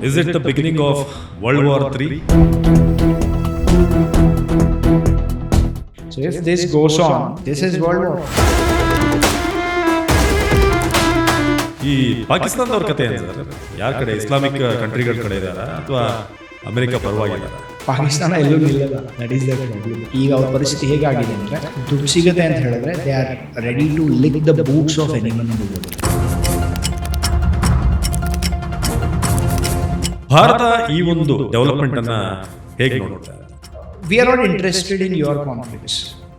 Is it the beginning of World War III? So if this goes on, this is World War. ಈ ಪಾಕಿಸ್ತಾನದವ್ರ ಕಥೆ ಏನು sir? ಯಾರ ಕಡೆ, Islamic ಕಂಟ್ರಿಗಳ ಕಡೆ ಇದಾರ ಅಥವಾ ಅಮೆರಿಕ ಪರವಾಗಿದ್ದಾರ? ಪಾಕಿಸ್ತಾನ ಎಲ್ಲೂ ನಿಲ್ಲಲ್ಲ. That is the problem. ಈಗ ಅವ್ರ ಪರಿಸ್ಥಿತಿ ಹೇಗಾಗಿದೆ ಅಂದರೆ, ದುಡ್ಡು ಸಿಗುತ್ತೆ ಅಂತ ಹೇಳಿದ್ರೆ they are ready to lick the boots of any man. Bharat ಈ ಒಂದು ಡೆವಲಪ್ಮೆಂಟ್ ಅನ್ನ ಹೇಗೆ ನೋಡ್ತಾರೆ? We are not interested in your conflicts.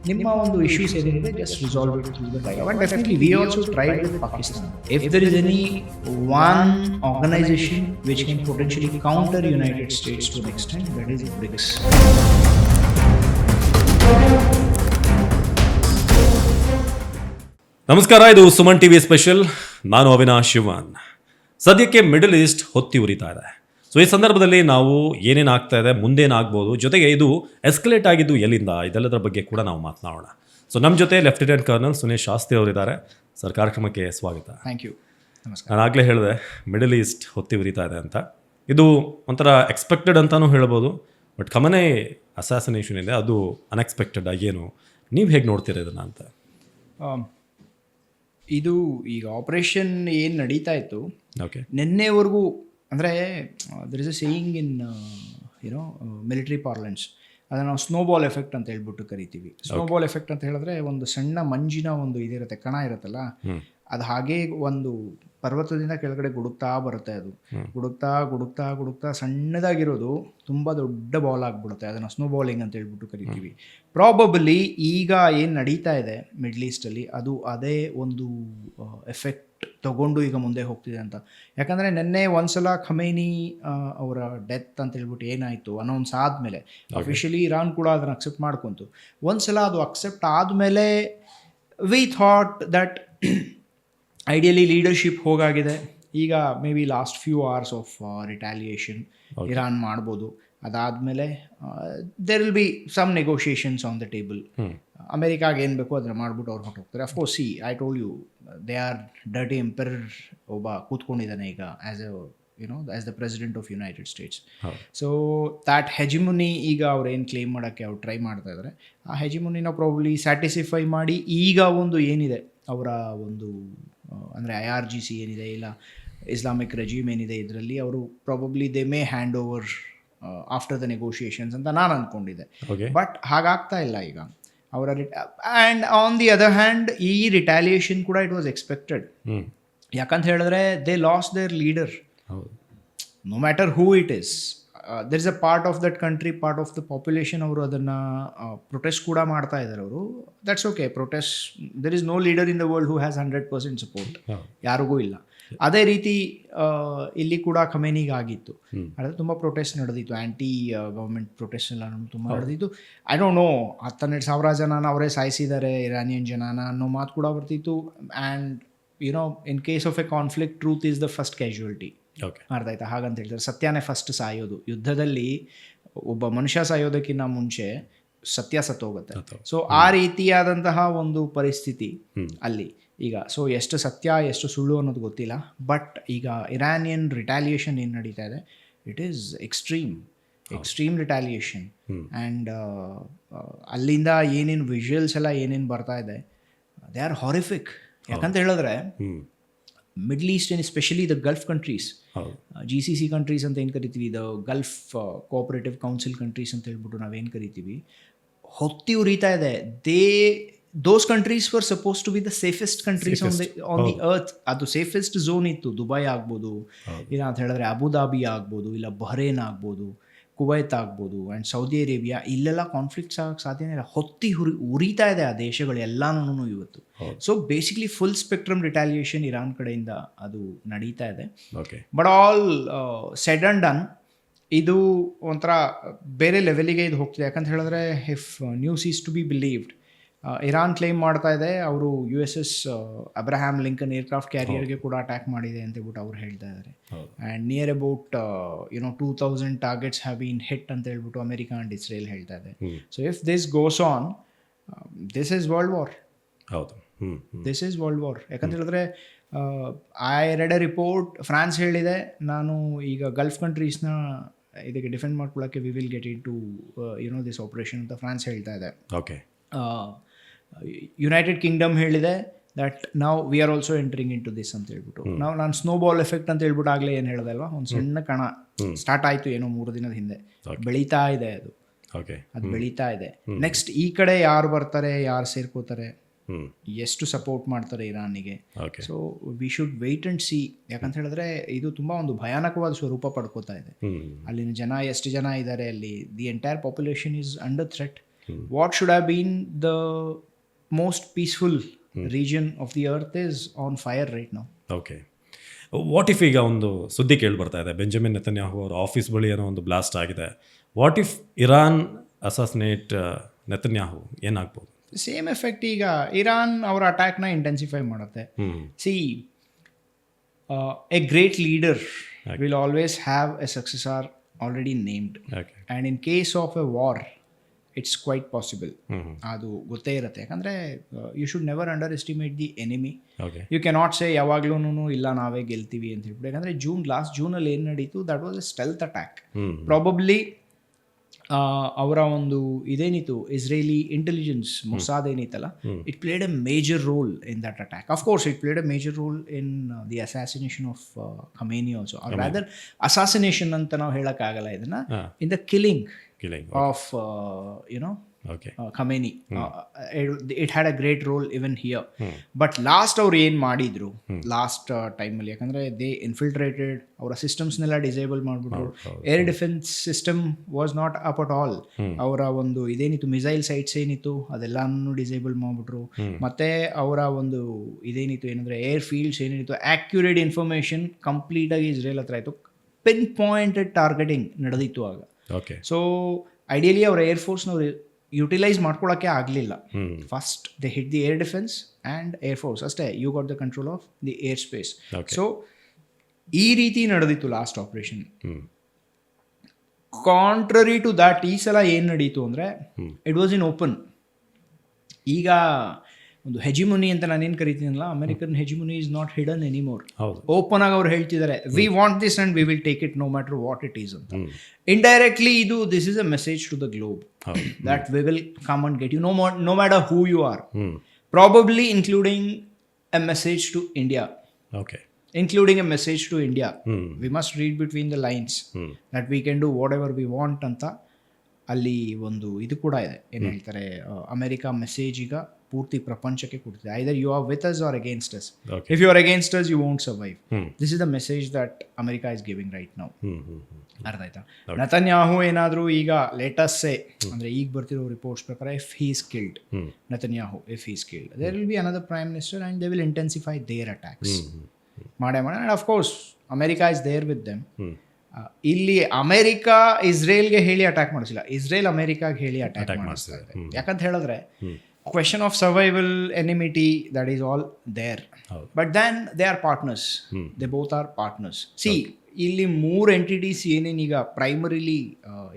ನಿಮ್ಮ ಒಂದು ಇಶ್ಯೂಸ್ ಏನಿದೆ just resolve it through the dialogue. And definitely we also tried with Pakistan. If there is any one organisation which can potentially counter United States to an extent, that is BRICS. ನಮಸ್ಕಾರ, ಇದು Suman TV special. ನಾನು ಅವಿನಾಶ್ ಶಿವನ್. ಸದ್ಯಕ್ಕೆ middle East ಹೊತ್ತಿ ಉರಿತಾ ಇದೆ. So ಈ ಸಂದರ್ಭದಲ್ಲಿ ನಾವು ಏನೇನು ಆಗ್ತಾ ಇದೆ, ಮುಂದೇನಾಗ್ಬೋದು, ಜೊತೆಗೆ ಇದು ಎಸ್ಕಲೇಟ್ ಆಗಿದ್ದು ಎಲ್ಲಿಂದ, ಇದೆಲ್ಲದರ ಬಗ್ಗೆ ಕೂಡ ನಾವು ಮಾತನಾಡೋಣ. ಸೊ ನಮ್ಮ ಜೊತೆ ಲೆಫ್ಟಿನೆಂಟ್ ಕರ್ನಲ್ ಸುನೀಲ್ ಶಾಸ್ತ್ರಿ ಅವರಿದ್ದಾರೆ. ಸರ್, ಕಾರ್ಯಕ್ರಮಕ್ಕೆ ಸ್ವಾಗತ. Thank you. ನಮಸ್ಕಾರ. ನಾನು ಆಗಲೇ ಹೇಳಿದೆ ಮಿಡಲ್ ಈಸ್ಟ್ ಹೊತ್ತಿ ಉರಿತಾ ಇದೆ ಅಂತ. ಇದು ಒಂಥರ ಎಕ್ಸ್ಪೆಕ್ಟೆಡ್ ಅಂತಲೂ ಹೇಳ್ಬೋದು, ಬಟ್ ಕಮನೆ ಅಸಾಸಿನೇಷನ್ ಇದೆ, ಅದು ಅನ್ಎಕ್ಸ್ಪೆಕ್ಟೆಡ್ ಆಗೇನು. ನೀವು ಹೇಗೆ ನೋಡ್ತೀರಾ ಇದನ್ನು ಅಂತ? ಇದು ಈಗ ಆಪರೇಷನ್ ಏನು ನಡೀತಾ ಇತ್ತು, ಓಕೆ, ನಿನ್ನೆವರೆಗೂ ಅಂದರೆ there is a saying in you know military parlance, ಅದನ್ನು ನಾವು ಸ್ನೋಬಾಲ್ ಎಫೆಕ್ಟ್ ಅಂತ ಹೇಳ್ಬಿಟ್ಟು ಕರಿತೀವಿ. ಸ್ನೋಬಾಲ್ ಎಫೆಕ್ಟ್ ಅಂತ ಹೇಳಿದ್ರೆ ಒಂದು ಸಣ್ಣ ಮಂಜಿನ ಒಂದು ಇದಿರುತ್ತೆ, ಕಣ ಇರುತ್ತಲ್ಲ, ಅದು ಹಾಗೆ ಒಂದು ಪರ್ವತದಿಂದ ಕೆಳಗಡೆ ಗುಡುಕ್ತಾ ಬರುತ್ತೆ. ಅದು ಗುಡುಕ್ತಾ ಗುಡುಕ್ತಾ ಗುಡುಕ್ತಾ ಸಣ್ಣದಾಗಿರೋದು ತುಂಬ ದೊಡ್ಡ ಬಾಲ್ ಆಗಿಬಿಡುತ್ತೆ. ಅದನ್ನು ಸ್ನೋಬಾಲಿಂಗ್ ಅಂತ ಹೇಳ್ಬಿಟ್ಟು ಕರಿತೀವಿ. ಪ್ರಾಬಬಲಿ ಈಗ ಏನು ನಡೀತಾ ಇದೆ ಮಿಡ್ಲ್ ಈಸ್ಟಲ್ಲಿ, ಅದು ಅದೇ ಒಂದು ಎಫೆಕ್ಟ್ ತಗೊಂಡು ಈಗ ಮುಂದೆ ಹೋಗ್ತಿದೆ ಅಂತ. ಯಾಕಂದರೆ ನಿನ್ನೆ ಒಂದ್ಸಲ ಖಮೇನಿ ಅವರ ಡೆತ್ ಅಂತ ಹೇಳ್ಬಿಟ್ಟು ಏನಾಯಿತು ಅನೌನ್ಸ್ ಆದಮೇಲೆ ಅಫಿಷಿಯಲಿ ಇರಾನ್ ಕೂಡ ಅದನ್ನು ಅಕ್ಸೆಪ್ಟ್ ಮಾಡ್ಕೊಂತು. ಒಂದ್ಸಲ ಅದು ಅಕ್ಸೆಪ್ಟ್ ಆದಮೇಲೆ we thought that ideally leadership ಹೋಗಾಗಿದೆ. ಈಗ maybe last few hours of retaliation Iran ಮಾಡ್ಬೋದು. ಅದಾದಮೇಲೆ there will be some negotiations on the table. ಅಮೆರಿಕಾಗೆ ಏನು ಬೇಕೋ ಅದನ್ನು ಮಾಡ್ಬಿಟ್ಟು ಅವ್ರು ಹೊರಟೋಗ್ತಾರೆ. Of course, see I told you, they are dirty emperor ಒಬ್ಬ ಕೂತ್ಕೊಂಡಿದ್ದಾನೆ ಈಗ as a as the president of United States. So that hegemony ಈಗ ಅವ್ರು ಏನು ಕ್ಲೇಮ್ ಮಾಡೋಕ್ಕೆ ಅವ್ರು ಟ್ರೈ ಮಾಡ್ತಾ ಇದ್ದಾರೆ. ಆ ಹೆಜಿಮುನಿನ ಪ್ರಾಬಬ್ಲಿ ಸ್ಯಾಟಿಸ್ಫೈ ಮಾಡಿ ಈಗ ಒಂದು ಏನಿದೆ ಅವರ ಒಂದು ಅಂದರೆ IRGC ಏನಿದೆ, ಇಲ್ಲ ಇಸ್ಲಾಮಿಕ್ ರೆಜಿಮ್ ಏನಿದೆ, ಇದರಲ್ಲಿ ಅವರು probably they may hand over after the negotiations ಅಂತ ನಾನು ಅಂದ್ಕೊಂಡಿದ್ದೆ. ಬಟ್ ಹಾಗಾಗ್ತಾ ಇಲ್ಲ ಈಗ ಅವರ. And on the other hand ಈ ರಿಟ್ಯಾಲಿಯೇಷನ್ ಕೂಡ ಇಟ್ ವಾಸ್ ಎಕ್ಸ್ಪೆಕ್ಟೆಡ್. ಯಾಕಂತ ಹೇಳಿದ್ರೆ they lost their leader, no matter who it is. There is a part of that country, part of the population, ಅವರು ಅದನ್ನು ಪ್ರೊಟೆಸ್ಟ್ ಕೂಡ ಮಾಡ್ತಾ ಇದ್ದಾರೆ. ಅವರು that's okay, protest. There is no leader in the world who has 100% support, ಯಾರಿಗೂ ಇಲ್ಲ. ಅದೇ ರೀತಿ ಇಲ್ಲಿ ಕೂಡ ಖಮೇನಿಗೆ ಆಗಿತ್ತು. ಆದರೆ ತುಂಬ ಪ್ರೊಟೆಸ್ಟ್ ನಡೆದಿತ್ತು, ಆ್ಯಂಟಿ ಗೌರ್ಮೆಂಟ್ ಪ್ರೊಟೆಸ್ಟ್ ಎಲ್ಲ ತುಂಬ ನಡೆದಿತ್ತು. ಐ ಡೋಂಟ್ ನೋ, 12,000 ಜನನ ಅವರೇ ಸಾಯಿಸಿದ್ದಾರೆ, ಇರಾನಿಯನ್ ಜನನ ಅನ್ನೋ ಮಾತು ಕೂಡ ಬರ್ತಿತ್ತು. And in case of A conflict, truth is the first casualty. ಅರ್ಥ ಆಯ್ತಾ? ಹಾಗಂತ ಹೇಳ್ತಾರೆ, ಸತ್ಯನೇ ಫಸ್ಟ್ ಸಾಯೋದು. ಯುದ್ಧದಲ್ಲಿ ಒಬ್ಬ ಮನುಷ್ಯ ಸಾಯೋದಕ್ಕಿಂತ ಮುಂಚೆ ಸತ್ಯ ಸತ್ತೋಗುತ್ತೆ. ಸೊ ಆ ರೀತಿಯಾದಂತಹ ಒಂದು ಪರಿಸ್ಥಿತಿ ಅಲ್ಲಿ ಈಗ. ಸೊ ಎಷ್ಟು ಸತ್ಯ ಎಷ್ಟು ಸುಳ್ಳು ಅನ್ನೋದು ಗೊತ್ತಿಲ್ಲ. ಬಟ್ ಈಗ ಇರಾನಿಯನ್ ರಿಟ್ಯಾಲಿಯೇಷನ್ ಏನು ನಡೀತಾ ಇದೆ, ಇಟ್ ಈಸ್ ಎಕ್ಸ್ಟ್ರೀಮ್ ರಿಟ್ಯಾಲಿಯೇಷನ್. ಆ್ಯಂಡ್ ಅಲ್ಲಿಂದ ಏನೇನು ವಿಜುವಲ್ಸ್ ಎಲ್ಲ ಏನೇನು ಬರ್ತಾ ಇದೆ, ದೇ ಆರ್ ಹಾರಿಫಿಕ್. ಯಾಕಂತ ಹೇಳಿದ್ರೆ Middle East and especially the Gulf countries, GCC countries ಅಂತ ಏನು ಕರಿತೀವಿ, the Gulf Cooperative Council countries ಅಂತ ಹೇಳ್ಬಿಟ್ಟು ನಾವೇನು ಕರಿತೀವಿ, ಹೊತ್ತಿ ಉರಿತಾ ಇದೆ. Those countries were supposed to be the safest countries on the earth. ಅದು ಸೇಫೆಸ್ಟ್ ಝೋನ್ ಇತ್ತು. ದುಬೈ ಆಗ್ಬೋದು, ಇಲ್ಲ ಅಂತ ಹೇಳಿದ್ರೆ ಅಬುದಾಬಿ ಆಗ್ಬೋದು, ಇಲ್ಲ ಬಹ್ರೇನ್ ಆಗ್ಬೋದು, ಕುವೈತ್ ಆಗ್ಬೋದು, ಆ್ಯಂಡ್ ಸೌದಿ ಅರೇಬಿಯಾ. ಇಲ್ಲೆಲ್ಲ ಕಾನ್ಫ್ಲಿಕ್ಟ್ಸ್ ಆಗಕ್ಕೆ ಸಾಧ್ಯನೇ ಇಲ್ಲ. ಹೊತ್ತಿ ಉರಿತಾ ಇದೆ ಆ ದೇಶಗಳು ಎಲ್ಲನೂ ಇವತ್ತು. So basically full spectrum retaliation Iran ಕಡೆಯಿಂದ ಅದು ನಡೀತಾ ಇದೆ. But all said and done, ಇದು ಒಂಥರ ಬೇರೆ ಲೆವೆಲಿಗೆ ಇದು ಹೋಗ್ತಿದೆ. ಯಾಕಂತ ಹೇಳಿದ್ರೆ, if news is to be believed, Iran claim ಮಾಡ್ತಾ ಇದೆ ಅವರು USS ಅಬ್ರಹಾಂ ಲಿಂಕನ್ ಏರ್ಕ್ರಾಫ್ಟ್ ಕ್ಯಾರಿಯರ್ಗೆ ಕೂಡ ಅಟ್ಯಾಕ್ ಮಾಡಿದೆ ಅಂತ ಹೇಳ್ಬಿಟ್ಟು ಅವ್ರು ಹೇಳ್ತಾ ಇದ್ದಾರೆ. And near about 2,000 targets have been hit ಅಂತ ಹೇಳ್ಬಿಟ್ಟು ಅಮೆರಿಕ ಆ್ಯಂಡ್ ಇಸ್ರೇಲ್ ಹೇಳ್ತಾ ಇದೆ. So if this goes on, this is world war. ಹೌದು, ದಿಸ್ ಈಸ್ ವರ್ಲ್ಡ್ ವಾರ್. ಯಾಕಂತ ಹೇಳಿದ್ರೆ I read a report, France ಹೇಳಿದೆ ನಾನು ಈಗ ಗಲ್ಫ್ ಕಂಟ್ರೀಸ್ನ ಇದಕ್ಕೆ ಡಿಫೆಂಡ್ ಮಾಡ್ಕೊಳ್ಳೋಕ್ಕೆ we will get into this operation ಅಂತ ಫ್ರಾನ್ಸ್ ಹೇಳ್ತಾ ಇದೆ. ಓಕೆ. ಯುನೈಟೆಡ್ ಕಿಂಗ್ಡಮ್ ಹೇಳಿದೆ ದಟ್ ನಾವು we are also entering into this ಅಂತ ಹೇಳ್ಬಿಟ್ಟು. ನಾನು ಸ್ನೋಬಾಲ್ ಎಫೆಕ್ಟ್ ಅಂತ ಹೇಳ್ಬಿಟ್ಟು ಆಗಲೇ ಏನು ಹೇಳಿದೆ ಅಲ್ವಾ, ಒಂದು ಸಣ್ಣ ಕಣ ಸ್ಟಾರ್ಟ್ ಆಯಿತು ಏನೋ 3 ದಿನದ ಹಿಂದೆ, ಬೆಳೀತಾ ಇದೆ ಅದು. ಓಕೆ. ಅದು ಬೆಳೀತಾ ಇದೆ. ನೆಕ್ಸ್ಟ್ ಈ ಕಡೆ ಯಾರು ಬರ್ತಾರೆ, ಯಾರು ಸೇರ್ಕೋತಾರೆ, ಎಷ್ಟು ಸಪೋರ್ಟ್ ಮಾಡ್ತಾರೆ ಇರಾನಿಗೆ. So we should wait and see. ಯಾಕಂತ ಹೇಳಿದ್ರೆ ಇದು ತುಂಬ ಒಂದು ಭಯಾನಕವಾದ ಸ್ವರೂಪ ಪಡ್ಕೋತಾ ಇದೆ. ಅಲ್ಲಿನ ಜನ ಎಷ್ಟು ಜನ ಇದ್ದಾರೆ ಅಲ್ಲಿ, the entire population is under threat. What should have been the most peaceful region of the earth is on fire right now. Okay. What if ಈಗ ಒಂದು ಸುದ್ದಿ ಕೇಳಿ ಬರ್ತಾ ಇದೆ, ಬೆಂಜಮಿನ್ ನೆತನ್ಯಾಹು ಅವರ ಆಫೀಸ್ ಬಳಿ ಏನೋ ಒಂದು ಬ್ಲಾಸ್ಟ್ ಆಗಿದೆ. What if Iran assassinate Netanyahu, ಏನಾಗ್ಬೋದು? Same effect. ಈಗ ಇರಾನ್ ಅವರ ಅಟ್ಯಾಕ್ನ ಇಂಟೆನ್ಸಿಫೈ ಮಾಡುತ್ತೆ. See, a great leader will always have a successor already named, and in case of a war it's quite possible. ಅದು ಗೊತ್ತೇ ಇರುತ್ತೆ. ಯಾಕಂದರೆ you should never underestimate the enemy. You cannot say ಯಾವಾಗ್ಲೂ ಇಲ್ಲ ನಾವೇ ಗೆಲ್ತೀವಿ ಅಂತ ಹೇಳ್ಬಿಟ್ಟು. ಯಾಕಂದರೆ ಲಾಸ್ಟ್ ಜೂನಲ್ಲಿ ಏನು ನಡೀತು, that was a stealth attack. Probably ಅವರ ಒಂದು ಇದೇನಿತ್ತು ಇಸ್ರೇಲಿ ಇಂಟೆಲಿಜೆನ್ಸ್ ಮೊಸಾದ್ ಏನಿತ್ತಲ್ಲ, it played a major role in that attack. Of course it played a major role in the assassination of Khamenei also. Or rather assassination ಅಂತ ನಾವು ಹೇಳೋಕ್ಕಾಗಲ್ಲ ಇದನ್ನ, in the killing of Khamenei. It had a great role even here. But last ಅವ್ರು ಏನು ಮಾಡಿದ್ರು last ಟೈಮಲ್ಲಿ, ಯಾಕಂದರೆ they ಇನ್ಫಿಲ್ಟ್ರೇಟೆಡ್ ಅವರ ಸಿಸ್ಟಮ್ಸ್ನೆಲ್ಲ ಡಿಸೇಬಲ್ ಮಾಡಿಬಿಟ್ರು. Air defence system was not up at all. ಅವರ ಒಂದು ಇದೇನಿತ್ತು ಮಿಸೈಲ್ ಸೈಟ್ಸ್ ಏನಿತ್ತು ಅದೆಲ್ಲನೂ ಡಿಸೇಬಲ್ ಮಾಡಿಬಿಟ್ರು. ಮತ್ತು ಅವರ ಒಂದು ಇದೇನಿತ್ತು ಏನಂದರೆ ಏರ್ ಫೀಲ್ಡ್ಸ್ ಏನೇನಿತ್ತು, ಆ್ಯಕ್ಯುರೇಟ್ ಇನ್ಫಾರ್ಮೇಷನ್ ಕಂಪ್ಲೀಟಾಗಿ ಇಸ್ರೇಲ್ ಹತ್ರ ಆಯಿತು. ಪಿನ್ ಪಾಯಿಂಟೆಡ್ ಟಾರ್ಗೆಟಿಂಗ್ ನಡೆದಿತ್ತು ಆಗ. ಸೊ ಐಡಿಯಲಿ ಅವ್ರ ಏರ್ಫೋರ್ಸ್ನವ್ರು ಯುಟಿಲೈಸ್ ಮಾಡ್ಕೊಳ್ಳೋಕ್ಕೆ ಆಗಲಿಲ್ಲ. First they hit the air defence and air force ಅಷ್ಟೇ. You got the control of the air space. So ಈ ರೀತಿ ನಡೆದಿತ್ತು last operation. Contrary to that ಈ ಸಲ ಏನು ನಡೀತು ಅಂದರೆ ಇಟ್ ವಾಸ್ ಇನ್ ಓಪನ್. ಈಗ ಒಂದು ಹೆಜಿಮುನಿ ಅಂತ ನಾನೇನು ಕರಿತೀನಲ್ಲ, American hegemony is not hidden anymore. Open ಆಗಿ ಅವ್ರು ಹೇಳ್ತಿದ್ದಾರೆ, we want this and we will take it no matter what it is ಅಂತ. ಇಂಡೈರೆಕ್ಟ್ಲಿ ಇದು this is a message to the globe that we will come and get you no matter who you are. Probably including a message to India. including a message to India. We must read between the lines that we can do whatever we want ಅಂತ. ಅಲ್ಲಿ ಒಂದು ಇದು ಕೂಡ ಇದೆ, ಏನು ಹೇಳ್ತಾರೆ, America message ಈಗ ಪೂರ್ತಿ ಪ್ರಪಂಚಕ್ಕೆ ಕೊಡ್ತಿದೆ. Either you are with us or against us. If you are against us you won't survive. This is the message that America is giving right now. ಅರ್ಥ ಆಯ್ತಾ? ನೆತನ್ಯಾಹು ಏನಾದರೂ ಈಗ ಲೇಟೆಸ್ಟ್ ಸೇ ಅಂದರೆ ಈಗ ಬರ್ತಿರೋ ರಿಪೋರ್ಟ್ಸ್ ಪ್ರಕಾರ, if he is killed, Netanyahu if he is killed, there will be another prime minister and they will intensify their attacks. ಮಾಡೇ and of course America is there with them. ಇಲ್ಲಿ America ಇಸ್ರೇಲ್ಗೆ ಹೇಳಿ attack ಮಾಡಿಸಿಲ್ಲ, Israel ಅಮೆರಿಕಾಗೆ ಹೇಳಿ attack ಮಾಡಿಸ್ತಾ ಇದೆ. ಯಾಕಂತ ಹೇಳಿದ್ರೆ question of survival, enmity, that is all there. But then they are partners, they both are partners. See, ಇಲ್ಲಿ 3 ಎಂಟಿಟೀಸ್ ಏನೇನೀಗ ಪ್ರೈಮರಿಲಿ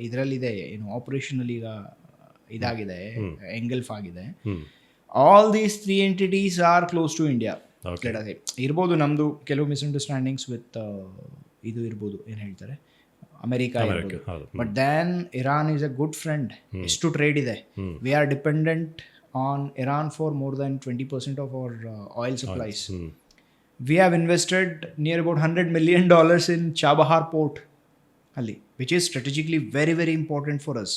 ಇದರಲ್ಲಿದೆ, ಏನು ಆಪರೇಷನಲ್ಲಿ ಈಗ ಇದಾಗಿದೆ, ಎಂಗಲ್ಫ್ ಆಗಿದೆ. All these 3 entities are close to India. ಇರ್ಬೋದು ನಮ್ಮದು ಕೆಲವು ಮಿಸ್ಅಂಡರ್ಸ್ಟ್ಯಾಂಡಿಂಗ್ಸ್ ವಿತ್ ಇದು ಇರ್ಬೋದು, ಏನು ಹೇಳ್ತಾರೆ, ಅಮೆರಿಕಾ ಇರ್ಬೋದು. But then Iran is a good friend. ಎಷ್ಟು ಟ್ರೇಡ್ ಇದೆ. We are dependent on Iran for more than 20% of our oil supplies. We have invested near about $100 million in Chabahar port ಅಲ್ಲಿ, which is strategically very very important for us.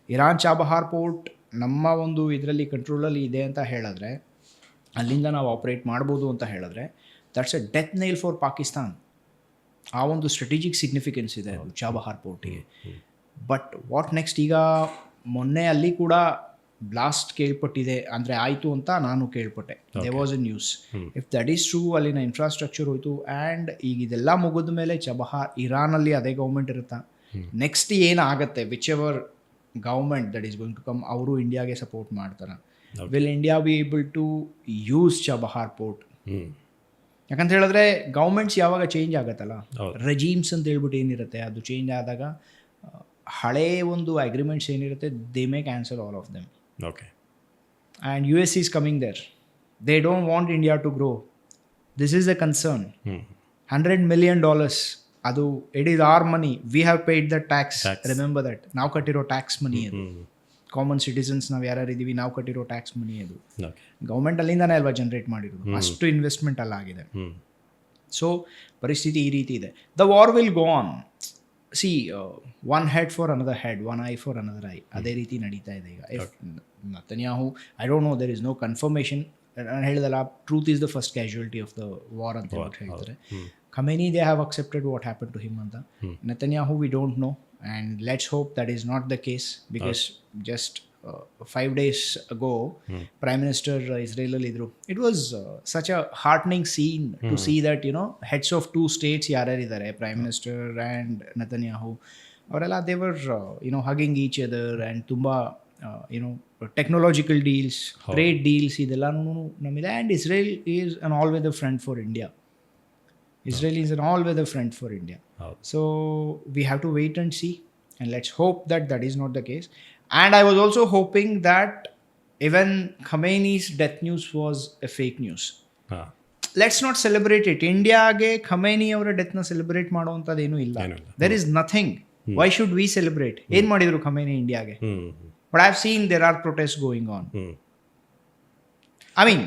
Iran Chabahar port ನಮ್ಮ ಒಂದು ಇದರಲ್ಲಿ ಕಂಟ್ರೋಲಲ್ಲಿ ಇದೆ ಅಂತ ಹೇಳಿದ್ರೆ, ಅಲ್ಲಿಂದ ನಾವು operate ಮಾಡ್ಬೋದು ಅಂತ ಹೇಳಿದ್ರೆ, that's a death nail for Pakistan. ಆ ಒಂದು ಸ್ಟ್ರಾಟಜಿಕ್ ಸಿಗ್ನಿಫಿಕೆನ್ಸ್ ಇದೆ ಚಾಬಹಾರ್ ಪೋರ್ಟಿಗೆ. But what next? ಈಗ ಮೊನ್ನೆ ಅಲ್ಲಿ ಕೂಡ ಬ್ಲಾಸ್ಟ್ ಕೇಳ್ಪಟ್ಟಿದೆ, ಅಂದರೆ ಆಯಿತು ಅಂತ ನಾನು ಕೇಳ್ಪಟ್ಟೆ. They was a news. If that is true, ಅಲ್ಲಿನ ಇನ್ಫ್ರಾಸ್ಟ್ರಕ್ಚರ್ ಹೋಯಿತು. ಆ್ಯಂಡ್ ಈಗ ಇದೆಲ್ಲ ಮುಗಿದ ಮೇಲೆ ಚಾಬಹಾರ್, ಇರಾನಲ್ಲಿ ಅದೇ ಗೌರ್ಮೆಂಟ್ ಇರುತ್ತಾ, ನೆಕ್ಸ್ಟ್ ಏನಾಗುತ್ತೆ, whichever government that is going to come, ಅವರು ಇಂಡಿಯಾಗೆ ಸಪೋರ್ಟ್ ಮಾಡ್ತಾರೆ. Will India be able to use Chabahar port? ಯಾಕಂತ ಹೇಳಿದ್ರೆ ಗೌರ್ಮೆಂಟ್ಸ್ ಯಾವಾಗ ಚೇಂಜ್ ಆಗುತ್ತಲ್ಲ, ರೆಜೀಮ್ಸ್ ಅಂತ ಹೇಳ್ಬಿಟ್ಟು ಏನಿರುತ್ತೆ, ಅದು ಚೇಂಜ್ ಆದಾಗ ಹಳೇ ಒಂದು ಅಗ್ರಿಮೆಂಟ್ಸ್ ಏನಿರುತ್ತೆ, they may cancel all of them. Okay. And US is coming there. They don't want India to grow. This is a concern. $100 million, ಅದು it is our money, we have paid the tax, remember that. ನಾವು ಕಟ್ಟಿರೋ tax ಮನಿ ಅದು, common citizens ನಾವು ಯಾರು ಇದ್ದೀವಿ ನಾವು ಕಟ್ಟಿರೋ tax ಮನಿ ಅದು. ಗೌರ್ಮೆಂಟ್ ಅಲ್ಲಿಂದಾನೇ ಅಲ್ವಾ ಜನರೇಟ್ ಮಾಡಿರೋದು, ಅಷ್ಟು ಇನ್ವೆಸ್ಟ್ಮೆಂಟ್ ಅಲ್ಲ ಆಗಿದೆ. ಸೊ ಪರಿಸ್ಥಿತಿ ಈ ರೀತಿ ಇದೆ. The war will go on. See, one head for another head, one eye for another eye, ಅದೇ ರೀತಿ ನಡೀತಾ ಇದೆ ಈಗ. If Netanyahu, I don't know, there is no confirmation. ನಾನು ಹೇಳಿದಲ್ಲ, truth is the first casualty of the war ಅಂತ ಹೇಳ್ತಾರೆ. Khamenei, they have accepted what happen to him ಅಂತ. Netanyahu, we don't know, and let's hope that is not the case, because just 5 days ago Prime Minister Israel alidru, it was such a heartening scene to see that, you know, heads of two states yarar Prime Minister and Netanyahu, avrella, they were you know, hugging each other, and tumba you know, technological deals, trade deals idella namide. And Israel is an all-weather friend for India. Israel is an all-weather friend for India. So we have to wait and see, and let's hope that that is not the case. And I was also hoping that even Khamenei's death news was a fake news. Let's not celebrate it. India ge Khamenei avara death na celebrate ಮಾಡುವಂತದ್ದು ಏನೂ ಇಲ್ಲ. There is nothing. Why should we celebrate? ಏನು ಮಾಡಿದ್ರು Khamenei India ge? But I've seen there are protests going on. I mean,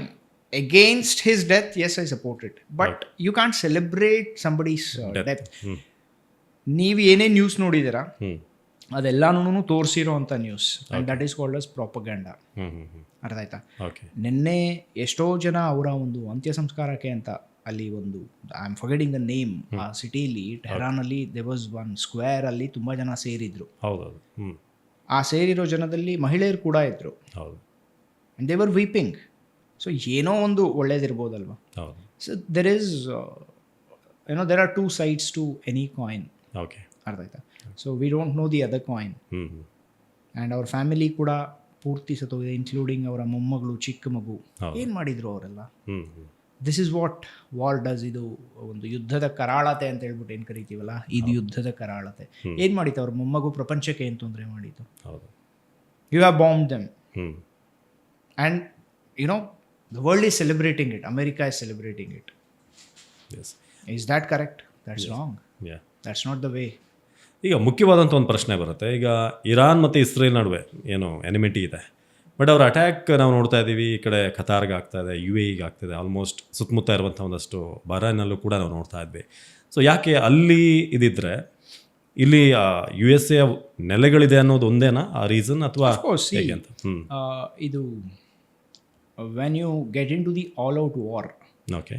against his death, yes, I support it. But you can't celebrate somebody's death. ನೀವು ಏನೇ news ನೋಡಿದ್ದೀರಾ, ಅದೆಲ್ಲನೂ ತೋರಿಸಿರೋ ಅಂಥ news, and that is called as propaganda. ಅರ್ಥ ಆಯ್ತಾ? ನಿನ್ನೆ ಎಷ್ಟೋ ಜನ ಅವರ ಒಂದು ಅಂತ್ಯ ಸಂಸ್ಕಾರಕ್ಕೆ ಅಂತ ಅಲ್ಲಿ ಒಂದು, I am forgetting the name, ಆ ಸಿಟಿಲಿ ಟೆಹರಾನಲ್ಲಿ ದೆ ವಾಸ್ ಒನ್ ಸ್ಕ್ವೇರ್, ಅಲ್ಲಿ ತುಂಬ ಜನ ಸೇರಿದ್ರು. ಆ ಸೇರಿರೋ ಜನದಲ್ಲಿ ಮಹಿಳೆಯರು ಕೂಡ ಇದ್ರು, and they were weeping. So ಏನೋ ಒಂದು ಒಳ್ಳೇದಿರ್ಬೋದಲ್ವ. So there is, you know, there are two sides to any coin. ಅರ್ಥ ಆಯ್ತಾ? So we don't know the other coin. And ಅವ್ರ ಫ್ಯಾಮಿಲಿ ಕೂಡ ಪೂರ್ತಿ ಸತ್ತೋಗಿದೆ, ಇನ್ಕ್ಲೂಡಿಂಗ್ ಅವರ ಮೊಮ್ಮಗಳು, ಚಿಕ್ಕ ಮಗು. ಏನು ಮಾಡಿದ್ರು ಅವರೆಲ್ಲ? This is what war does. ಇದು ಒಂದು ಯುದ್ಧದ ಕರಾಳತೆ ಅಂತ ಹೇಳ್ಬಿಟ್ಟು ಏನು ಕರಿತೀವಲ್ಲ, ಇದು ಯುದ್ಧದ ಕರಾಳತೆ. ಏನು ಮಾಡಿತ್ತು ಅವ್ರ ಮೊಮ್ಮಗು? ಪ್ರಪಂಚಕ್ಕೆ ಏನು ತೊಂದರೆ ಮಾಡಿತ್ತು? You have bombed them, and you know, the world is celebrating it. America is celebrating it. Yes. Is that correct? That's wrong. Yeah. That's not the way. ಈಗ ಮುಖ್ಯವಾದಂಥ ಒಂದು ಪ್ರಶ್ನೆ ಬರುತ್ತೆ. ಈಗ ಇರಾನ್ ಮತ್ತು ಇಸ್ರೇಲ್ ನಡುವೆ ಏನು ಎನಿಮಿಟಿ ಇದೆ, ಬಟ್ ಅವ್ರ ಅಟ್ಯಾಕ್ ನಾವು ನೋಡ್ತಾ ಇದ್ದೀವಿ. ಈ ಕಡೆ ಖತಾರ್ಗೆ ಆಗ್ತಾ ಇದೆ, UAEಗೆ ಆಗ್ತಿದೆ, ಆಲ್ಮೋಸ್ಟ್ ಸುತ್ತಮುತ್ತ ಇರುವಂಥ ಒಂದಷ್ಟು ಬಹ್ರೈನ್ನಲ್ಲೂ ಕೂಡ ನಾವು ನೋಡ್ತಾ ಇದ್ವಿ. ಸೊ ಯಾಕೆ ಅಲ್ಲಿ ಇದಿದ್ರೆ ಇಲ್ಲಿ USA ನೆಲೆಗಳಿದೆ ಅನ್ನೋದು ಒಂದೇನಾ ಆ ರೀಸನ್, ಅಥವಾ ಹೇಗೆ ಅಂತ? ಇದು when you get into the all-out war, okay,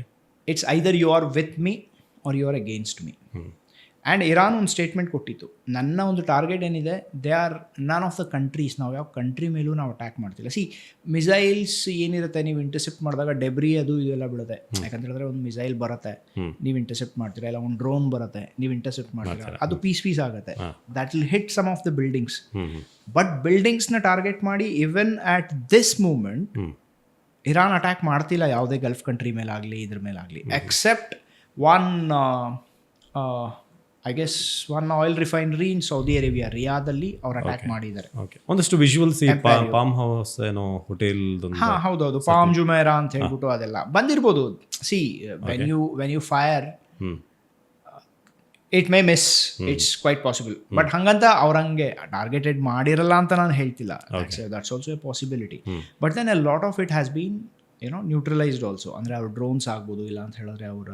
it's either you are with me or you are against me. And Iran ಒಂದು ಸ್ಟೇಟ್ಮೆಂಟ್ ಕೊಟ್ಟಿತ್ತು, ನನ್ನ ಒಂದು ಟಾರ್ಗೆಟ್ ಏನಿದೆ, they are none of the countries, ನಾವು ಯಾವ ಕಂಟ್ರಿ ಮೇಲೂ ನಾವು ಅಟ್ಯಾಕ್ ಮಾಡ್ತಿಲ್ಲ. ಸಿ, ಮಿಸೈಲ್ಸ್ ಏನಿರುತ್ತೆ, ನೀವು ಇಂಟರ್ಸೆಪ್ಟ್ ಮಾಡಿದಾಗ ಡೆಬ್ರಿ ಅದು ಇದೆಲ್ಲ ಬೀಳುತ್ತೆ. ಯಾಕಂತ ಹೇಳಿದ್ರೆ ಒಂದು ಮಿಸೈಲ್ ಬರುತ್ತೆ, ನೀವು ಇಂಟರ್ಸೆಪ್ಟ್ ಮಾಡ್ತೀರಾ, ಇಲ್ಲ ಒಂದು ಡ್ರೋನ್ ಬರುತ್ತೆ, ನೀವು ಇಂಟರ್ಸೆಪ್ಟ್ ಮಾಡ್ತೀರಾ, ಅದು ಪೀಸ್ ಆಗುತ್ತೆ. That will hit some of the buildings. But ಬಿಲ್ಡಿಂಗ್ಸ್ನ ಟಾರ್ಗೆಟ್ ಮಾಡಿ even at this moment Iran attack ಮಾಡ್ತಿಲ್ಲ ಯಾವುದೇ ಗಲ್ಫ್ ಕಂಟ್ರಿ ಮೇಲಾಗಲಿ, ಇದ್ರ ಮೇಲಾಗಲಿ, except one I guess one oil refinery in Saudi Arabia, ರಿಯಾದಲ್ಲಿ ಅವ್ರು ಅಟ್ಯಾಕ್ ಮಾಡಿದ್ದಾರೆ. ಒಂದಷ್ಟು ವಿಜುವಲ್ಸ್, ಪಾಮ್ ಹೌಸ್ ಏನೋ ಹೋಟೆಲ್, ಹೌದೌದು, ಪಾಮ್ ಜುಮೇರಾ ಅಂತ ಹೇಳ್ಬಿಟ್ಟು ಅದೆಲ್ಲ ಬಂದಿರ್ಬೋದು. See, when you fire it may miss, it's quite possible. But ಹಂಗಂತ ಅವ್ರಂಗೆ ಟಾರ್ಗೆಟೆಡ್ ಮಾಡಿರಲ್ಲ ಅಂತ ನಾನು ಹೇಳ್ತಿಲ್ಲ. That's also a possibility. But then a lot of it has been ಏನೋ ನ್ಯೂಟ್ರಲೈಸ್ಡ್ ಆಲ್ಸೋ. ಅಂದರೆ ಅವ್ರ ಡ್ರೋನ್ಸ್ ಆಗ್ಬೋದು, ಇಲ್ಲ ಅಂತ ಹೇಳಿದ್ರೆ ಅವರ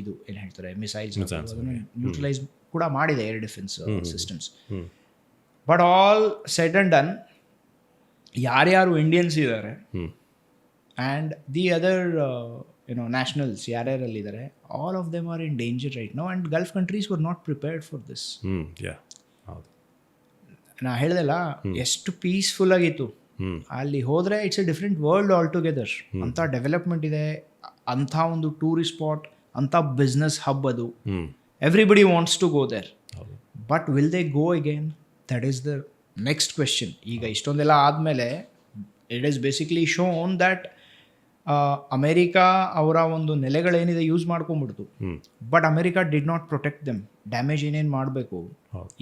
ಇದು ಏನು ಹೇಳ್ತಾರೆ ಮಿಸೈಲ್ಸ್, ಅದನ್ನು ನ್ಯೂಟ್ರಲೈಸ್ ಕೂಡ ಮಾಡಿದೆ air defence systems. But all said and done, ಯಾರ್ಯಾರು ಇಂಡಿಯನ್ಸ್ ಇದ್ದಾರೆ and the other nationals ಯಾರ್ಯಾರಲ್ಲಿದ್ದಾರೆ, all of them are in danger right now, and Gulf countries were not prepared for this. ನಾ ಹೇಳ್ದಲ್ಲ, ಎಷ್ಟು peaceful ಆಗಿತ್ತು ಅಲ್ಲಿ ಹೋದರೆ. It's a different world all together. ಅಂಥ development ಇದೆ, ಅಂಥ ಒಂದು ಟೂರಿಸ್ಟ್ ಸ್ಪಾಟ್, ಅಂಥ ಬಿಸ್ನೆಸ್ ಹಬ್ ಅದು. Everybody wants to go there. But will they go again? That is the next question. ಈಗ ಇಷ್ಟೊಂದೆಲ್ಲ ಆದಮೇಲೆ it is basically shown that America ಅವರ ಒಂದು ನೆಲೆಗಳೇನಿದೆ ಯೂಸ್ ಮಾಡ್ಕೊಂಡ್ಬಿಡ್ತು. But America did not protect them. Damage ಏನೇನು ಮಾಡಬೇಕು,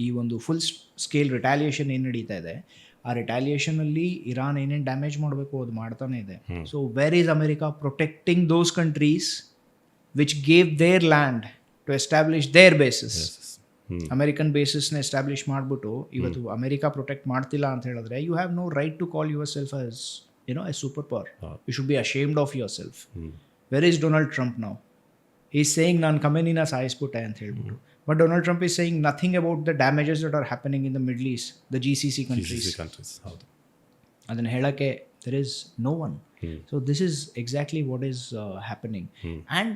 ಈ ಒಂದು ಫುಲ್ ಸ್ಕೇಲ್ ರಿಟ್ಯಾಲಿಯೇಷನ್ ಏನು ನಡೀತಾ ಇದೆ, ಆ ರಿಟ್ಯಾಲಿಯೇಷನಲ್ಲಿ ಇರಾನ್ ಏನೇನು ಡ್ಯಾಮೇಜ್ ಮಾಡಬೇಕು ಅದು ಮಾಡ್ತಾನೆ ಇದೆ. So where is America protecting those countries which gave their land to establish their bases. Hmm. American ಬೇಸಿಸ್ನ ಎಸ್ಟಾಬ್ಲಿಷ್ ಮಾಡಿಬಿಟ್ಟು ಇವತ್ತು ಅಮೆರಿಕಾ ಪ್ರೊಟೆಕ್ಟ್ ಮಾಡ್ತಿಲ್ಲ ಅಂತ ಹೇಳಿದ್ರೆ you have no right to call yourself as a super power. You should be ashamed of yourself. Where is Donald Trump ನಾವು? Is saying ನಾನು ಕಮೆನಿನ ಸಾಯಿಸ್ಬಿಟ್ಟೆ ಅಂತ ಹೇಳ್ಬಿಟ್ಟು. But Donald Trump is saying nothing about the damages that are happening in the Middle East, the GCC countries. ಹೌದು. ಅದನ್ನು ಹೇಳೋಕ್ಕೆ there is no one. So this is exactly what is happening. And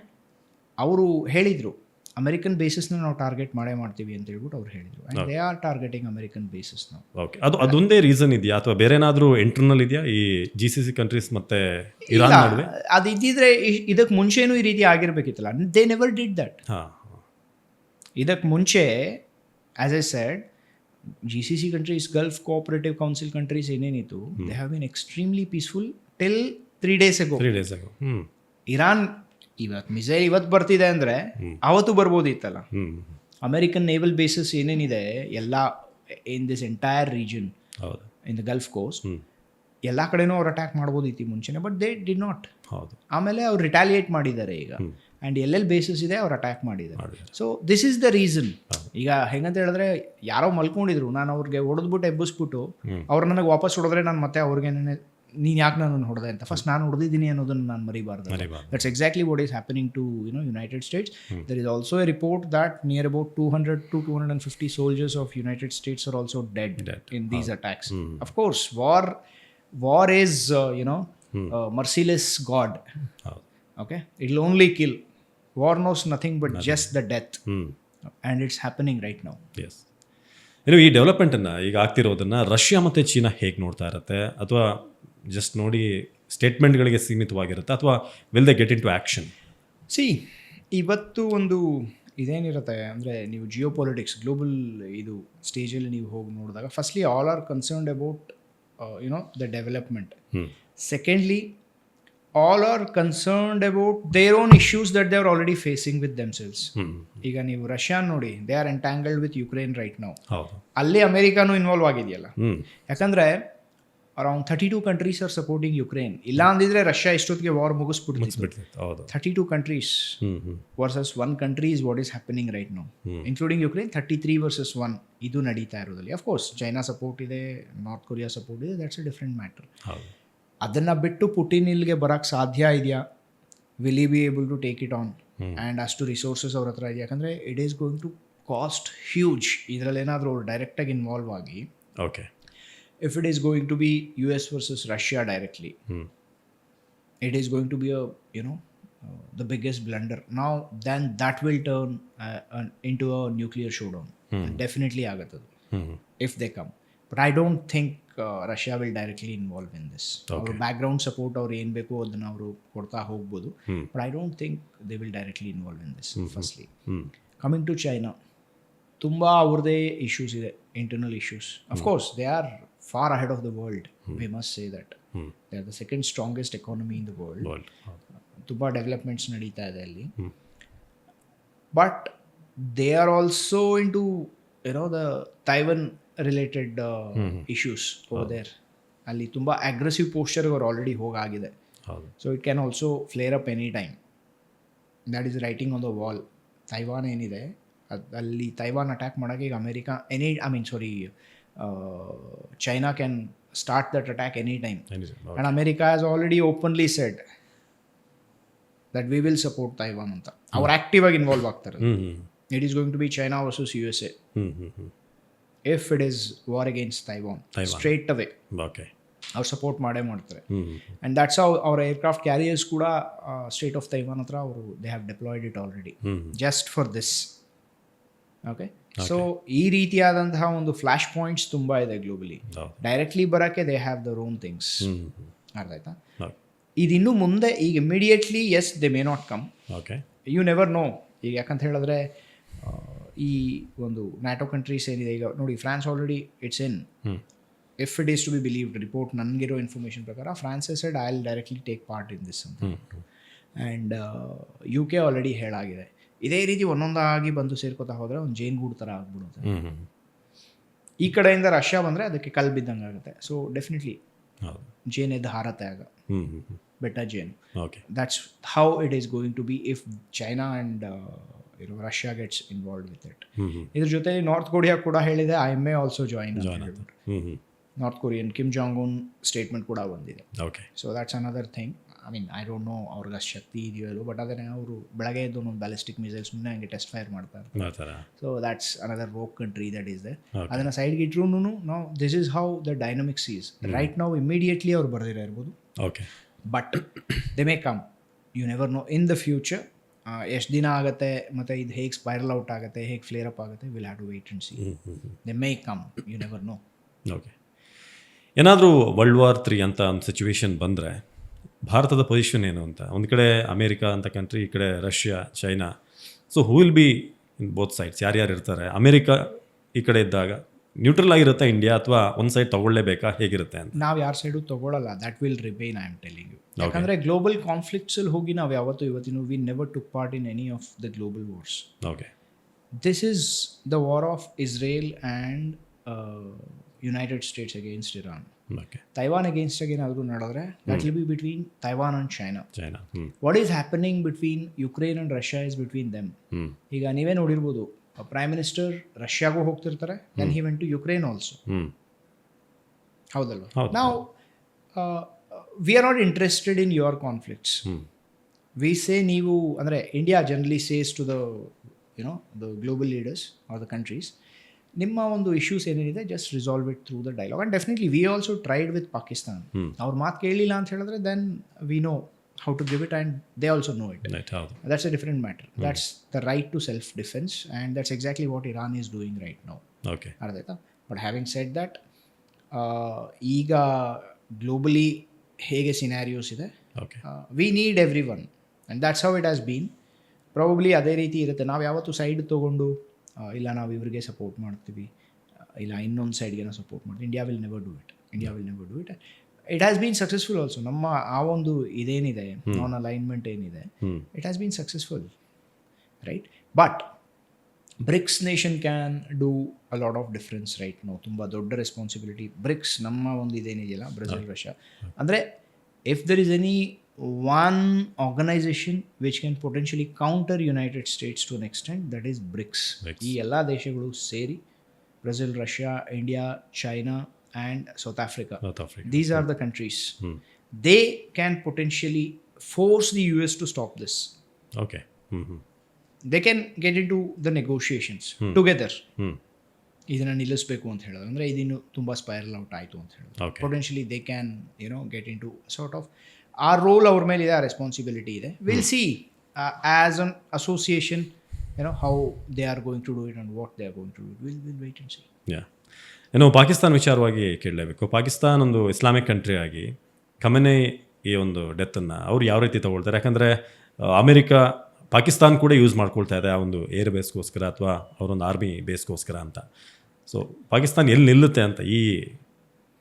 ಅವರು ಹೇಳಿದರು American ಬೇಸಿಸ್ನ ನಾವು target ಮಾಡೇ ಮಾಡ್ತೀವಿ ಅಂತ ಹೇಳ್ಬಿಟ್ಟು ಅವ್ರು ಹೇಳಿದರು. And they are targeting American basis ನಾವು. ಓಕೆ, ಅದೊಂದೇ ರೀಸನ್ ಇದೆಯಾ ಅಥವಾ ಬೇರೆ ಏನಾದರೂ ಇಂಟರ್ನಲ್ ಇದೆಯಾ ಈ GCC ಕಂಟ್ರೀಸ್ ಮತ್ತೆ ಇರಾನ್ ನಡುವೆ? ಅದು ಇದ್ದಿದ್ರೆ ಇದಕ್ಕೆ ಮುಂಚೆನೂ ಈ ರೀತಿ ಆಗಿರ್ಬೇಕಿತ್ತಲ್ಲ. They never did that. ಇದಕ್ಕೆ ಮುಂಚೆ as I said GCC countries, Gulf Cooperative Council countries ಏನೇನಿತ್ತು, they have been extremely peaceful till 3 days ago. Iran ಇವತ್ತು ಮಿಸೈಲ್ ಇವತ್ತು ಬರ್ತಿದೆ ಅಂದರೆ ಅವತ್ತು ಬರ್ಬೋದಿತ್ತಲ್ಲ. ಅಮೆರಿಕನ್ ನೇವಲ್ ಬೇಸಸ್ ಏನೇನಿದೆ ಎಲ್ಲ in this entire region in the gulf coast ಎಲ್ಲ ಕಡೆನೂ ಅವ್ರು ಅಟ್ಯಾಕ್ ಮಾಡ್ಬೋದಿತ್ತು ಮುಂಚೆನೆ. But they did not. ಆಮೇಲೆ ಅವ್ರು ರಿಟಾಲಿಯೇಟ್ ಮಾಡಿದ್ದಾರೆ ಈಗ. ಆ್ಯಂಡ್ ಎಲ್ಲೆಲ್ಲಿ ಬೇಸಿಸ್ ಇದೆ ಅವ್ರು ಅಟ್ಯಾಕ್ ಮಾಡಿದ್ದಾರೆ. So this is the reason. ಈಗ ಹೆಂಗಂತ ಹೇಳಿದ್ರೆ ಯಾರೋ ಮಲ್ಕೊಂಡಿದ್ರು, ನಾನು ಅವ್ರಿಗೆ ಹೊಡೆದ್ಬಿಟ್ಟು ಎಬ್ಬಿಸ್ಬಿಟ್ಟು ಅವ್ರು ನನಗೆ ವಾಪಸ್ ಹೊಡೆದ್ರೆ ನಾನು ಮತ್ತೆ ಅವ್ರಿಗೆ ನೀನು ಯಾಕೆ ನಾನು ಹೊಡೆದೆ ಅಂತ ಫಸ್ಟ್ ನಾನು ಹೊಡೆದಿದ್ದೀನಿ ಅನ್ನೋದನ್ನು ನಾನು ಮರಿಬಾರ್ದು. That's exactly what is happening to United States. There is also a report that near about 200 to 250 soldiers of United States are also dead in these attacks. Of course, war is merciless God. Okay, it will only kill. War knows nothing but just the death. And it's happening right now. Yes. ಈ ಡೆವಲಪ್ಮೆಂಟನ್ನು ಈಗ ಆಗ್ತಿರೋದನ್ನು Russia ಮತ್ತು China ಹೇಗೆ ನೋಡ್ತಾ ಇರುತ್ತೆ? ಅಥವಾ just ನೋಡಿ ಸ್ಟೇಟ್ಮೆಂಟ್ಗಳಿಗೆ ಸೀಮಿತವಾಗಿರುತ್ತೆ ಅಥವಾ will they get into action? ಇವತ್ತು ಒಂದು ಇದೇನಿರುತ್ತೆ ಅಂದರೆ ನೀವು ಜಿಯೋಪಾಲಿಟಿಕ್ಸ್ ಗ್ಲೋಬಲ್ ಇದು ಸ್ಟೇಜಲ್ಲಿ ನೀವು ಹೋಗಿ ನೋಡಿದಾಗ firstly all are concerned about the development. Secondly all are concerned about their own issues that they are already facing with themselves. ಈಗ ನೀವು ರಷ್ಯಾ ನೋಡಿ, they are entangled with Ukraine right now. ಅಲ್ಲಿ ಅಮೆರಿಕಾನು ಇನ್ವಾಲ್ವ್ ಆಗಿದೆಯಲ್ಲ. ಯಾಕಂದ್ರೆ around 32 countries are supporting Ukraine. ಇಲ್ಲ ಅಂದಿದ್ರೆ Russia ಇಷ್ಟೊತ್ತಿಗೆ ವಾರ್ ಮುಗಿಸ್ಬಿಡ್ತಿತ್ತು. 32 countries versus 1 country is what is happening right now, including Ukraine. 33 versus 1 ಇದು ನಡೀತಾ ಇರೋದಲ್ಲಿ. ಅಫ್ಕೋರ್ಸ್ ಚೈನಾ ಸಪೋರ್ಟ್ ಇದೆ, ನಾರ್ತ್ ಕೊರಿಯಾ ಸಪೋರ್ಟ್ ಇದೆ, ದಟ್ಸ್ ಅ ಡಿಫ್ರೆಂಟ್ ಮ್ಯಾಟರ್. ಅದನ್ನು ಬಿಟ್ಟು ಪುಟಿನ್ ಇಲ್ಲಿಗೆ ಬರೋಕ್ಕೆ ಸಾಧ್ಯ ಇದೆಯಾ? Will be able to take it on? And ಅಷ್ಟು ರಿಸೋರ್ಸಸ್ ಅವ್ರ ಹತ್ರ ಇದೆಯಾ? ಯಾಕಂದರೆ it is going to cost huge. ಇದರಲ್ಲಿ ಏನಾದರೂ ಅವ್ರು ಡೈರೆಕ್ಟಾಗಿ ಇನ್ವಾಲ್ವ್ ಆಗಿ, okay, if it is going to be US versus Russia directly, it is going to be the biggest blunder. ನಾವು then that will turn into a nuclear showdown. Definitely ಆಗುತ್ತದು if they come. But I don't think Russia will directly involve in this. ಅವರು background support ಅವ್ರು ಏನು ಬೇಕು ಅದನ್ನು ಅವರು ಕೊಡ್ತಾ ಹೋಗ್ಬೋದು. But I don't think they will directly involve in this. Firstly coming to China, ತುಂಬ ಅವ್ರದ್ದೇ ಇಶ್ಯೂಸ್ ಇದೆ, internal issues. Of course they are far ahead of the world. We must say that they are the second strongest economy in the world. ತುಂಬ developments ನಡೀತಾ ಇದೆ ಅಲ್ಲಿ. But they are also into the Taiwan related issues over there. ಅಲ್ಲಿ ತುಂಬ aggressive ಪೋಸ್ಚರ್ಗೆ ಅವ್ರು already ಹೋಗಾಗಿದೆ. So it can also flare up any time. That is writing on the wall. Taiwan ಏನಿದೆ ಅಲ್ಲಿ ತೈವಾನ್ ಅಟ್ಯಾಕ್ ಮಾಡೋಕ್ಕೆ ಈಗ America China can start that attack any time. And America has already openly said that we will support Taiwan ಅಂತ. ಅವ್ರು active ಆಗಿ involve ಆಗ್ತಾರೆ. It is going to be China versus USA. If it is war against Taiwan. Straight away ಅವ್ರು support ಮಾಡೇ ಮಾಡ್ತಾರೆ. And that's how ಅವರ aircraft carriers ಕೂಡ state of Taiwan ಹತ್ರ ಅವರು they have deployed it already just for this. Okay, so ಈ ರೀತಿಯಾದಂತಹ ಒಂದು ಫ್ಲ್ಯಾಶ್ ಪಾಯಿಂಟ್ಸ್ ತುಂಬ ಇದೆ ಗ್ಲೋಬಲಿ. ಡೈರೆಕ್ಟ್ಲಿ ಬರೋಕ್ಕೆ they have their own things. ಅರ್ಥ ಆಯ್ತಾ? ಇದಿನ್ನೂ ಮುಂದೆ ಈಗ immediately as they may not come. You never know. ಈಗ ಯಾಕಂತ ಹೇಳಿದ್ರೆ ಈ ಒಂದು ನ್ಯಾಟೋ ಕಂಟ್ರೀಸ್ ಏನಿದೆ ಈಗ ನೋಡಿ, France already it's in. If it is to be believed, report ನನಗಿರೋ ಇನ್ಫಾರ್ಮೇಷನ್ ಪ್ರಕಾರ France said I will directly take part in this ಅಂತ. ಆ್ಯಂಡ್ UK ಆಲ್ರೆಡಿ ಹೇಳಾಗಿದೆ. ಇದೇ ರೀತಿ ಒಂದೊಂದಾಗಿ ಬಂದು ಸೇರ್ಕೋತಾ ಹೋದರೆ ಒಂದು ಜೇನ್ ಗೂಡು ಥರ ಆಗ್ಬಿಡುತ್ತೆ. ಈ ಕಡೆಯಿಂದ ರಷ್ಯಾ ಬಂದರೆ ಅದಕ್ಕೆ ಕಲ್ ಬಿದ್ದಂಗೆ ಆಗುತ್ತೆ. ಸೊ ಡೆಫಿನೆಟ್ಲಿ ಜೇನ್ ಎದ್ದು ಹಾರತ್ತೆ ಆಗ. ಬೆಟಾಜಿಯನ್. Okay. That's how it is going to be if China and Russia gets involved with it. ಇದ್ರ ಜೊತೆ ನಾರ್ತ್ ಕೊರಿಯಾ ಕೂಡ ಹೇಳಿದೆ ಐ ಮೇ ಆಲ್ಸೋ ಜಾಯಿನ್ ಅಂತ ಹೇಳ್ಬಿಟ್ಟು. North Korean Kim Jong Un statement ಕೂಡ ಬಂದಿದೆ. Okay. So that's another thing. I mean I don't know ಅವ್ರಿಗೆ ಅಷ್ಟು ಶಕ್ತಿ ಇದೆಯೋ ಇಲ್ಲೋ, ಬಟ್ ಅದನ್ನೇ ಅವರು ಬೆಳಗ್ಗೆ ಎದ್ದು ಒಂದು ಬ್ಯಾಲಿಸ್ಟಿಕ್ ಮಿಸೈಲ್ ಸುಮ್ಮನೆ ಹಂಗೆ ಟೆಸ್ಟ್ ಫೈರ್ ಮಾಡ್ತಾರೆ. So that's another rogue country that is there. ಅದನ್ನು ಸೈಡ್ಗೆ ಇಟ್ರೂ ನಾವು this is how the dynamics is right ನಾವು. ಇಮಿಡಿಯೇಟ್ಲಿ ಅವ್ರು ಬರ್ದಿರೋ ಇರ್ಬೋದು, okay, but they may come, you never know in the future. ಎಷ್ಟು ದಿನ ಆಗುತ್ತೆ ಮತ್ತು ಇದು ಹೇಗೆ ಸ್ಪೈರಲ್ ಔಟ್ ಆಗುತ್ತೆ, ಹೇಗೆ ಫ್ಲೇರ್ ಅಪ್ ಆಗುತ್ತೆ, will have to wait and see. They may come, you never know. Okay. ಏನಾದರೂ ವರ್ಲ್ಡ್ ವಾರ್ 3 ಅಂತ ಒಂದು ಸಿಚುವೇಶನ್ ಬಂದರೆ ಭಾರತದ ಪೊಸಿಷನ್ ಏನು ಅಂತ? ಒಂದು ಕಡೆ ಅಮೇರಿಕಾ ಅಂತ ಕಂಟ್ರಿ, ಈ ಕಡೆ Russia, China. So who will be in both sides? ಯಾರ್ಯಾರು ಇರ್ತಾರೆ? ಅಮೇರಿಕಾ ಈ ಕಡೆ ಇದ್ದಾಗ ನ್ಯೂಟ್ರಲ್ ಆಗಿರುತ್ತೆ ಇಂಡಿಯಾ, ಅಥವಾ ಒಂದು ಸೈಡ್ ತೊಗೊಳ್ಳೇಬೇಕಾ, ಹೇಗಿರುತ್ತೆ ಅಂತ? ನಾವು ಯಾರ ಸೈಡು ತೊಗೊಳ್ಳಲ್ಲ, that will remain, I am telling you. ಯಾಕಂದರೆ ಗ್ಲೋಬಲ್ ಕಾನ್ಫ್ಲಿಕ್ಟ್ಸಲ್ಲಿ ಹೋಗಿ ನಾವು ಯಾವತ್ತೂ ಇವತ್ತಿನ we never took part in any of the global wars. Okay. This is the war of Israel and United States against Iran. Taiwan against ಏನಾದರೂ ನಡೆದ್ರೆ that will be between Taiwan and China. What is happening between Ukraine and Russia is between them. ಈಗ ನೀವೇ ನೋಡಿರ್ಬೋದು, prime minister ರಷ್ಯಾಗೂ ಹೋಗ್ತಿರ್ತಾರೆ, then he went to Ukraine also. ಹೌದಲ್ವ? ನಾವು we are not interested in your conflicts. We say ನೀವು ಅಂದರೆ India generally says to the the global leaders are the countries, ನಿಮ್ಮ ಒಂದು ಇಶ್ಯೂಸ್ ಏನೇನಿದೆ just resolve it through the dialogue. And definitely we also tried with Pakistan. ಅವ್ರ ಮಾತು ಕೇಳಲಿಲ್ಲ ಅಂತ ಹೇಳಿದ್ರೆ then we know how to give it, and they also know it. That's a different matter. That's the right to self-defense, and that's exactly what Iran is doing right now. Okay. But having said that, ಈಗ globally ಹೇಗೆ scenarios ಇದೆ, we need everyone, and that's how it has been. Probably ಅದೇ ರೀತಿ ಇರುತ್ತೆ. ನಾವು ಯಾವತ್ತೂ side ತೊಗೊಂಡು ಇಲ್ಲ ನಾವು ಇವರಿಗೆ ಸಪೋರ್ಟ್ ಮಾಡ್ತೀವಿ, ಇಲ್ಲ ಇನ್ನೊಂದು ಸೈಡ್ಗೆ ನಾವು ಸಪೋರ್ಟ್ ಮಾಡ್ತೀವಿ, India will never do it. It has been successful also. ನಮ್ಮ ಆ ಒಂದು ಇದೇನಿದೆ, ನಾನ್ ಅಲೈನ್ಮೆಂಟ್ ಏನಿದೆ, it has been successful, right? But BRICS nation can do a lot of difference right ನಾವು. ತುಂಬ ದೊಡ್ಡ ರೆಸ್ಪಾನ್ಸಿಬಿಲಿಟಿ ಬ್ರಿಕ್ಸ್, ನಮ್ಮ ಒಂದು ಇದೇನಿದೆಯಲ್ಲ, ಬ್ರೆಜಿಲ್, ರಷ್ಯಾ. ಅಂದರೆ if there is any one organisation which can potentially counter United States to an extent, that is BRICS. ಈ ಎಲ್ಲ ದೇಶಗಳು ಸೇರಿ, Brazil, Russia, India, China and South Africa. These are the countries. They can potentially force the US to stop this. Okay. They can get into the negotiations together. ಇದನ್ನು ನಿಲ್ಲಿಸಬೇಕು ಅಂತ ಹೇಳಿದ್ರೆ, ಅಂದರೆ ಇದನ್ನು ತುಂಬ ಸ್ಪೈರಲ್ ಔಟ್ ಆಯಿತು ಅಂತ ಹೇಳಿದ್ರೆ, potentially they can get into sort of ಆ ರೋಲ್ ಅವ್ರ ಮೇಲೆ ಇದೆ, ಆ ರೆಸ್ಪಾನ್ಸಿಬಿಲಿಟಿ ಇದೆ. We'll see as an association how they are going to do it and what they are going to do it. We'll wait and see. ಏನು ಪಾಕಿಸ್ತಾನ ವಿಚಾರವಾಗಿ ಕೇಳಲೇಬೇಕು. ಪಾಕಿಸ್ತಾನ ಒಂದು Islamic country ಆಗಿ ಖಮೆನಿ ಈ ಒಂದು ಡೆತ್ತನ್ನು ಅವ್ರು ಯಾವ ರೀತಿ ತಗೊಳ್ತಾರೆ? ಯಾಕಂದರೆ ಅಮೆರಿಕ ಪಾಕಿಸ್ತಾನ ಕೂಡ ಯೂಸ್ ಮಾಡ್ಕೊಳ್ತಾ ಇದೆ ಆ ಒಂದು ಏರ್ ಬೇಸ್ಗೋಸ್ಕರ ಅಥವಾ ಅವರೊಂದು ಆರ್ಮಿ ಬೇಸ್ಗೋಸ್ಕರ ಅಂತ. ಸೊ ಪಾಕಿಸ್ತಾನ ಎಲ್ಲಿ ನಿಲ್ಲುತ್ತೆ ಅಂತ ಈ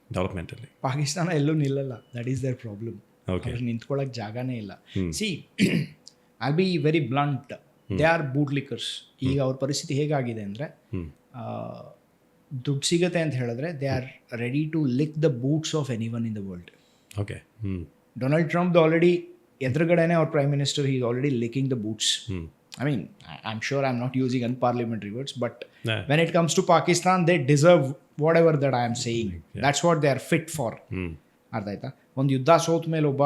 ಡೆವಲಪ್ಮೆಂಟಲ್ಲಿ? ಪಾಕಿಸ್ತಾನ ಎಲ್ಲೂ ನಿಲ್ಲಲ್ಲ, ದಟ್ ಈಸ್ ದೇರ್ ಪ್ರಾಬ್ಲಮ್. ಅವ್ರು ನಿಂತ್ಕೊಳ್ಳೋಕೆ ಜಾಗನೇ ಇಲ್ಲ. See, I be very blunt, they are bootlickers. ಈಗ ಅವ್ರ ಪರಿಸ್ಥಿತಿ ಹೇಗಾಗಿದೆ ಅಂದರೆ, ದುಡ್ಡು ಸಿಗುತ್ತೆ ಅಂತ ಹೇಳಿದ್ರೆ they are ready to lick the boots of any one in the world. Okay. Donald Trump already ಎದುರುಗಡೆನೆ ಅವ್ರ prime minister, he is already licking the boots. I mean, I am sure I am not using unparliamentary words, but when it comes to Pakistan, they deserve whatever that I am saying. That's what they are fit for. ಅರ್ಥ ಆಯ್ತಾ? ಒಂದು ಯುದ್ಧ ಸೋತ ಮೇಲೆ ಒಬ್ಬ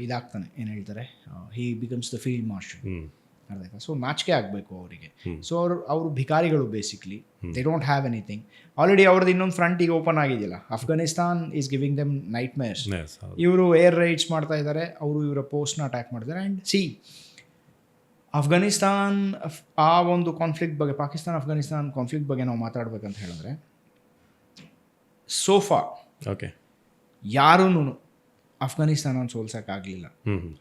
ಇದಾಗ್ತಾನೆ, ಏನು ಹೇಳ್ತಾರೆ, he becomes the field marshal. ಅರ್ಥ ಆಯ್ತಾ? ಸೊ ನಾಚಿಕೆ ಆಗಬೇಕು ಅವರಿಗೆ. ಸೊ ಅವರು ಭಿಕಾರಿಗಳು basically. They don't have anything. Already ಅವ್ರದ್ದು ಇನ್ನೊಂದು ಫ್ರಂಟ್ ಈಗ ಓಪನ್ ಆಗಿದೆಯಲ್ಲ, Afghanistan is giving them nightmares. ಇವರು ಏರ್ ರೈಡ್ಸ್ ಮಾಡ್ತಾ ಇದ್ದಾರೆ, ಅವರು ಇವರ ಪೋಸ್ಟ್ನ ಅಟ್ಯಾಕ್ ಮಾಡಿದ್ದಾರೆ. ಆ್ಯಂಡ್ ಸಿ, ಅಫ್ಘಾನಿಸ್ತಾನ್ ಆ ಒಂದು ಕಾನ್ಫ್ಲಿಕ್ಟ್ ಬಗ್ಗೆ, ಪಾಕಿಸ್ತಾನ ಅಫ್ಘಾನಿಸ್ತಾನ್ ಕಾನ್ಫ್ಲಿಕ್ಟ್ ಬಗ್ಗೆ ನಾವು ಮಾತಾಡ್ಬೇಕಂತ ಹೇಳಿದ್ರೆ, ಸೋಫಾ ಯಾರೂ ಅಫ್ಘಾನಿಸ್ತಾನ ಸೋಲ್ಸೋಕ್ಕಾಗಲಿಲ್ಲ.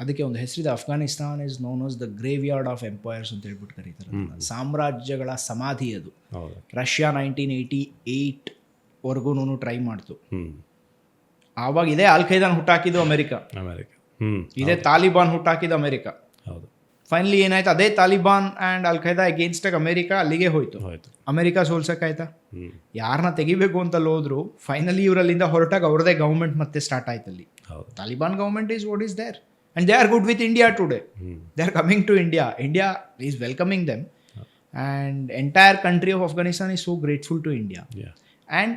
ಅದಕ್ಕೆ ಒಂದು ಹೆಸರಿದೆ, Afghanistan is known as the grave yard of empires ಅಂತ ಹೇಳ್ಬಿಟ್ಟು ಕರೀತಾರೆ. ಸಾಮ್ರಾಜ್ಯಗಳ ಸಮಾಧಿ ಅದು. ರಷ್ಯಾ 1988 ವರ್ಗೂನು ಟ್ರೈ ಮಾಡ್ತು. ಆವಾಗ ಇದೇ ಅಲ್ ಖೈದಾನ್ ಹುಟ್ಟಾಕಿದ್ದು ಅಮೆರಿಕ, ಇದೇ ತಾಲಿಬಾನ್ ಹುಟ್ಟಾಕಿದ್ದು ಅಮೆರಿಕ. ಫೈನಲಿ ಏನಾಯ್ತು, ಅದೇ ತಾಲಿಬಾನ್ ಆ್ಯಂಡ್ ಅಲ್ ಖೈದಾ ಅಗೇನ್ಸ್ಟಾಗಿ ಅಮೆರಿಕ ಅಲ್ಲಿಗೆ ಹೋಯ್ತು. ಅಮೆರಿಕ ಸೋಲ್ಸೋಕ್ಕಾಯ್ತಾ? ಯಾರನ್ನ ತೆಗಿಬೇಕು ಅಂತಲ್ಲಿ ಹೋದ್ರು, ಫೈನಲಿ ಇವರಲ್ಲಿಂದ ಹೊರಟಾಗ ಅವ್ರದೇ ಗೌರ್ಮೆಂಟ್ ಮತ್ತೆ ಸ್ಟಾರ್ಟ್ ಆಯ್ತು ಅಲ್ಲಿ. ಹೌದು. Taliban government is what is there. And they are good with India today. They are coming to India. India is welcoming them. And entire country of Afghanistan is so grateful to India. Yeah. And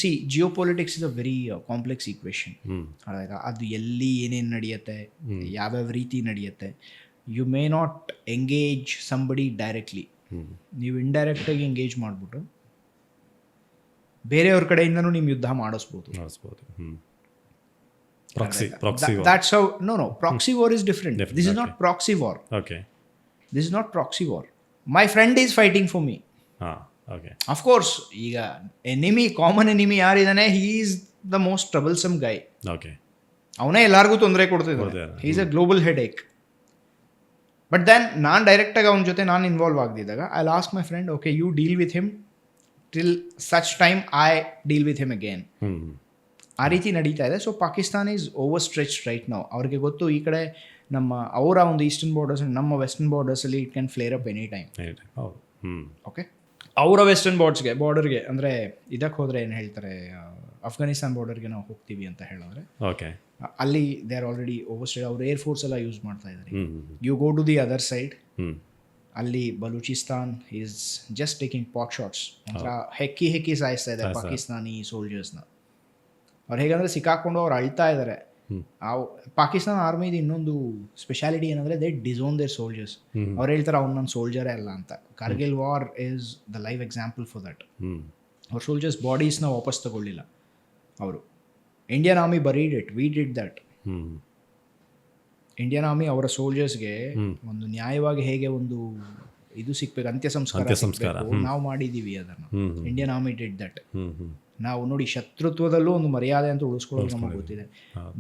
see, geopolitics is a very complex equation. ಅದು ಎಲ್ಲಿ ಏನೇನು ನಡೆಯುತ್ತೆ, ಯಾವ್ಯಾವ ರೀತಿ ನಡೆಯುತ್ತೆ. You may not engage somebody directly. ನೀವು ಇಂಡೈರೆಕ್ಟಾಗಿ engage ಮಾಡಿಬಿಟ್ಟು ಬೇರೆಯವ್ರ ಕಡೆಯಿಂದನೂ ನಿಮ್ಮ ಯುದ್ಧ ಮಾಡಿಸ್ಬೋದು. That's how. No. Proxy war is different. This is not proxy war. Okay. This is not proxy war. My friend is fighting for me. Okay. Of course, ಈಗ enemy, common enemy ಯಾರಿದ್ದಾನೆ, he is the most troublesome guy. Okay. ಅವನೇ ಎಲ್ಲರಿಗೂ ತೊಂದರೆ ಕೊಡ್ತಿದ್ದಾನೆ. He is a global headache. But then ನಾನು ಡೈರೆಕ್ಟಾಗಿ ಅವನ ಜೊತೆ ನಾನು involve ಆಗದಿದ್ದಾಗ I lost my friend, okay you deal with him till such time I deal with him again. ಆ ರೀತಿ ನಡೀತಾ ಇದೆ. So Pakistan is over stretch right ನಾವು. ಅವ್ರಿಗೆ ಗೊತ್ತು ಈ ಕಡೆ ಅವರ ಒಂದು ಈಸ್ಟರ್ನ್ ಬಾರ್ಡರ್ಸ್ ನಮ್ಮ ವೆಸ್ಟರ್ನ್ ಬಾರ್ಡರ್ಸಲ್ಲಿ it can flare up any time. Okay, ಅವರ ವೆಸ್ಟರ್ನ್ ಬಾರ್ಡರ್ಗೆ ಅಂದರೆ ಇದಕ್ಕೆ ಹೋದರೆ ಏನು ಹೇಳ್ತಾರೆ, ಅಫ್ಘಾನಿಸ್ತಾನ್ ಬಾರ್ಡರ್ಗೆ ನಾವು ಹೋಗ್ತೀವಿ ಅಂತ ಹೇಳಿದ್ರೆ ಓಕೆ, ಅಲ್ಲಿ they are already over stretch. ಅವ್ರು ಏರ್ ಫೋರ್ಸ್ ಎಲ್ಲ ಯೂಸ್ ಮಾಡ್ತಾ ಇದ್ದಾರೆ. You go to the other side, ಅಲ್ಲಿ Balochistan is just taking pot shots. ಒಂಥರ ಹೆಕ್ಕಿ ಸಾಯಿಸ್ತಾ ಇದ್ದಾರೆ ಪಾಕಿಸ್ತಾನಿ ಸೋಲ್ಜರ್ಸ್ನ. ಅವ್ರು ಹೇಗಂದ್ರೆ ಸಿಕ್ಕಾಕೊಂಡು ಅವ್ರು ಅಳ್ತಾ ಇದ್ದಾರೆ. ಪಾಕಿಸ್ತಾನ ಆರ್ಮಿದು ಇನ್ನೊಂದು ಸ್ಪೆಷಾಲಿಟಿ ಏನಂದ್ರೆ ದೇ ಡಿಸೋನ್ ದೇರ್ ಸೋಲ್ಜರ್ಸ್. ಅವ್ರು ಹೇಳ್ತಾರೆ ಅವ್ನು ನನ್ನ ಸೋಲ್ಜರೇ ಅಲ್ಲ ಅಂತ. Kargil war is the live example for that. ಅವ್ರ ಸೋಲ್ಜರ್ಸ್ ಬಾಡೀಸ್ನ ವಾಪಸ್ ತಗೊಳ್ಳಿಲ್ಲ ಅವರು. Indian army buried it, we did that. Indian army ಅವರ ಸೋಲ್ಜರ್ಸ್ಗೆ ಒಂದು ನ್ಯಾಯವಾಗಿ ಹೇಗೆ ಒಂದು ಇದು ಸಿಕ್ಬೇಕು, ಅಂತ್ಯ ಸಂಸ್ಕಾರ ನಾವು ಮಾಡಿದ್ದೀವಿ ಅದನ್ನು. Indian army did that. ನಾವು ನೋಡಿ, ಶತ್ರುತ್ವದಲ್ಲೂ ಒಂದು ಮರ್ಯಾದೆ ಅಂತ ಉಳಿಸ್ಕೊಳ್ಳೋದು ನಮಗೆ ಗೊತ್ತಿದೆ.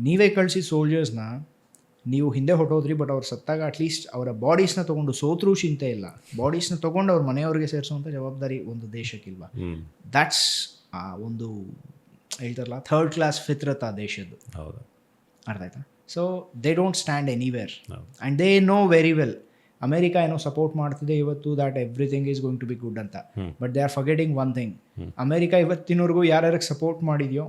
ನೀವೇ ಕಳಿಸಿ ಸೋಲ್ಜರ್ಸ್ನ, ನೀವು ಹಿಂದೆ ಹೊಟ್ಟೋದ್ರಿ, ಬಟ್ ಅವ್ರು ಸತ್ತಾಗ ಅಟ್ಲೀಸ್ಟ್ ಅವರ ಬಾಡೀಸ್ನ ತೊಗೊಂಡು, ಸೋತ್ರೂ ಚಿಂತೆ ಇಲ್ಲ, ಬಾಡೀಸ್ನ ತೊಗೊಂಡು ಅವ್ರ ಮನೆಯವ್ರಿಗೆ ಸೇರಿಸುವಂಥ ಜವಾಬ್ದಾರಿ ಒಂದು ದೇಶಕ್ಕಿಲ್ವಾ? ದ್ಯಾಟ್ಸ್ ಒಂದು ಹೇಳ್ತಾರಲ್ಲ ಥರ್ಡ್ ಕ್ಲಾಸ್ ಫಿತ್ರತ್ ಆ ದೇಶದ್ದು. ಅರ್ಥ ಆಯ್ತಾ? So they don't stand anywhere and they know very well. America ಏನೋ ಸಪೋರ್ಟ್ ಮಾಡ್ತಿದೆ ಇವತ್ತು, that everything is going to be good ಅಂತ. But they are forgetting one thing, America ಇವತ್ತಿನವರೆಗೂ ಯಾರ್ಯಾರಿಗೆ ಸಪೋರ್ಟ್ ಮಾಡಿದೆಯೋ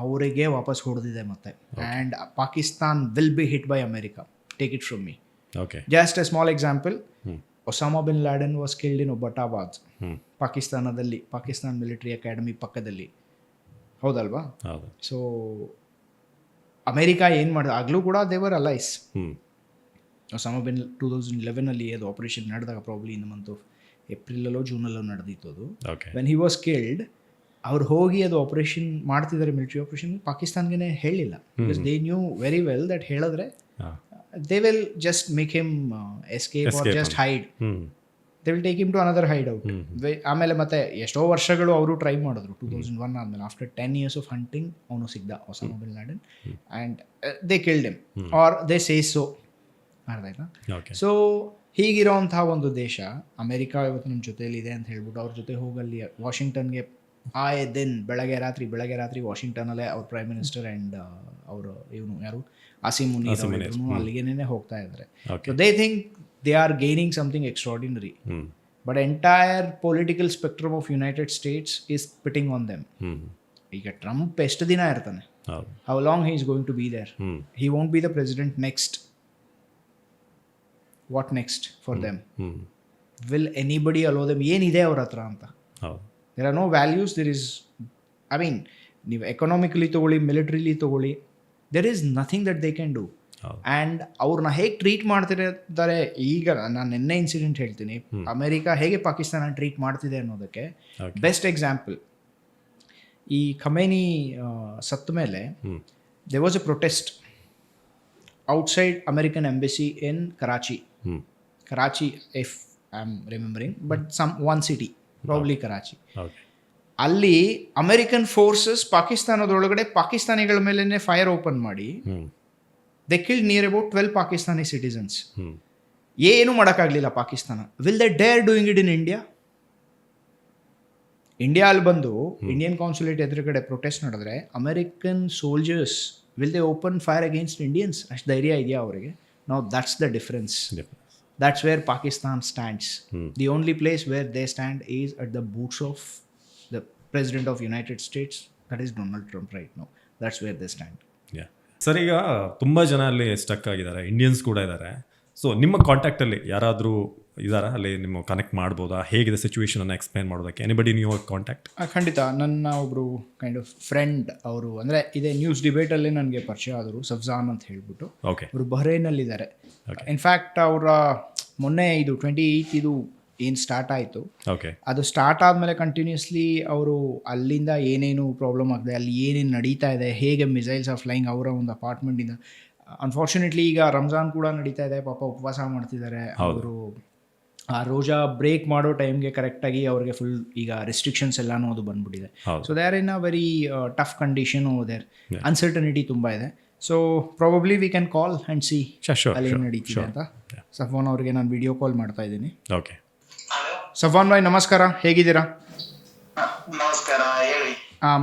ಅವರಿಗೆ ವಾಪಸ್ ಹೊಡೆದಿದೆ ಮತ್ತೆ. And Pakistan will be hit by America, take it from me. Just a small example, Osama bin Laden was killed in Abbottabad, ಪಾಕಿಸ್ತಾನದಲ್ಲಿ, Pakistan military academy ಪಕ್ಕದಲ್ಲಿ. ಹೌದಲ್ವಾ? ಸೊ ಅಮೆರಿಕ ಏನು ಮಾಡಿದ ಆಗಲೂ ಕೂಡ ದೇವರ್ ಅಲೈಸ್. ಒಸಾಮಾ ಬಿನ್ 2011 ಅದು ಆಪರೇಷನ್ ನಡೆದಾಗ, probably in the month of ಏಪ್ರಿಲಲ್ಲೋ ಜೂನಲ್ಲೋ ನಡೆದಿತ್ತು ಅದು. ವೆನ್ ಹಿ ವಾಸ್ ಕಿಲ್ಡ್, ಅವ್ರು ಹೋಗಿ ಅದು ಆಪರೇಷನ್ ಮಾಡ್ತಿದ್ದಾರೆ, ಮಿಲಿಟರಿ ಆಪರೇಷನ್, ಪಾಕಿಸ್ತಾನ್ಗೆ ಹೇಳಿಲ್ಲ. Because they knew very well that ಹೇಳಿದ್ರೆ they will just make him escape or just hide. They will take him to another hideout. ಆಮೇಲೆ ಮತ್ತೆ ಎಷ್ಟೋ ವರ್ಷಗಳು ಅವರು ಟ್ರೈ ಮಾಡಿದ್ರು. 2001 ಆದಮೇಲೆ, ಆಫ್ಟರ್ 10 years ಆಫ್ ಹಂಟಿಂಗ್ ಅವನು ಸಿಗ್ದ, Osama bin Laden, and they killed him or they say so. ಅರ್ಥ ಆಯ್ತಾ? ಸೊ ಹೀಗಿರೋವಂತಹ ಒಂದು ದೇಶ ಅಮೆರಿಕ ಇವತ್ತು ನಮ್ಮ ಜೊತೆಯಲ್ಲಿದೆ ಅಂತ ಹೇಳ್ಬಿಟ್ಟು ಅವ್ರ ಜೊತೆ ಹೋಗಲ್ಲಿ ವಾಷಿಂಗ್ಟನ್ಗೆ ಆಯೆ ದಿನ ಬೆಳಗ್ಗೆ ರಾತ್ರಿ ವಾಷಿಂಗ್ಟನಲ್ಲೇ ಅವ್ರ ಪ್ರೈಮ್ ಮಿನಿಸ್ಟರ್ ಆ್ಯಂಡ್ ಅವರು ಇವನು ಯಾರು ಆಸಿಮ್ ಮುನೀರ್ ಅಲ್ಲಿಗೇನೆ ಹೋಗ್ತಾ ಇದ್ದಾರೆ. So they think they are gaining something extraordinary, but entire political spectrum of United States is pitting on them. ಈಗ ಟ್ರಂಪ್ ಎಷ್ಟು ದಿನ ಇರ್ತಾನೆ? How long he is going to be there? He won't be the president next. What next for them? Will anybody allow them? ಏನಿದೆ ಅವ್ರ ಹತ್ರ ಅಂತ? There are no values. There is, I mean, ನೀವು economically ತೊಗೊಳ್ಳಿ, militarily ತೊಗೊಳ್ಳಿ, there is nothing that they can do. And ಅವ್ರನ್ನ ಹೇಗೆ treat ಮಾಡ್ತಿರ್ತಾರೆ, ಈಗ ನಾನು ನಿನ್ನೆ ಇನ್ಸಿಡೆಂಟ್ ಹೇಳ್ತೀನಿ, ಅಮೆರಿಕ ಹೇಗೆ ಪಾಕಿಸ್ತಾನ ಟ್ರೀಟ್ ಮಾಡ್ತಿದೆ ಅನ್ನೋದಕ್ಕೆ ಬೆಸ್ಟ್ ಎಕ್ಸಾಂಪಲ್. ಈ ಖಮೇನಿ ಸತ್ತ ಮೇಲೆ there was a protest outside American embassy in Karachi, if I'm remembering, but one city, probably Karachi. ಅಲ್ಲಿ ಅಮೆರಿಕನ್ ಫೋರ್ಸಸ್ ಪಾಕಿಸ್ತಾನದೊಳಗಡೆ ಪಾಕಿಸ್ತಾನಿಗಳ ಮೇಲೇ ಫೈರ್ ಓಪನ್ ಮಾಡಿ they killed near about 12 Pakistani citizens. ಏನು ಮಾಡೋಕ್ಕಾಗಲಿಲ್ಲ Pakistan. Will they dare doing it in India? ಅಲ್ಲಿ ಬಂದು Indian consulate ಎದುರುಗಡೆ ಪ್ರೊಟೆಸ್ಟ್ ನಡೆದ್ರೆ American soldiers will they open fire against Indians? ಅಷ್ಟು ಧೈರ್ಯ ಇದೆಯಾ ಅವರಿಗೆ? Now that's the difference. That's where Pakistan stands. The only place where they stand is at the boots of the President of United States, that is Donald Trump right now. That's where they stand. Sir, ಈಗ ತುಂಬ ಜನ ಅಲ್ಲಿ stuck ಆಗಿದ್ದಾರೆ, Indians ಕೂಡ ಇದ್ದಾರೆ. So ನಿಮ್ಮ ಕಾಂಟ್ಯಾಕ್ಟಲ್ಲಿ ಯಾರಾದರೂ ಇದ್ದಾರಾ ಅಲ್ಲಿ, ನಿಮ್ಮ ಕನೆಕ್ಟ್ ಮಾಡ್ಬೋದಾ? ಹೇಗಿದೆ ಸಿಚುವೇಶನ್ ಅನ್ನು ಎಕ್ಸ್ಪ್ಲೈನ್ ಮಾಡೋದಕ್ಕೆ? Anybody new contact? ಖಂಡಿತ. ನನ್ನ ಒಬ್ಬರು ಕೈಂಡ್ ಆಫ್ ಫ್ರೆಂಡ್ ಅವರು, ಅಂದರೆ ಇದೇ ನ್ಯೂಸ್ ಡಿಬೇಟಲ್ಲಿ ನನಗೆ ಪರಿಚಯ ಆದರು, ಸಫ್ಜಾನ್ ಅಂತ ಹೇಳ್ಬಿಟ್ಟು. ಓಕೆ. ಅವರು ಬಹ್ರೈನಲ್ಲಿದ್ದಾರೆ. ಇನ್ಫ್ಯಾಕ್ಟ್ ಅವರ ಮೊನ್ನೆ ಇದು 28 ಇದು ಏನು ಸ್ಟಾರ್ಟ್ ಆಯಿತು, ಓಕೆ, ಅದು ಸ್ಟಾರ್ಟ್ ಆದಮೇಲೆ ಕಂಟಿನ್ಯೂಸ್ಲಿ ಅವರು ಅಲ್ಲಿಂದ ಏನೇನು ಪ್ರಾಬ್ಲಮ್ ಆಗಿದೆ, ಅಲ್ಲಿ ಏನೇನು ನಡೀತಾ ಇದೆ, ಹೇಗೆ ಮಿಸೈಲ್ಸ್ ಆರ್ ಫ್ಲೈಯಿಂಗ್ ಅವರ ಒಂದು ಅಪಾರ್ಟ್ಮೆಂಟಿಂದ. ಅನ್ಫಾರ್ಚುನೇಟ್ಲಿ ಈಗ ರಂಜಾನ್ ಕೂಡ ನಡೀತಾ ಇದೆ, ಪಾಪ ಉಪವಾಸ ಮಾಡ್ತಿದ್ದಾರೆ ಅವರು. ಆ ರೋಜಾ ಬ್ರೇಕ್ ಮಾಡೋ ಟೈಮ್ಗೆ ಕರೆಕ್ಟಾಗಿ ಅವ್ರಿಗೆ ಫುಲ್ ಈಗ ರೆಸ್ಟ್ರಿಕ್ಷನ್ಸ್ ಎಲ್ಲನೂ ಅದು ಬಂದ್ಬಿಟ್ಟಿದೆ. So they are in a very tough condition over there. Uncertainty ತುಂಬ ಇದೆ. So probably we can call and see ಅಲ್ಲಿ ಏನು ನಡೀತಿದೆ ಅಂತ. ಸಫಾನ್ ಅವ್ರಿಗೆ ನಾನು ವಿಡಿಯೋ ಕಾಲ್ ಮಾಡ್ತಾ ಇದ್ದೀನಿ. ಓಕೆ. ಸಫಾನ್ ಭಾಯ್ ನಮಸ್ಕಾರ, ಹೇಗಿದ್ದೀರಾ? ನಮಸ್ಕಾರ, ಹೇಳಿ.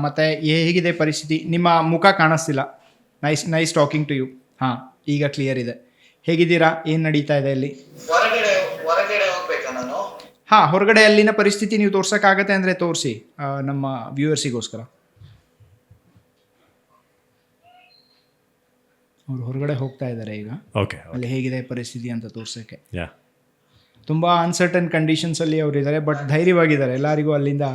ಮತ್ತೆ ಹೇಗಿದೆ ಪರಿಸ್ಥಿತಿ? ನಿಮ್ಮ ಮುಖ ಕಾಣಿಸ್ತಿಲ್ಲ. Nice talking to you. ಹಾಂ, ಈಗ ಕ್ಲಿಯರ್ ಇದೆ. ಹೇಗಿದ್ದೀರಾ? ಏನು ನಡೀತಾ ಇದೆ ಅಲ್ಲಿ? ಹೊರಗಡೆ ಹೋಗ್ಬೇಕಾ ನಾನು? ಹಾಂ, ಹೊರಗಡೆ ಅಲ್ಲಿನ ಪರಿಸ್ಥಿತಿ ನೀವು ತೋರ್ಸೋಕ್ಕಾಗತ್ತೆ ಅಂದರೆ ತೋರಿಸಿ ನಮ್ಮ ವ್ಯೂವರ್ಸಿಗೋಸ್ಕರ. ಅವ್ರು ಹೊರಗಡೆ ಹೋಗ್ತಾ ಇದ್ದಾರೆ ಈಗ. ಓಕೆ. ಅಲ್ಲಿ ಹೇಗಿದೆ ಪರಿಸ್ಥಿತಿ ಅಂತ ತೋರ್ಸೋಕ್ಕೆ. ಯಾ, ತುಂಬ ಅನ್ಸರ್ಟನ್ ಕಂಡೀಷನ್ಸಲ್ಲಿ ಅವರು ಇದ್ದಾರೆ, ಬಟ್ ಧೈರ್ಯವಾಗಿದ್ದಾರೆ ಎಲ್ಲರಿಗೂ ಅಲ್ಲಿಂದ.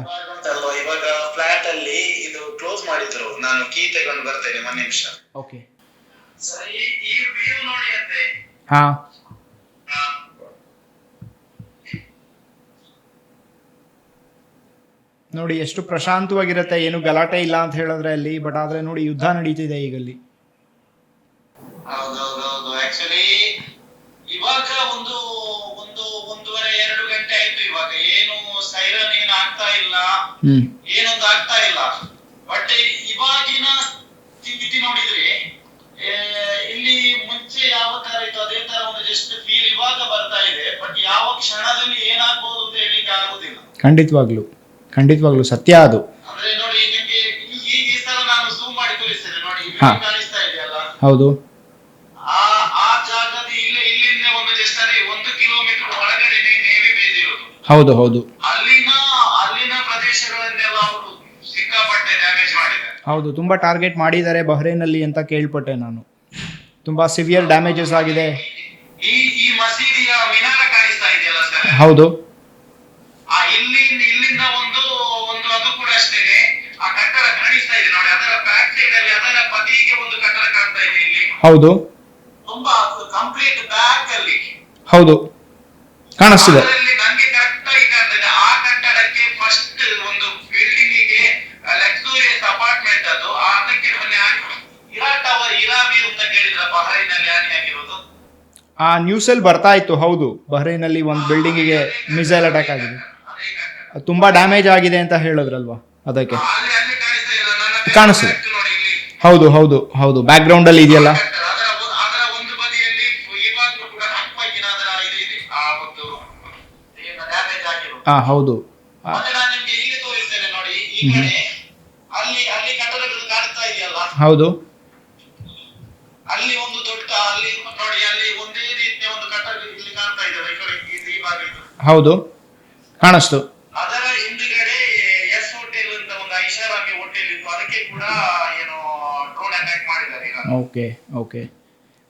ಇವಾಗ ಫ್ಲಾಟ್ ಅಲ್ಲಿ ಇದು ಕ್ಲೋಸ್ ಮಾಡಿದ್ರು, ನಾನು ಕೀ ತಗೊಂಡು ಬರ್ತೇನೆ, ಒಂದು ನಿಮಿಷ. ಓಕೆ. ಸರಿ, ಈ ವ್ಯೂ ನೋಡಿ ಅಂತೆ. ಹಾಂ, ನೋಡಿ ಎಷ್ಟು ಪ್ರಶಾಂತವಾಗಿರುತ್ತೆ, ಏನು ಗಲಾಟೆ ಇಲ್ಲ ಅಂತ ಹೇಳಿದ್ರೆ ಅಲ್ಲಿ. ಬಟ್ ಆದರೆ ನೋಡಿ ಯುದ್ಧ ನಡೀತಿದೆ ಈಗ ಅಲ್ಲಿ. ಹೌದೌದೌದು. ಆಕ್ಚುಲಿ ಇವಾಗ ಒಂದು ಒಂದೂವರೆ 2 ಗಂಟೆ ಆಯ್ತು. ಇವಾಗ ಏನು ಸೈರನ್ ಏನು ಆಗ್ತಾ ಇಲ್ಲ, ಏನೊಂದು ಆಗ್ತಾ ಇಲ್ಲ. ಬಟ್ ಇವಾಗಿನ ಸ್ಥಿತಿ ನೋಡಿದ್ರೆ ಇಲ್ಲಿ ಮುಂಚೆ ಯಾವ ತರ ಇತ್ತು ಅದೇ ತರ ಒಂದು ಜಸ್ಟ್ ಫೀಲ್ ಇವಾಗ ಬರ್ತಾ ಇದೆ. ಬಟ್ ಯಾವ ಕ್ಷಣದಲ್ಲಿ ಏನಾಗ್ಬೋದು ಅಂತ ಹೇಳಿಕ್ಕೆ ಆಗುದಿಲ್ಲ. ಖಂಡಿತವಾಗ್ಲು ಸತ್ಯ ಅದು. ಅಂದ್ರೆ ನೋಡಿ, ನಿಮ್ಗೆ ಈ ಸಲ ನಾನು ಝೂಮ್ ಮಾಡಿ ತೋರಿಸ್ತೇನೆ ನೋಡಿ. ಕಾಣಿಸ್ತಾ ಇದೆಯಲ್ಲ? ಹೌದು. ಆ ಜಾಗದ ಇಲ್ಲಿಂದ ಒಂದು ಜಸ್ಟ್ 1 ಕಿಲೋಮೀಟರ್ ಒಳಗಡೆ ನೇವಿ ಬೇಸ್ ಇರೋದು. ಹೌದು. ಅಲ್ಲಿನ ಪ್ರದೇಶಗಳನ್ನೆಲ್ಲ ಅವರು ಸಿಕ್ಕಾಪಟ್ಟೆ ಡ್ಯಾಮೇಜ್ ಮಾಡಿದ್ದಾರೆ. ಹೌದು, ತುಂಬಾ ಟಾರ್ಗೆಟ್ ಮಾಡಿದ್ದಾರೆ ಬಹ್ರೈನಲ್ಲಿ ಅಂತ ಕೇಳ್ಪಟ್ಟೆ ನಾನು. ತುಂಬಾ ಸಿವಿಯರ್ ಡ್ಯಾಮೇಜಸ್ ಆಗಿದೆ. ಈ ಮಸೀದಿಯ ಮಿನಾರ ಕಾಣಿಸ್ತಾ ಇದೆಯಲ್ಲ ಸರ್? ಹೌದು. ಇಲ್ಲಿಂದ ಒಂದು ಅದು ಕೂಡ ಅಷ್ಟೇನೆ. ಆ ಕಟ್ಟಡ ಕಾಣಿಸ್ತಾ ಇದೆ ನೋಡಿ, ಅದರ ಬ್ಯಾಕ್ ಸೈಡ್ ಅಲ್ಲಿ ಅದರ ಬದಿಗೆ ಒಂದು ಕಟ್ಟಡ ಕಾಣ್ತಾ ಇದೆ ಇಲ್ಲಿ. ಹೌದು, ತುಂಬಾ ಕಂಪ್ಲೀಟ್ ಬ್ಯಾಕ್ ಅಲ್ಲಿ. ಹೌದು, ಕಾಣಿಸ್ತಿದೆ. ನಂಗೆ ಕರೆಕ್ಟ್ ಆಗಿ ಕಾಣ್ತಾ ಇದೆ. ಆ ಕಟ್ಟಡಕ್ಕೆ ಫಸ್ಟ್ ಒಂದು ಬಿಲ್ಡಿಂಗ್ ಗೆ ಲಕ್ಸುರಿಯಸ್ ಅಪಾರ್ಟ್ಮೆಂಟ್ ಅದು. ಅದಕ್ಕೆ ಇರಾ ಟವರ್, ಇರಾ ವ್ಯೂ ಅಂತ ಕೇಳಿದ್ರ ಬಹ್ರೈನಲ್ಲಿ ಹಾನಿಯಾಗಿರೋದು? ಆ ನ್ಯೂಸ್ ಅಲ್ಲಿ ಬರ್ತಾ ಇತ್ತು. ಹೌದು, ಬಹ್ರೈನಲ್ಲಿ ಒಂದು ಬಿಲ್ಡಿಂಗಿಗೆ ಮಿಸೈಲ್ ಅಟ್ಯಾಕ್ ಆಗಿದೆ, ತುಂಬಾ ಡ್ಯಾಮೇಜ್ ಆಗಿದೆ ಅಂತ ಹೇಳಿದ್ರಲ್ವಾ, ಅದಕ್ಕೆ ಕಾಣಿಸ್ತಿದೆ. ಹೌದು, ಬ್ಯಾಕ್ ಗ್ರೌಂಡ್ ಅಲ್ಲಿ ಇದೆಯಲ್ಲ. ಅದರ ಒಂದು ಬದಿಯಲ್ಲಿ ಇವಾಗಲೂ ಕೂಡ ಹಪ್ಪಗಿನ ಅದರ ಇದೆ ಆ ಒಂದು ಡ್ಯಾಮೇಜ್ ಆಗಿರೋದು. ಹೌದು. ಮತ್ತೆ ನಾನು ನಿಮ್ಗೆ ಇಲ್ಲಿ ತೋರಿಸ್ತೇನೆ ನೋಡಿ. ಈ ಕಡೆ ಅಲ್ಲಿ ಕಟ್ಟಡಗಳು ಕಾಣ್ತಾ ಇದೆಯಲ್ಲ? ಹೌದು. ಅಲ್ಲಿ ಒಂದು ದೊಡ್ಡ ಅಲ್ಲಿ ನೋಡಿ, ಅಲ್ಲಿ ಒಂದೇ ರೀತಿಯ ಒಂದು ಕಟ್ಟಡ ಇಲ್ಲಿ ಕಾಣ್ತಾ ಇದೆ. ಈ ಭಾಗ ಹೌದು, ಕಾಣಿಸ್ತು. ಅದರ ಹಿಂದುಗಡೆ ಎಸ್ ಹೋಟೆಲ್ ಅಂತ ಒಂದು ಐಷಾರಾಮಿ ಹೋಟೆಲ್ ಇತ್ತು, ಅದಕ್ಕೆ ಕೂಡ ಏನು ಡ್ರೋನ್ ಅಟ್ಯಾಕ್ ಮಾಡಿದ್ದಾರೆ ಈಗ. ಓಕೆ.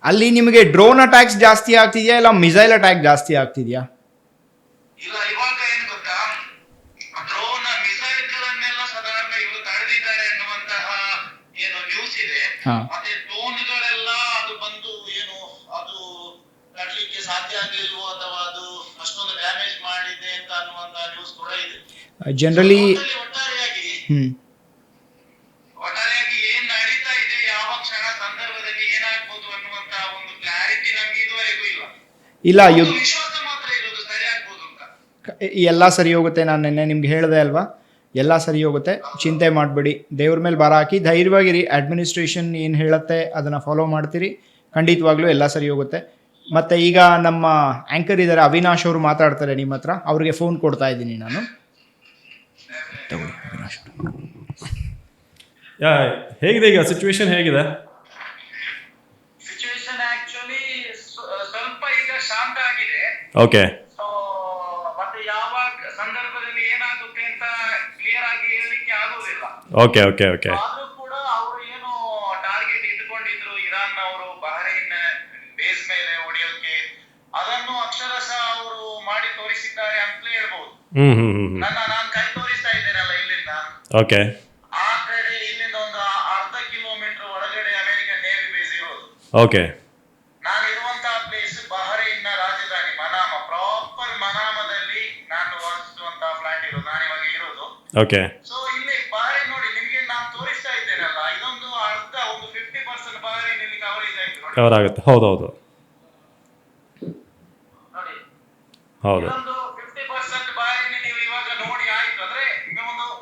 ಅಲ್ಲಿ ನಿಮಗೆ ಡ್ರೋನ್ ಅಟ್ಯಾಕ್ಸ್ ಜಾಸ್ತಿ ಆಗ್ತಿದ್ಯಾ ಇಲ್ಲ ಮಿಸೈಲ್ ಅಟ್ಯಾಕ್ ಜಾಸ್ತಿ ಆಗ್ತಿದ್ಯಾ? ಇಲ್ಲ, ಇವಾಗ ಏನು ಗೊತ್ತಾ, ಡ್ರೋನ್ ಮಿಸೈಲ್ಗಳನ್ನೆಲ್ಲ ಸಾಧಾರಣ ಇವರು ತಡೆದಿದ್ದಾರೆ ಎನ್ನುವಂತಹ ಏನು ನ್ಯೂಸ್ ಇದೆ. ಮತ್ತೆ ಡ್ರೋನ್ಗಳೆಲ್ಲ ಅದು ಬಂದು ಏನು ಅದು ತಡಲಿಕ್ಕೆ ಸಾಧ್ಯ ಆಗಲಿಲ್ವೋ ಅಥವಾ ಅದು ಅಷ್ಟೊಂದು ಡ್ಯಾಮೇಜ್ ಮಾಡಿದೆ ಅಂತ ಅನ್ನುವಂತ ನ್ಯೂಸ್ ಕೂಡ ಇದೆ. ಜನರಲಿ ಒಟ್ಟಾರೆಯಾಗಿ ಏನ್ ನಡೀತಾ ಇದೆ, ಯಾವ ಕ್ಷಣ ಸಂದರ್ಭದಲ್ಲಿ ಏನಾಗ್ಬೋದು ಅನ್ನುವಂತ ಒಂದು ಕ್ಲಾರಿಟಿ ನಮ್ಗೆ ಇದುವರೆಗೂ ಇಲ್ಲ. ವಿಶ್ವಾಸ ಮಾತ್ರ ಇರೋದು ಸರಿ ಆಗ್ಬೋದು ಅಂತ. ಎಲ್ಲ ಸರಿ ಹೋಗುತ್ತೆ. ನಾನು ನಿನ್ನೆ ನಿಮ್ಗೆ ಹೇಳಿದೆ ಅಲ್ವಾ, ಎಲ್ಲ ಸರಿ ಹೋಗುತ್ತೆ, ಚಿಂತೆ ಮಾಡಬೇಡಿ. ದೇವ್ರ ಮೇಲೆ ಭಾರ ಹಾಕಿ ಧೈರ್ಯವಾಗಿರಿ. ಅಡ್ಮಿನಿಸ್ಟ್ರೇಷನ್ ಏನು ಹೇಳುತ್ತೆ ಅದನ್ನು ಫಾಲೋ ಮಾಡ್ತೀರಿ, ಖಂಡಿತವಾಗ್ಲೂ ಎಲ್ಲ ಸರಿ ಹೋಗುತ್ತೆ. ಮತ್ತು ಈಗ ನಮ್ಮ ಆ್ಯಂಕರ್ ಇದ್ದಾರೆ ಅವಿನಾಶ್ ಅವರು ಮಾತಾಡ್ತಾರೆ ನಿಮ್ಮ ಹತ್ರ. ಅವ್ರಿಗೆ ಫೋನ್ ಕೊಡ್ತಾ ಇದ್ದೀನಿ ನಾನು. ಹೇಗಿದೆ ಈಗ ಸಿಚುವೇಶನ್? ಹೇಗಿದೆ ಸಿಚುವೇಶನ್? ಆಕ್ಚುಲಿ ಸ್ವಲ್ಪ ಈಗ ಶಾಂತ ಆಗಿದೆ. ಓಕೆ. ಮತ್ತೆ ಯಾವ ಸಂದರ್ಭದಲ್ಲಿ ಏನಾಗುತ್ತೆ ಅಂತ ಕ್ಲಿಯರ್ ಆಗಿ ಹೇಳಲಿಕ್ಕೆ ಆಗೋದಿಲ್ಲ. ಓಕೆ. ಆದ್ರೂ ಕೂಡ ಅವರು ಏನು ಟಾರ್ಗೆಟ್ ಇಟ್ಕೊಂಡು ನಾನು ಕೈ ತೋರಿಸ್ತಾ ಇದ್ದೇನಲ್ಲ ಇಲ್ಲಿಂದ, ಓಕೆ ಆ ಕಡೆ ಇಲ್ಲಿಂದ ಒಂದು ಅರ್ಧ ಕಿಲೋಮೀಟರ್ ಒಳಗಡೆ ಅಮೆರಿಕನ್ ನೇವಿ ಬೇಸ್ ಇರೋದು. ಓಕೆ ನಾನು ಇರುವಂತಹ ಪ್ಲೇಸ್ ಬಹರೈನ್ನ ರಾಜಧಾನಿ ಮನಾಮ, ಪ್ರಾಪರ್ ಮನಾಮದಲ್ಲಿ ನಾನು ವಾಸಿಸುವಂತಹ ಫ್ಲಾಟ್ ಇರೋದು, ನಾನು ಇವಾಗ ಇರೋದು. ಓಕೆ ಸೊ ಇಲ್ಲಿ ಬಹರೈನ್ ನೋಡಿ, ನಿಮ್ಗೆ ನಾನು ತೋರಿಸ್ತಾ ಇದ್ದೇನಲ್ಲ, ಇದೊಂದು ಅರ್ಧ ಒಂದು 50% ಬಹರೈನ್ ಇಲ್ಲಿ ಕವರೇಜ್ ಆಯ್ತು ನೋಡಿ. ಕವರ್ ಆಗುತ್ತೆ. ಹೌದೌದು ನೋಡಿ ಹೌದು ಇದೊಂದು 50% ಬಹರೈನ್ ನೀವು ಇವಾಗ ನೋಡಿ ಆಯ್ತು ಅಂದ್ರೆ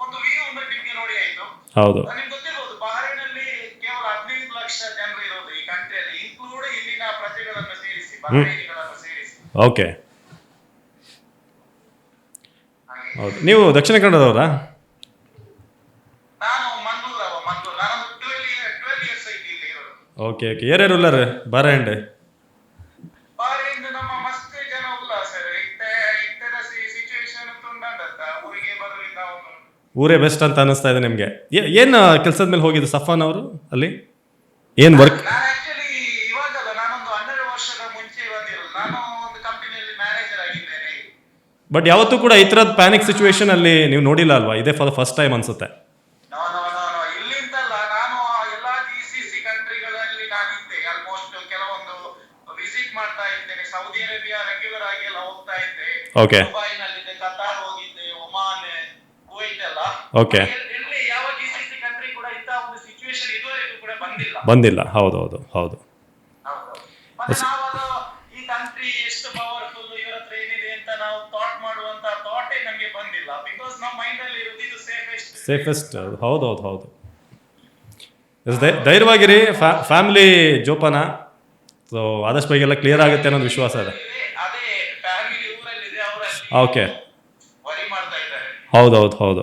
ಒಂದು ವ್ಯೂ ನಿಮ್ಗೆ ನೋಡಿ ಆಯ್ತು. ಹೌದು ನಿಮ್ಗೆ ಗೊತ್ತಿರ್ಬೋದು ಬಹರೈನ್ ಅಲ್ಲಿ ಕೇವಲ 15 ಲಕ್ಷ ಜನರು ಇರೋದು ಈ ಕಂಟ್ರಿಯಲ್ಲಿ, ಇನ್ಕ್ಲೂಡ್ ಇಲ್ಲಿನ ಪ್ರಜೆಗಳನ್ನು ಸೇರಿಸಿ, ಬಹರೈನಿಗಳನ್ನು ಸೇರಿಸಿ. ಓಕೆ ಹೌದು. ನೀವು ದಕ್ಷಿಣ ಕನ್ನಡದವರಾ? ನಾನು ಮಂಗಳೂರು, ನಾನೊಂದು 12 years ಆಯ್ತು ಇಲ್ಲಿ ಇರೋದು. ಓಕೆ ಓಕೆ ಯಾರ್ಯಾರು ಉಲ್ಲಾರ ಬಾರಂಡೆ ಬಹರೈನ್ ನಮ್ಮ ಮಸ್ತ್ ಜನ ಉಲ್ಲ ಸರ್, ಇತ್ತರ ಸಿಚುವೇಶನ್ ತುಂಡಂದತ್ತ ಊರಿಗೆ ಬರೋದ್ರಿಂದ ಅವನು ಊರೇ ಬೆಸ್ಟ್ ಅಂತ ಅನಿಸ್ತಾ ಇದೆ ನಿಮಗೆ. ಏನು ಕೆಲಸದ ಮೇಲೆ ಹೋಗಿದ್ದು ಸಫಾನ್ ಅವರು ಅಲ್ಲಿ? ಏನು ವರ್ಕ್? ನಾನು ಆಕ್ಚುಲಿ ಇವಾಗಲ್ಲ, ನಾನೊಂದು 12 ವರ್ಷದ ಮುಂಚೆ ಬಂದಿರೋದು. ನಾನು ಒಂದು ಕಂಪನಿಯಲ್ಲಿ ಮ್ಯಾನೇಜರ್ ಆಗಿದ್ದೇನೆ. ಬಟ್ ಯಾವತ್ತೂ ಕೂಡ ಈ ಥರದ ಪ್ಯಾನಿಕ್ ಸಿಚುವೇಶನ್ ಅಲ್ಲಿ ನೀವು ನೋಡಿಲ್ಲ ಅಲ್ವಾ? ಇದೇ ಫಾರ್ ದ ಫಸ್ಟ್ ಟೈಮ್ ಅನ್ಸುತ್ತೆ. ನೋ ಇಲ್ಲಿಂದಲ್ಲ, ನಾನು ಎಲ್ಲಾ GCC ಕಂಟ್ರಿಗಳಲ್ಲಿ ನಾನಿದ್ದೆ. ಆಲ್ಮೋಸ್ಟ್ ಕೆಲವೊಂದು ವಿಸಿಟ್ ಮಾಡ್ತಾ ಇದ್ದೇನೆ. ಸೌದಿ ಅರೇಬಿಯಾ ರೆಗ್ಯುಲರ್ ಆಗಿ ಎಲ್ಲ ಹೋಗ್ತಾ ಇದ್ದೆ. ಓಕೆ ದುಬೈನಲ್ಲಿದ್ದೆ, ಕತಾರ್ ಹೋಗಿದ್ದೆ, ಒಮಾನ್, ಕುವೈಟ್ ಎಲ್ಲ. ಓಕೆ ಎಲ್ಲಿ ಯಾವ GCC ಕಂಟ್ರಿ ಕೂಡ ಇಂತಹ ಒಂದು ಸಿಚುವೇಶನ್ ಇದುವರೆಗೂ ಕೂಡ ಬಂದಿಲ್ಲ. ಬಂದಿಲ್ಲ. ಹೌದೌದು ಹೌದು ಮತ್ತೆ ನಾವು ಈ ಕಂಟ್ರಿ ಎಷ್ಟು ಪವರ್ಫುಲ್, ಇವರ ಹತ್ರ ಏನಿದೆ ಅಂತ ನಾವು ಥಾಟ್ ಮಾಡುವಂತ ಥಾಟೇ ನಮಗೆ ಬಂದಿಲ್ಲ. ಬಿಕಾಸ್ ನಮ್ಮ ಮೈಂಡ್ ಅಲ್ಲಿ ಇರೋದು ಇದು ಸೇಫೆಸ್ಟ್. ಹೌದೌದು ಹೌದು. ಧೈರ್ಯವಾಗಿರಿ, ಫ್ಯಾಮಿಲಿ ಜೋಪಾನ. ಸೊ ಆದಷ್ಟು ಬೇಗ ಎಲ್ಲ ಕ್ಲಿಯರ್ ಆಗುತ್ತೆ ಅನ್ನೋದು ವಿಶ್ವಾಸ ಇದೆ. ಅದೇ ಫ್ಯಾಮಿಲಿ ಊರಲ್ಲಿದೆ, ಅವರಲ್ಲಿ ಓಕೆ ವರಿ ಮಾಡ್ತಾ ಇದ್ದಾರೆ. ಹೌದೌದು ಹೌದು.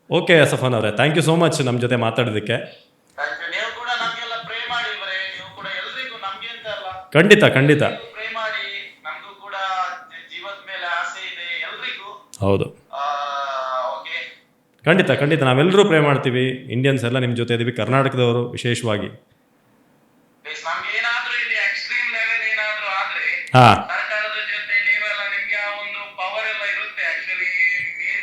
ಓಕೆ ಸಫಾನ್ ಅವರೇ, ಥ್ಯಾಂಕ್ ಯು ಸೋ ಮಚ್ ನಮ್ಮ ಜೊತೆ ಮಾತಾಡೋದಕ್ಕೆ. ನೀವು ಕೂಡ ನಮ್ಗೆಲ್ಲ ಪ್ರೇ ಮಾಡಿ ಇವರೇ, ನೀವು ಕೂಡ ಎಲ್ರಿಗೂ ನಮ್ಗೆ ಅಂತ ಅಲ್ಲ, ಖಂಡಿತ ಖಂಡಿತ ಪ್ರೇ ಮಾಡಿ. ನಮ್ಗೂ ಕೂಡ ಜೀವದ ಮೇಲೆ ಆಸೆ ಇದೆ ಎಲ್ರಿಗೂ. ಹೌದು ಓಕೆ, ಖಂಡಿತ ಖಂಡಿತ ನಾವೆಲ್ಲರೂ ಪ್ರೇ ಮಾಡ್ತೀವಿ. ಇಂಡಿಯನ್ಸ್ ಎಲ್ಲ ನಿಮ್ಮ ಜೊತೆ ಇದೀವಿ, ಕರ್ನಾಟಕದವರು ವಿಶೇಷವಾಗಿ. ನಮ್ಗೆ ಏನಾದ್ರೂ ಇಲ್ಲಿ ಎಕ್ಸ್ಟ್ರೀಮ್ ಲೆವೆಲ್ ಏನಾದ್ರೂ ಆದ್ರೆ ಹಾಂ ಸರ್ಕಾರದ ಜೊತೆ ನೀವೆಲ್ಲ, ನಿಮ್ಗೆ ಆ ಒಂದು ಪವರ್ ಎಲ್ಲ ಇರುತ್ತೆ. ಆಕ್ಚುಲಿ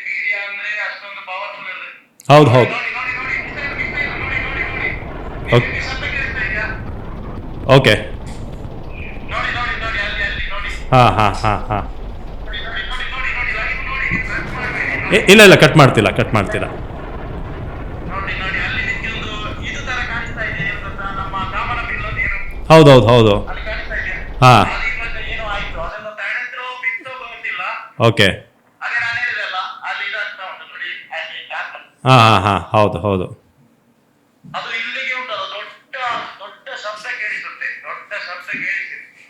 ಮೀಡಿಯಾ ಅಂದ್ರೆ ಅಷ್ಟೊಂದು ಪವರ್ಫುಲ್ ಇರುತ್ತೆ. ಹೌದು ಹೌದು ನೋಡಿ ಓಕೆ ಶಬ್ದ ಕೇಳ್ತಾ ಇದೆಯಾ? ಓಕೆ ನೋಡಿ ಅಲ್ಲಿ ನೋಡಿ ಹಾಂ ಲೈವ್ ನೋಡಿ, ಸರ್ಚ್ ಮಾಡ್ಬೇಡಿ. ಇಲ್ಲ ಕಟ್ ಮಾಡ್ತಿಲ್ಲ ನೋಡಿ ಅಲ್ಲಿ ನಿಮ್ಗೆ ಒಂದು ಇದು ತರ ಕಾಣಿಸ್ತಾ ಇದೆ, ಏನು ಗೊತ್ತಾ? ನಮ್ಮ ಕಾಮನ ಬಿಲ್ ಏನು ಹೌದು ಅಲ್ಲಿ ಕಾಣಿಸ್ತಾ ಇದೆ. ಹಾಂ ಅದು ಇವಾಗ ಏನೋ ಆಯ್ತು, ಅದನ್ನು ತಡೆದ್ರೋ ಬಿತ್ತೋ ಗೊತ್ತಿಲ್ಲ. ಓಕೆ ಅದೇ ನಾನು ಹೇಳಿದಲ್ಲ, ಅಲ್ಲಿ ಇದಾಗ್ತಾ ಉಂಟು ನೋಡಿ, ಅಲ್ಲಿ ಹಾಕಲ್ಲ. ಹಾಂ ಹೌದು ಅದು ಇಲ್ಲಿಗೆ ಉಂಟಲ್ಲ, ದೊಡ್ಡ ಶಬ್ದ ಕೇಳಿಸುತ್ತೆ.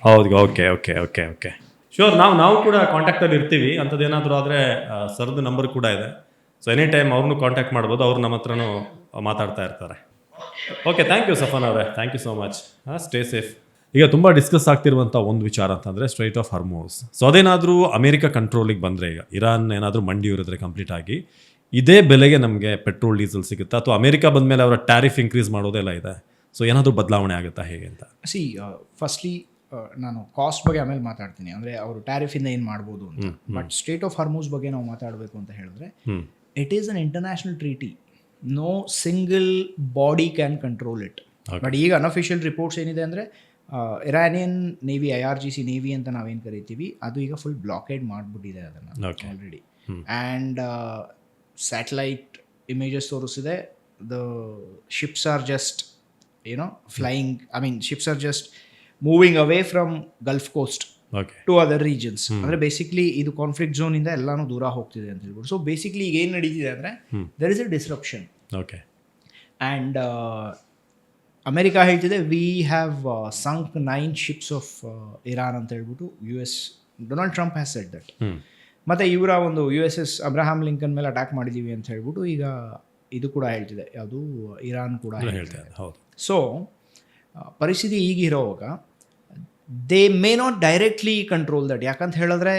ಹೌದು ಓಕೆ ಶೋರ್. ನಾವು ಕೂಡ ಕಾಂಟ್ಯಾಕ್ಟಲ್ಲಿ ಇರ್ತೀವಿ. ಅಂಥದ್ದೇನಾದರೂ ಆದರೆ ಸರ್ದು ನಂಬರ್ ಕೂಡ ಇದೆ. ಸೊ ಎನಿ ಟೈಮ್ ಅವ್ರನ್ನೂ ಕಾಂಟ್ಯಾಕ್ಟ್ ಮಾಡ್ಬೋದು. ಅವರು ನಮ್ಮ ಹತ್ರನೂ ಮಾತಾಡ್ತಾ ಇರ್ತಾರೆ. ಓಕೆ ಥ್ಯಾಂಕ್ ಯು ಸಫಾನ್ ಅವರೇ, thank you so much. Stay safe. ಈಗ ತುಂಬ ಡಿಸ್ಕಸ್ ಆಗ್ತಿರುವಂಥ ಒಂದು ವಿಚಾರ ಅಂತಂದರೆ ಸ್ಟ್ರೈಟ್ ಆಫ್ ಹಾರ್ಮೋಸ್. ಸೊ ಅದೇನಾದರೂ ಅಮೇರಿಕಾ ಕಂಟ್ರೋಲಿಗೆ ಬಂದರೆ, ಈಗ ಇರಾನ್ ಏನಾದರೂ ಮಂಡಿ ಇರಿದ್ರೆ ಕಂಪ್ಲೀಟ್ ಆಗಿ ಇದೇ ಬೆಲೆಗೆ ನಮಗೆ ಪೆಟ್ರೋಲ್ ಡೀಸೆಲ್ ಸಿಗುತ್ತಾ, ಅಥವಾ ಅಮೇರಿಕಾ ಬಂದಮೇಲೆ ಅವರ ಟ್ಯಾರಿಫ್ ಇನ್ಕ್ರೀಸ್ ಮಾಡೋದೆಲ್ಲ ಇದೆ. ಸೊ ಏನಾದರೂ ಬದಲಾವಣೆ ಆಗುತ್ತಾ ಹೇಗೆ ಅಂತ? ಫಸ್ಟ್ಲಿ ನಾನು ಕಾಸ್ಟ್ ಬಗ್ಗೆ ಆಮೇಲೆ ಮಾತಾಡ್ತೀನಿ, ಅಂದರೆ ಅವರು ಟ್ಯಾರಿಫಿಂದ ಏನು ಮಾಡ್ಬೋದು ಅಂತ. ಬಟ್ ಸ್ಟೇಟ್ ಆಫ್ ಹಾರ್ಮೋಸ್ ಬಗ್ಗೆ ನಾವು ಮಾತಾಡಬೇಕು ಅಂತ ಹೇಳಿದ್ರೆ, it is an international treaty. No single body can control it. But ಈಗ ಅನ್ಅಫಿಷಿಯಲ್ ರಿಪೋರ್ಟ್ಸ್ ಏನಿದೆ ಅಂದರೆ, ಇರಾನಿಯನ್ ನೇವಿ, IRGC ನೇವಿ ಅಂತ ನಾವೇನು ಕರಿತೀವಿ, ಅದು ಈಗ ಫುಲ್ ಬ್ಲಾಕೇಡ್ ಮಾಡಿಬಿಟ್ಟಿದೆ ಅದನ್ನು ಆಲ್ರೆಡಿ. ಆ್ಯಂಡ್ ಸ್ಯಾಟಲೈಟ್ ಇಮೇಜಸ್ ತೋರಿಸಿದೆ, the ships are just flying, ships are just moving away from gulf coast to other regions. ಅಂದರೆ ಬೇಸಿಕ್ಲಿ ಇದು ಕಾನ್ಫ್ಲಿಕ್ಟ್ ಝೋನಿಂದ ಎಲ್ಲಾನು ದೂರ ಹೋಗ್ತಿದೆ ಅಂತ ಹೇಳ್ಬಿಟ್ಟು. ಸೊ ಬೇಸಿಕ್ಲಿ ಈಗ ಏನು ನಡೀತಿದೆ ಅಂದರೆ, there is a disruption. Okay. And America ಹೇಳ್ತಿದೆ, we have sunk 9 ships of Iran ಅಂತ ಹೇಳ್ಬಿಟ್ಟು US Donald Trump has said that. ಮತ್ತು ಇವರ ಒಂದು USS ಅಬ್ರಹಾಂ ಲಿಂಕನ್ ಮೇಲೆ ಅಟ್ಯಾಕ್ ಮಾಡಿದ್ದೀವಿ ಅಂತ ಹೇಳ್ಬಿಟ್ಟು ಈಗ ಇದು ಕೂಡ ಹೇಳ್ತಿದೆ, ಯಾವುದು ಇರಾನ್ ಕೂಡ ಹೇಳ್ತಿದೆ. ಸೊ ಪರಿಸ್ಥಿತಿ ಈಗಿರೋವಾಗ they may not directly control that. ಯಾಕಂತ ಹೇಳಿದ್ರೆ,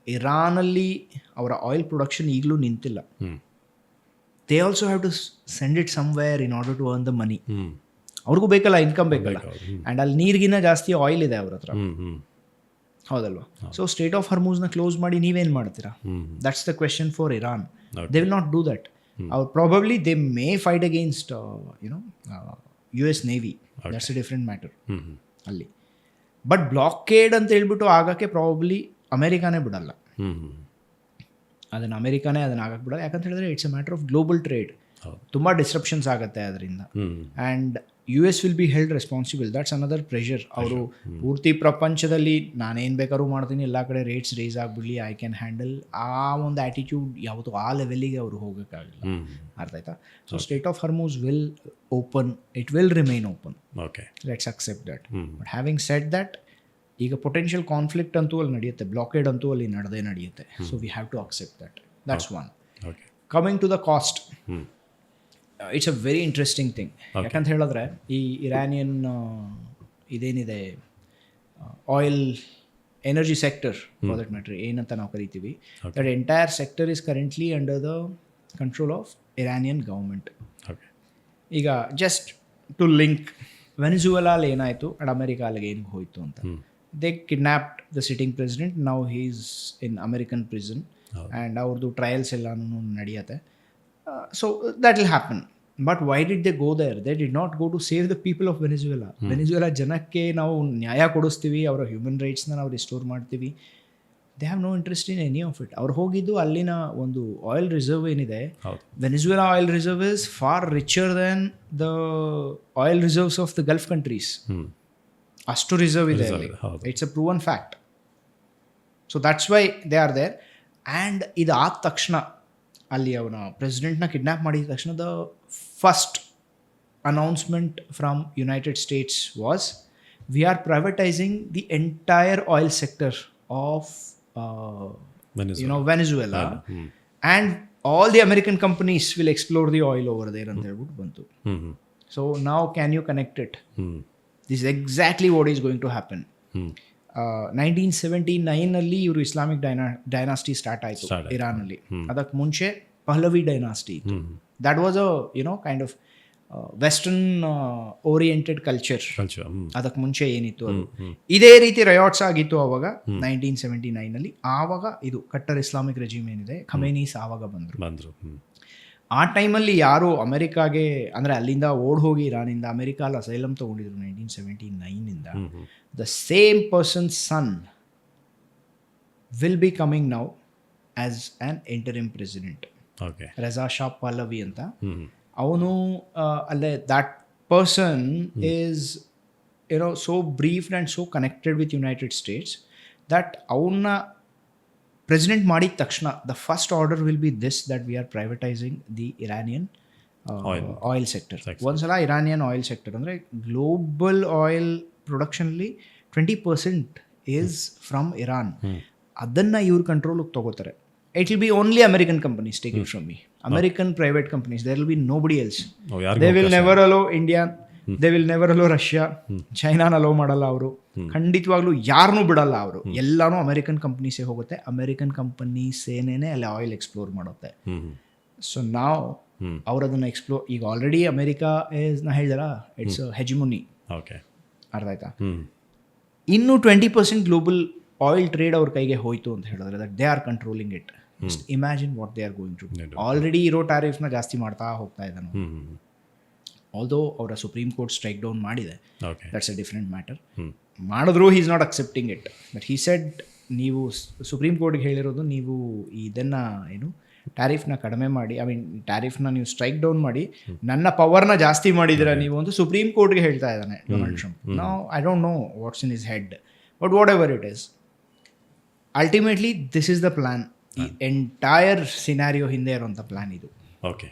ಇರಾನಲ್ಲಿ ಅವರ ಆಯಿಲ್ ಪ್ರೊಡಕ್ಷನ್ ಈಗಲೂ ನಿಂತಿಲ್ಲ. They also have to send it somewhere in order to earn the money. ಅವ್ರಿಗೂ ಬೇಕಲ್ಲ, ಇನ್ಕಮ್ ಬೇಕಲ್ಲ. ಆ್ಯಂಡ್ ಅಲ್ಲಿ ನೀರಿಗಿನ್ನ ಜಾಸ್ತಿ ಆಯಿಲ್ ಇದೆ ಅವ್ರ ಹತ್ರ. ಹೌದಲ್ವಾ? ಸೊ ಸ್ಟ್ರೇಟ್ ಆಫ್ ಹಾರ್ಮೂಸ್ನ ಕ್ಲೋಸ್ ಮಾಡಿ ನೀವೇನು ಮಾಡ್ತೀರಾ? That's the question for Iran. They will not do that. ಅವ್ರು probably they may fight against US Navy. That's a different matter ಅಲ್ಲಿ. ಬಟ್ ಬ್ಲಾಕೇಡ್ ಅಂತ ಹೇಳ್ಬಿಟ್ಟು ಆಗೋಕ್ಕೆ ಪ್ರಾಬಬ್ಲಿ ಅಮೇರಿಕಾನೇ ಬಿಡಲ್ಲ. ಅದನ್ನು ಆಗಕ್ಕೆ ಬಿಡಲ್ಲ. ಯಾಕಂತ ಹೇಳಿದ್ರೆ it's a matter of global trade. ತುಂಬ ಡಿಸ್ರಪ್ಷನ್ಸ್ ಆಗುತ್ತೆ ಅದರಿಂದ. And US will be held responsible. That's another pressure. ಅವರು ಪೂರ್ತಿ ಪ್ರಪಂಚದಲ್ಲಿ ನಾನೇನು ಬೇಕಾದ್ರೂ ಮಾಡ್ತೀನಿ, ಎಲ್ಲ ಕಡೆ ರೇಟ್ಸ್ ರೇಸ್ ಆಗಿಬಿಡಲಿ, ಐ ಕ್ಯಾನ್ ಹ್ಯಾಂಡಲ್, ಆ ಒಂದು ಆ್ಯಟಿಟ್ಯೂಡ್ ಯಾವತ್ತೂ ಆ ಲೆವೆಲಿಗೆ ಅವರು ಹೋಗೋಕ್ಕಾಗಲ್ಲ. ಅರ್ಥ ಆಯ್ತಾ? So strait of Hormuz will open, it will remain open. Okay, let's accept that. But having said that, ಈಗ ಪೊಟೆನ್ಷಿಯಲ್ ಕಾನ್ಫ್ಲಿಕ್ಟ್ ಅಂತೂ ಅಲ್ಲಿ ನಡೆಯುತ್ತೆ, ಬ್ಲಾಕೇಡ್ ಅಂತೂ ಅಲ್ಲಿ ನಡೆಯುತ್ತೆ. So we have to accept that. That's one. Coming to the cost, it's a very interesting thing. ಯಾಕಂತ ಹೇಳಿದ್ರೆ ಈ ಇರಾನಿಯನ್ ಇದೇನಿದೆ oil energy sector for that matter ಏನಂತ ನಾವು ಕರಿತೀವಿ, that entire sector is currently under the control of Iranian government. ಈಗ just to link, ವೆನಿಜುವೆಲಾಲ್ ಏನಾಯಿತು ಅಂಡ್ ಅಮೆರಿಕಾ ಅಲ್ಲಿಗೆ ಏನು ಹೋಯಿತು ಅಂತ. They kidnapped the sitting president. Now he is in American prison and ಅವ್ರದ್ದು ಟ್ರಯಲ್ಸ್ ಎಲ್ಲನೂ ನಡೆಯುತ್ತೆ. So that will happen. But why did they go there? They did not go to save the people of Venezuela. Venezuela ಜನಕ್ಕೆ ನಾವು ನ್ಯಾಯ ಕೊಡಿಸ್ತೀವಿ, ಅವರ human ರೈಟ್ಸ್ನ ನಾವು restore ಮಾಡ್ತೀವಿ. They have no interest in any of it. ಅವ್ರು ಹೋಗಿದ್ದು ಅಲ್ಲಿನ ಒಂದು ಆಯಿಲ್ ರಿಸರ್ವ್ ಏನಿದೆ, Venezuela oil reserve is far richer then the oil reserves of the Gulf countries. ಅಷ್ಟು ರಿಸರ್ವ್ ಇದೆ ಅಲ್ಲಿ. It's a proven fact. So that's why they are there. And ಇದಾದ ತಕ್ಷಣ ಅಲ್ಲಿ ಅವನ ಪ್ರೆಸಿಡೆಂಟ್ನ ಕಿಡ್ನ್ಯಾಪ್ ಮಾಡಿದ ತಕ್ಷಣ the first announcement from United States was, we are privatising the entire oil sector of Venezuela and all the American companies will explore the oil over there ಅಂತ ಹೇಳ್ಬಿಟ್ಟು ಬಂತು. ಸೊ ನಾವು can you connect it? This is exactly what is going to happen. 1979 ಇವರು Islamic dynasty start ಆಯಿತು ಇರಾನಲ್ಲಿ. ಅದಕ್ಕೆ ಮುಂಚೆ ಪಹ್ಲವಿ ಡೈನಾಸ್ಟಿ ಇತ್ತು. That was a kind of western oriented culture. ಅದಕ್ಕೆ ಮುಂಚೆ ಏನಿತ್ತು ಅದು ಇದೇ ರೀತಿ ರಯಾಟ್ಸ್ ಆಗಿತ್ತು ಅವಾಗ 1979. ಆವಾಗ ಇದು ಕಟ್ಟರ್ ಇಸ್ಲಾಮಿಕ್ ರೆಜಿಮ್ ಏನಿದೆ, ಖಮೇನೀಸ್ ಆವಾಗ ಬಂದರು. ಆ ಟೈಮಲ್ಲಿ ಯಾರು ಅಮೆರಿಕಾಗೆ, ಅಂದರೆ ಅಲ್ಲಿಂದ ಓಡ್ ಹೋಗಿ ಇರಾನಿಂದ ಅಮೆರಿಕಾಲ್ ಅಸೈಲಮ್ ತೊಗೊಂಡಿದ್ರು 1979ಇಂದ, the same person's son will be coming now as an interim president. Reza Shah Pahlavi ಅಂತ. ಅವನು ಅಲ್ಲೇ that person is so briefed and so connected with United States that ಅವನ್ನ ಪ್ರೆಸಿಡೆಂಟ್ ಮಾಡಿದ ತಕ್ಷಣ the first order will be this, that we are privatising the Iranian oil sector. ಒಂದ್ಸಲ Iranian oil sector ಅಂದರೆ global oil ಪ್ರೊಡಕ್ಷನ್ಲಿ 20% is from Iran. ಅದನ್ನು ಇವ್ರ ಕಂಟ್ರೋಲಿಗೆ ತಗೋತಾರೆ. It will be only American companies take it from me. American private companies, there will be nobody else. They will never allow India, they will never allow Russia, ಚೈನಾನ allow ಮಾಡಲ್ಲ ಅವರು. ಖಂಡಿತವಾಗ್ಲೂ ಯಾರನ್ನೂ ಬಿಡಲ್ಲ ಅವರು. ಎಲ್ಲಾನು ಅಮೆರಿಕನ್ ಕಂಪನೀಸೇ ಹೋಗುತ್ತೆ. ಅಮೆರಿಕನ್ ಕಂಪನೀಸೇನೇ ಅಲ್ಲಿ ಆಯಿಲ್ ಎಕ್ಸ್ಪ್ಲೋರ್ ಮಾಡುತ್ತೆ. ಸೊ ನಾವು ಅವ್ರು ಅದನ್ನು ಎಕ್ಸ್ಪ್ಲೋರ್, ಈಗ ಆಲ್ರೆಡಿ ಅಮೆರಿಕಾ ನಾ ಹೇಳಿದಲ್ಲ, ಇಟ್ಸ್ ಹೆಜಿಮೋನಿ. ಅರ್ಥ ಆಯ್ತಾ? ಇನ್ನು 20% ಗ್ಲೋಬಲ್ ಆಯಿಲ್ ಟ್ರೇಡ್ ಅವ್ರ ಕೈಗೆ ಹೋಯ್ತು ಅಂತ ಹೇಳಿದ್ರೆ, that they are controlling it. Imagine what they are going to do. Already ಇರೋ ಟ್ಯಾರಿಫ್ನ ಜಾಸ್ತಿ ಮಾಡ್ತಾ ಹೋಗ್ತಾ ಇದ್ದಾನೆ. ಆಲ್ದೋ ಅವರ ಸುಪ್ರೀಂ ಕೋರ್ಟ್ ಸ್ಟ್ರೈಕ್ ಡೌನ್ ಮಾಡಿದೆ, ದಟ್ಸ್ ಎ ಡಿಫ್ರೆಂಟ್ ಮ್ಯಾಟರ್. ಮಾಡಿದ್ರು he is not accepting it. But he said, ನೀವು ಸುಪ್ರೀಂ ಕೋರ್ಟ್ಗೆ ಹೇಳಿರೋದು, ನೀವು ಇದನ್ನು ಟ್ಯಾರಿಫ್ನ ಕಡಿಮೆ ಮಾಡಿ, ಟ್ಯಾರಿಫ್ನ ನೀವು ಸ್ಟ್ರೈಕ್ ಡೌನ್ ಮಾಡಿ ನನ್ನ ಪವರ್ನ ಜಾಸ್ತಿ ಮಾಡಿದಿರ ನೀವು ಅಂತ ಸುಪ್ರೀಂ ಕೋರ್ಟ್ಗೆ ಹೇಳ್ತಾ ಇದ್ದಾನೆ ಡೊನಾಲ್ಡ್ ಟ್ರಂಪ್. ನಾವು I don't no what's in his head, but what ever it is, ultimately this is the plan. ಈ ಎಂಟೈರ್ ಸಿನಾರಿಯೋ ಹಿಂದೆ ಇರುವಂಥ ಪ್ಲಾನ್ ಇದು. ಓಕೆ.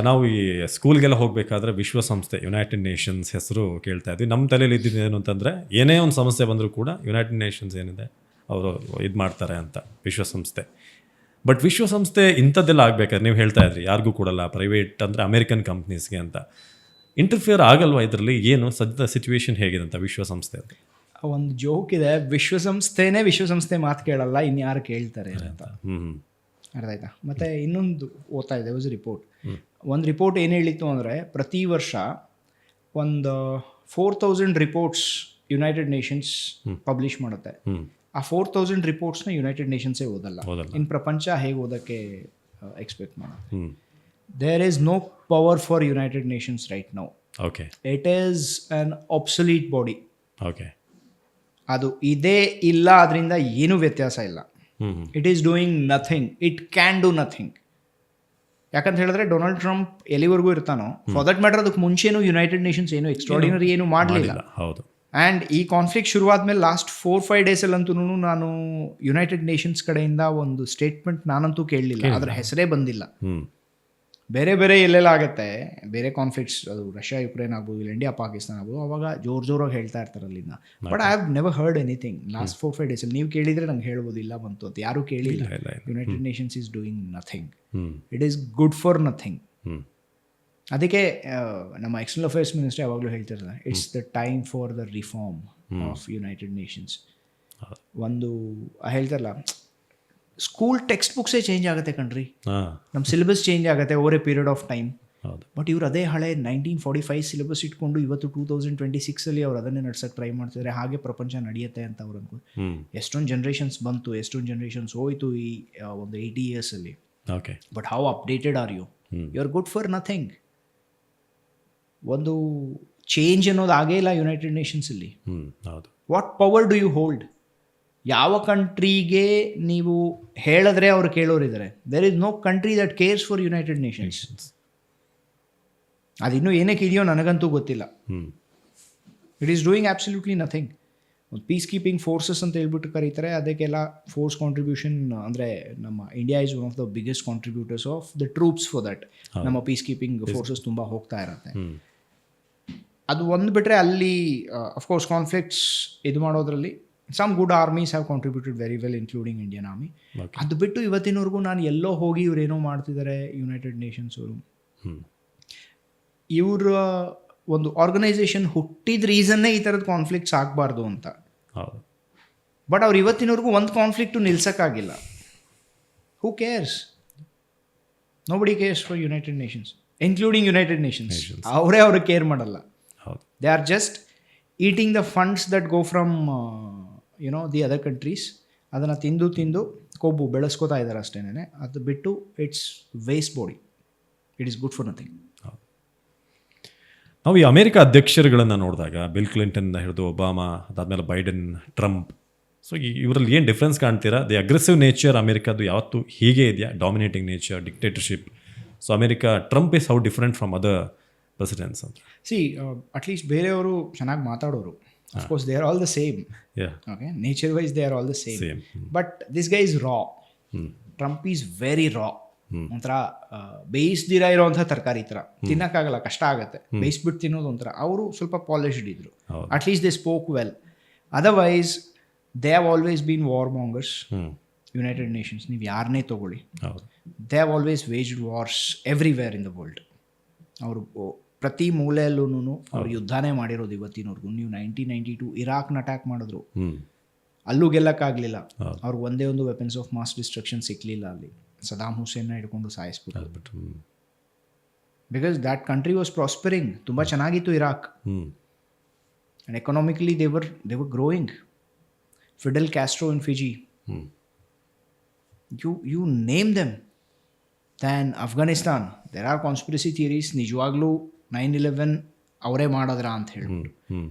ನಾವು ಈ ಸ್ಕೂಲ್ಗೆಲ್ಲ ಹೋಗಬೇಕಾದ್ರೆ ವಿಶ್ವಸಂಸ್ಥೆ, ಯುನೈಟೆಡ್ ನೇಷನ್ಸ್ ಹೆಸರು ಕೇಳ್ತಾ ಇದ್ವಿ. ನಮ್ಮ ತಲೆಯಲ್ಲಿ ಇದ್ದಿದ್ದು ಏನು ಅಂತಂದರೆ, ಏನೇ ಒಂದು ಸಮಸ್ಯೆ ಬಂದರೂ ಕೂಡ ಯುನೈಟೆಡ್ ನೇಷನ್ಸ್ ಏನಿದೆ ಅವರು ಇದು ಮಾಡ್ತಾರೆ ಅಂತ, ವಿಶ್ವಸಂಸ್ಥೆ. ಬಟ್ ವಿಶ್ವಸಂಸ್ಥೆ ಇಂಥದ್ದೆಲ್ಲ ಆಗಬೇಕಾದ್ರೆ ನೀವು ಹೇಳ್ತಾ ಇದ್ರಿ ಯಾರಿಗೂ ಕೊಡಲ್ಲ, ಪ್ರೈವೇಟ್ ಅಂದರೆ ಅಮೆರಿಕನ್ ಕಂಪ್ನೀಸ್ಗೆ ಅಂತ. ಇಂಟರ್ಫಿಯರ್ ಆಗಲ್ವಾ ಇದರಲ್ಲಿ? ಏನು ಸದ್ಯದ ಸಿಚುವೇಶನ್ ಹೇಗಿದೆ ಅಂತ ವಿಶ್ವಸಂಸ್ಥೆ? ಒಂದು ಜೋಕ್ ಇದೆ, ವಿಶ್ವಸಂಸ್ಥೆನೇ ವಿಶ್ವಸಂಸ್ಥೆ ಮಾತು ಕೇಳಲ್ಲ, ಇನ್ಯಾರು ಕೇಳ್ತಾರೆ ಅಂತ. ಅರ್ಥ ಆಯ್ತಾ? ಮತ್ತು ಇನ್ನೊಂದು ಓದ್ತಾ ಇದೆ, ವಾಸ್ ರಿಪೋರ್ಟ್. ಒಂದು ರಿಪೋರ್ಟ್ ಏನು ಹೇಳಿತ್ತು ಅಂದರೆ, ಪ್ರತಿ ವರ್ಷ ಒಂದು 4000 ರಿಪೋರ್ಟ್ಸ್ ಯುನೈಟೆಡ್ ನೇಷನ್ಸ್ ಪಬ್ಲಿಷ್ ಮಾಡುತ್ತೆ. ಆ 4000 ರಿಪೋರ್ಟ್ಸ್ನ ಯುನೈಟೆಡ್ ನೇಷನ್ಸೇ ಓದಲ್ಲ. ಇನ್ನು ಪ್ರಪಂಚ ಹೇಗೆ ಓದೋಕ್ಕೆ ಎಕ್ಸ್ಪೆಕ್ಟ್ ಮಾಡೋದು? There is no power for United Nations right now. Okay, it is an obsolete body. Okay, ಅದು ಇದೇ ಇಲ್ಲ, ಅದರಿಂದ ಏನೂ ವ್ಯತ್ಯಾಸ ಇಲ್ಲ. It is doing nothing, it can do nothing. ಯಾಕಂತ ಹೇಳಿದ್ರೆ ಡೊನಾಲ್ಡ್ ಟ್ರಂಪ್ ಎಲ್ಲಿವರೆಗೂ ಇರ್ತಾನೋ, ಫಾರ್ ದಟ್ ಮ್ಯಾಟರ್ ಅದಕ್ಕೆ ಮುಂಚೆನೂ ಯುನೈಟೆಡ್ ನೇಷನ್ಸ್ ಏನು ಎಕ್ಸ್ಟ್ರಾರ್ಡಿನರಿ ಏನು ಮಾಡಲಿಲ್ಲ. ಹೌದು. ಆ್ಯಂಡ್ ಈ ಕಾನ್ಫ್ಲಿಕ್ಟ್ ಶುರುವಾದ್ಮೇಲೆ ಲಾಸ್ಟ್ 4-5 ಡೇಸಲ್ಲಂತೂ ನಾನು ಯುನೈಟೆಡ್ ನೇಷನ್ಸ್ ಕಡೆಯಿಂದ ಒಂದು ಸ್ಟೇಟ್ಮೆಂಟ್ ನಾನಂತೂ ಕೇಳಲಿಲ್ಲ, ಅದರ ಹೆಸರೇ ಬಂದಿಲ್ಲ. ಬೇರೆ ಬೇರೆ ಎಲ್ಲೆಲ್ಲ ಆಗುತ್ತೆ, ಬೇರೆ ಕಾನ್ಫ್ಲಿಕ್ಟ್ಸ್, ಅದು ರಷ್ಯಾ ಯುಕ್ರೇನ್ ಆಗ್ಬೋದು, ಇಲ್ಲ ಇಂಡಿಯಾ ಪಾಕಿಸ್ತಾನ ಆಗ್ಬೋದು, ಅವಾಗ ಜೋರಾಗಿ ಹೇಳ್ತಾ ಇರ್ತಾರೆ ಅಲ್ಲಿಂದ. But I have never heard anything last 4-5 ಡೇಸಲ್ಲಿ. ನೀವು ಕೇಳಿದರೆ ನಂಗೆ ಹೇಳ್ಬೋದು, ಇಲ್ಲ ಬಂತು ಅಂತ. ಯಾರೂ ಕೇಳಿಲ್ಲ. United Nations is doing nothing. It is good for nothing. ಅದಕ್ಕೆ ನಮ್ಮ ಎಕ್ಸ್ಟರ್ನಲ್ ಅಫೇರ್ಸ್ ಮಿನಿಸ್ಟರ್ ಯಾವಾಗಲೂ ಹೇಳ್ತಿರಲ್ಲ, it's the time for the reform of United Nations. ಒಂದು ಹೇಳ್ತಾರಲ್ಲ, ಸ್ಕೂಲ್ ಟೆಕ್ಸ್ಟ್ ಬುಕ್ಸೇ ಚೇಂಜ್ ಆಗುತ್ತೆ ಕಣ್ರಿ, ನಮ್ಮ ಸಿಲೆಬಸ್ ಚೇಂಜ್ ಆಗುತ್ತೆ over a period of time. But ಇವ್ರು ಅದೇ ಹಳೆ 1945 ಸಿಲೆಬಸ್ ಇಟ್ಕೊಂಡು ಇವತ್ತು 2026 ಅವ್ರು ಅದನ್ನೇ ನಡ್ಸೋಕ್ಕೆ ಟ್ರೈ ಮಾಡ್ತಿದ್ದಾರೆ. ಹಾಗೆ ಪ್ರಪಂಚ ನಡೆಯುತ್ತೆ ಅಂತ ಅವ್ರು ಅನ್ಕೊಂಡು ಎಷ್ಟೊಂದು ಜನ್ರೇಷನ್ಸ್ ಬಂತು, ಎಷ್ಟೊಂದು ಜನ್ರೇಷನ್ಸ್ ಹೋಯ್ತು ಈ ಒಂದು 80 ಇಯರ್ಸಲ್ಲಿ. Okay, but how updated are you? You are good for nothing. ಒಂದು ಚೇಂಜ್ ಅನ್ನೋದು ಆಗೇ ಇಲ್ಲ ಯುನೈಟೆಡ್ ನೇಷನ್ಸಲ್ಲಿ. What power do you hold? ಯಾವ ಕಂಟ್ರಿಗೆ ನೀವು ಹೇಳಿದ್ರೆ ಅವ್ರು ಕೇಳೋರಿದ್ದಾರೆ. There is no country that cares for United Nations. ಅದಿನ್ನೂ ಏನಕ್ಕೆ ಇದೆಯೋ ನನಗಂತೂ ಗೊತ್ತಿಲ್ಲ. It is doing absolutely nothing. ಒಂದು ಪೀಸ್ ಕೀಪಿಂಗ್ ಫೋರ್ಸಸ್ ಅಂತ ಹೇಳ್ಬಿಟ್ಟು ಕರೀತಾರೆ, ಅದಕ್ಕೆಲ್ಲ ಫೋರ್ಸ್ ಕಾಂಟ್ರಿಬ್ಯೂಷನ್ ಅಂದರೆ ನಮ್ಮ India is one of the biggest contributors of the troops for that. ನಮ್ಮ ಪೀಸ್ ಕೀಪಿಂಗ್ ಫೋರ್ಸಸ್ ತುಂಬ ಹೋಗ್ತಾ ಇರುತ್ತೆ. ಅದು ಒಂದು ಬಿಟ್ಟರೆ ಅಲ್ಲಿ ಅಫ್ಕೋರ್ಸ್ ಕಾನ್ಫ್ಲಿಕ್ಟ್ಸ್ ಇದು ಮಾಡೋದ್ರಲ್ಲಿ some good armies have contributed very well, including Indian army. ಅದು ಬಿಟ್ಟು ಇವತ್ತಿನವರೆಗೂ ನಾನು ಎಲ್ಲೋ ಹೋಗಿ ಇವರೇನೋ ಮಾಡ್ತಿದ್ದಾರೆ ಯುನೈಟೆಡ್ ನೇಷನ್ಸ್ ಅವರು. ಇವರ ಒಂದು ಆರ್ಗನೈಸೇಷನ್ ಹುಟ್ಟಿದ ರೀಸನ್ನೇ ಈ ಥರದ ಕಾನ್ಫ್ಲಿಕ್ಟ್ಸ್ ಆಗಬಾರ್ದು ಅಂತ. ಬಟ್ ಅವ್ರು ಇವತ್ತಿನವರೆಗೂ ಒಂದು ಕಾನ್ಫ್ಲಿಕ್ಟು ನಿಲ್ಸೋಕ್ಕಾಗಿಲ್ಲ. Who cares? Nobody cares for United Nations, including United Nations. ಅವರೇ ಅವ್ರಿಗೆ ಕೇರ್ ಮಾಡಲ್ಲ. They are just eating the funds that go from the other countries. ಅದನ್ನು ತಿಂದು ಕೊಬ್ಬು ಬೆಳೆಸ್ಕೋತಾ ಇದ್ದಾರೆ ಅಷ್ಟೇನೆ. ಅದು ಬಿಟ್ಟು it's waste body. It is good for nothing. ನಾವು ಈ ಅಮೆರಿಕ ಅಧ್ಯಕ್ಷರುಗಳನ್ನು ನೋಡಿದಾಗ ಬಿಲ್ ಕ್ಲಿಂಟನ್ ಹಿಡಿದು ಒಬಾಮಾ, ಅದಾದಮೇಲೆ ಬೈಡೆನ್, ಟ್ರಂಪ್, ಸೊ ಇವರಲ್ಲಿ ಏನು ಡಿಫ್ರೆನ್ಸ್ ಕಾಣ್ತೀರಾ? ದಿ ಅಗ್ರೆಸಿವ್ ನೇಚರ್ ಅಮೆರಿಕದ್ದು ಯಾವತ್ತು ಹೀಗೆ ಇದೆಯಾ? Dominating nature, dictatorship. So America Trump is how different from other presidents ಅಂತ. ಅಟ್ಲೀಸ್ಟ್ ಬೇರೆಯವರು ಚೆನ್ನಾಗಿ ಮಾತಾಡೋರು. Of course they are all the same. Okay, nature wise they are all the same. But this guy is raw. Trump is very raw. ಒಂಥರ ಬೇಯಿಸ್ದಿರ ಇರೋವಂಥ ತರಕಾರಿ ಥರ, ತಿನ್ನೋಕ್ಕಾಗಲ್ಲ, ಕಷ್ಟ ಆಗುತ್ತೆ. ಬೇಯಿಸ್ಬಿಟ್ಟು ತಿನ್ನೋದು ಒಂಥರ. ಅವರು ಸ್ವಲ್ಪ ಪಾಲಿಶ್ಡ್ ಇದ್ರು. At least they spoke well. Otherwise they have always been war mongers. United Nations ನೀವು ಯಾರನ್ನೇ ತೊಗೊಳ್ಳಿ, they have always waged wars everywhere in the world. ಅವರು ಪ್ರತಿ ಮೂಲೆಯಲ್ಲೂ ಅವ್ರು ಯುದ್ಧನೇ ಮಾಡಿರೋದು ಇವತ್ತಿನವರೆಗೂ. ನೀವು 1992 ಇರಾಕ್ನ ಅಟ್ಯಾಕ್ ಮಾಡಿದ್ರು, ಅಲ್ಲೂ ಗೆಲ್ಲಕ್ಕಾಗಲಿಲ್ಲ. ಅವ್ರಿಗೆ ಒಂದೇ ಒಂದು ವೆಪನ್ಸ್ ಆಫ್ ಮಾಸ್ ಡಿಸ್ಟ್ರಕ್ಷನ್ ಸಿಕ್ಕಲಿಲ್ಲ. ಅಲ್ಲಿ ಸದಾಮ್ ಹುಸೇನ್ನ ಹಿಡ್ಕೊಂಡು ಸಾಯಿಸ್ಬಿಟ್ಟು. Because that country was prospering. ತುಂಬ ಚೆನ್ನಾಗಿತ್ತು Iraq. And economically they were growing. Fidel Castro in Fiji, you name them. Then Afghanistan, there are conspiracy theories, ನಿಜವಾಗ್ಲೂ 9/11 ಅವರೇ ಮಾಡಿದ್ರ ಅಂತ ಹೇಳ್ಬಿಟ್ಟು.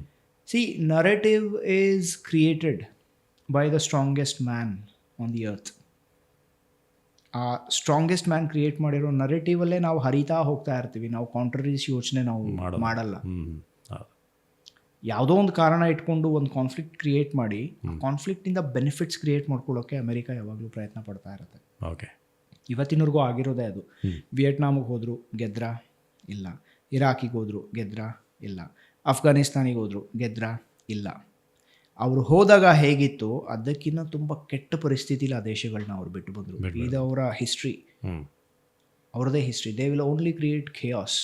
See, narrative is created by the strongest man on the earth. ಆ strongest man create ಮಾಡಿರೋ ನರೇಟಿವಲ್ಲೇ ನಾವು ಹರಿತಾ ಹೋಗ್ತಾ ಇರ್ತೀವಿ. ನಾವು ಕಾಂಟ್ರರೀಸ್ ಯೋಚನೆ ನಾವು ಮಾಡಲ್ಲ. ಯಾವುದೋ ಒಂದು ಕಾರಣ ಇಟ್ಕೊಂಡು ಒಂದು ಕಾನ್ಫ್ಲಿಕ್ಟ್ ಕ್ರಿಯೇಟ್ ಮಾಡಿ ಆ ಕಾನ್ಫ್ಲಿಕ್ಟಿಂದ ಬೆನಿಫಿಟ್ಸ್ ಕ್ರಿಯೇಟ್ ಮಾಡ್ಕೊಳ್ಳೋಕ್ಕೆ ಅಮೆರಿಕ ಯಾವಾಗಲೂ ಪ್ರಯತ್ನ ಪಡ್ತಾ ಇರುತ್ತೆ. ಓಕೆ, ಇವತ್ತಿನವರೆಗೂ ಆಗಿರೋದೇ ಅದು. ವಿಯೆಟ್ನಾಮಿಗೆ ಹೋದರು, ಗೆದ್ರಾ? ಇಲ್ಲ. ಇರಾಕಿಗೆ ಹೋದರು, ಗೆದ್ರಾ? ಇಲ್ಲ. ಅಫ್ಘಾನಿಸ್ತಾನಿಗೆ ಹೋದರು, ಗೆದ್ರಾ? ಇಲ್ಲ. ಅವರು ಹೋದಾಗ ಹೇಗಿತ್ತು ಅದಕ್ಕಿಂತ ತುಂಬ ಕೆಟ್ಟ ಪರಿಸ್ಥಿತಿಲಿ ಆ ದೇಶಗಳನ್ನ ಅವ್ರು ಬಿಟ್ಟು ಬಂದರು. ಇದು ಅವರ ಹಿಸ್ಟ್ರಿ, ಅವ್ರದ್ದೇ history. They will only create chaos.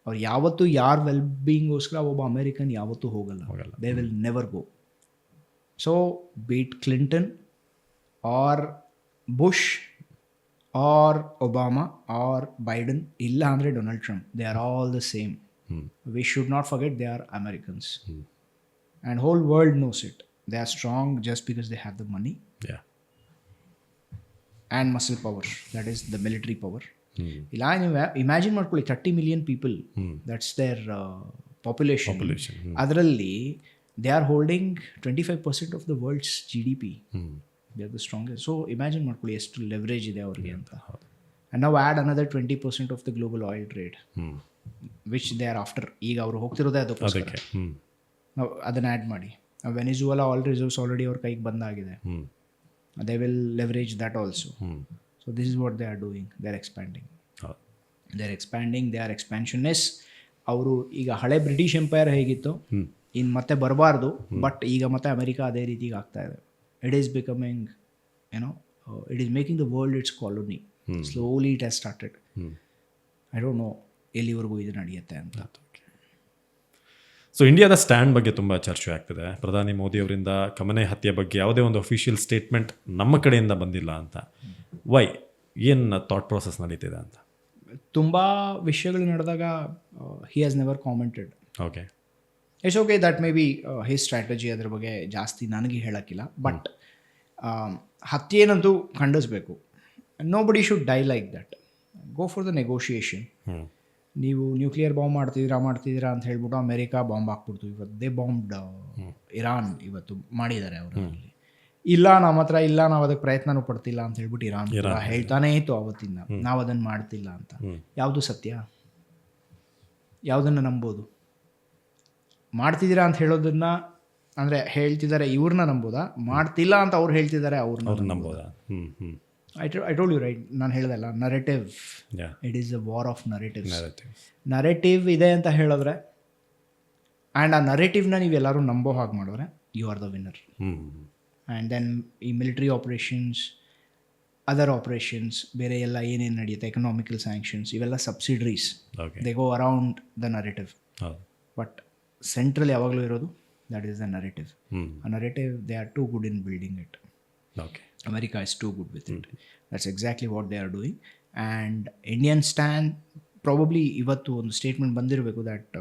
ಅವ್ರು ಯಾವತ್ತೂ ಯಾರ ವೆಲ್ ಬೀಯಿಂಗೋಸ್ಕರ ಒಬ್ಬ ಅಮೇರಿಕನ್ ಯಾವತ್ತೂ ಹೋಗಲ್ಲ. They will never go. So be it Clinton or Bush or Obama or Biden, ಇಲ್ಲ ಅಂದರೆ Donald Trump, they are all the same. We should not forget they are Americans. And whole world knows it. They are strong just because they have the money Yeah. And muscle power, that is the military power. ಇಲ್ಲ ನೀವು imagine ಮಾಡ್ಕೊಳ್ಳಿ, 30 million people, that's their population. ಅದರಲ್ಲಿ they are holding 25% of the world's GDP. They are the strongest. So imagine ಮಾಡ್ಕೊಳ್ಳಿ ಎಷ್ಟು leverage ಇದೆ ಅವ್ರಿಗೆ ಅಂತ. And ನಾವು add another 20% of the global oil trade which they are after. ಈಗ ಅವರು ಹೋಗ್ತಿರೋದೇ ಅದಕ್ಕೋಸ್ಕರ. ನಾವು ಅದನ್ನು ಆ್ಯಡ್ ಮಾಡಿ, ವೆನಿಜುವಲಾ ಆಲ್ ರಿಸರ್ವ್ಸ್ ಆಲ್ರೆಡಿ ಅವ್ರ ಕೈಗೆ ಬಂದಾಗಿದೆ. They will leverage that also. So this is what they are doing. They are expanding, they are expansionist. ಅವರು ಈಗ ಹಳೆ ಬ್ರಿಟಿಷ್ ಎಂಪೈರ್ ಹೇಗಿತ್ತು ಇನ್ನು ಮತ್ತೆ ಬರಬಾರ್ದು, ಬಟ್ ಈಗ ಮತ್ತೆ ಅಮೆರಿಕ ಅದೇ ರೀತಿಗೆ ಆಗ್ತಾ ಇದೆ. It is becoming it is making the world it's colony. Slowly it has started. I don't no ಎಲ್ಲಿವರೆಗೂ ಇದು ನಡೆಯುತ್ತೆ ಅಂತ. ಸೊ ಇಂಡಿಯಾದ ಸ್ಟ್ಯಾಂಡ್ ಬಗ್ಗೆ ತುಂಬ ಚರ್ಚೆ ಆಗ್ತಿದೆ. ಪ್ರಧಾನಿ ಮೋದಿ ಅವರಿಂದ ಖಮನೆ ಹತ್ಯೆ ಬಗ್ಗೆ ಯಾವುದೇ ಒಂದು ಅಫಿಷಿಯಲ್ ಸ್ಟೇಟ್ಮೆಂಟ್ ನಮ್ಮ ಕಡೆಯಿಂದ ಬಂದಿಲ್ಲ ಅಂತ. ವೈ? ಏನು ಥಾಟ್ ಪ್ರೊಸೆಸ್ ನಡೀತಿದೆ ಅಂತ? ತುಂಬ ವಿಷಯಗಳು ನಡೆದಾಗ he has never commented. Okay, it's okay, that may be his strategy. ಅದ್ರ ಬಗ್ಗೆ ಜಾಸ್ತಿ ನನಗೆ ಹೇಳೋಕ್ಕಿಲ್ಲ. ಬಟ್ ಹತ್ಯೆನಂತೂ ಖಂಡಿಸ್ಬೇಕು. Nobody should die like that. Go for the negotiation. ನೀವು ನ್ಯೂಕ್ಲಿಯರ್ ಬಾಂಬ್ ಮಾಡ್ತಿದ್ದೀರಾ ಅಂತ ಹೇಳ್ಬಿಟ್ಟು ಅಮೆರಿಕ ಬಾಂಬ್ ಹಾಕ್ಬಿಡ್ತು. ಇವತ್ತು ದೇ ಬಾಂಬ್ಡ್ ಇರಾನ್ ಇವತ್ತು ಮಾಡಿದ್ದಾರೆ ಅವರಲ್ಲಿ. ಇಲ್ಲ ನಮ್ಮ ಹತ್ರ ಇಲ್ಲ, ನಾವು ಅದಕ್ಕೆ ಪ್ರಯತ್ನನೂ ಪಡ್ತಿಲ್ಲ ಅಂತ ಹೇಳ್ಬಿಟ್ಟು ಇರಾನ್ ಹೇಳ್ತಾನೇ ಇತ್ತು ಅವತ್ತಿಂದ, ನಾವು ಅದನ್ನು ಮಾಡ್ತಿಲ್ಲ ಅಂತ. ಯಾವುದು ಸತ್ಯ? ಯಾವುದನ್ನು ನಂಬೋದು? ಮಾಡ್ತಿದ್ದೀರಾ ಅಂತ ಹೇಳೋದನ್ನ ಅಂದರೆ ಹೇಳ್ತಿದ್ದಾರೆ ಇವ್ರನ್ನ ನಂಬೋದಾ? ಮಾಡ್ತಿಲ್ಲ ಅಂತ ಅವ್ರು ಹೇಳ್ತಿದ್ದಾರೆ ಅವ್ರನ್ನ ನಂಬೋದಾ? I told you, right? ನಾನು ಹೇಳ್ದಲ್ಲ, narrative. It is a war of narratives. Narrative ಇದೆ ಅಂತ ಹೇಳಿದ್ರೆ ಆ್ಯಂಡ್ ಆ ನರೇಟಿವ್ನ ನೀವೆಲ್ಲರೂ ನಂಬೋ ಹಾಗೆ ಮಾಡಿದ್ರೆ you are the winner. And then ಈ ಮಿಲಿಟರಿ ಆಪ್ರೇಷನ್ಸ್, ಅದರ್ ಆಪ್ರೇಷನ್ಸ್, ಬೇರೆ ಎಲ್ಲ ಏನೇನು ನಡೆಯುತ್ತೆ, ಎಕನಾಮಿಕಲ್ ಸ್ಯಾಂಕ್ಷನ್ಸ್, ಇವೆಲ್ಲ subsidiaries. They go around the narrative. But central ಯಾವಾಗಲೂ ಇರೋದು ದಟ್ ಈಸ್ ದ ನರೇಟಿವ್. ಆ narrative they are too good in building it. Okay, America is too good with it. That's exactly what they are doing. And Indian stand probably ಇವತ್ತು ಒಂದು statement ಬಂದಿರಬೇಕು that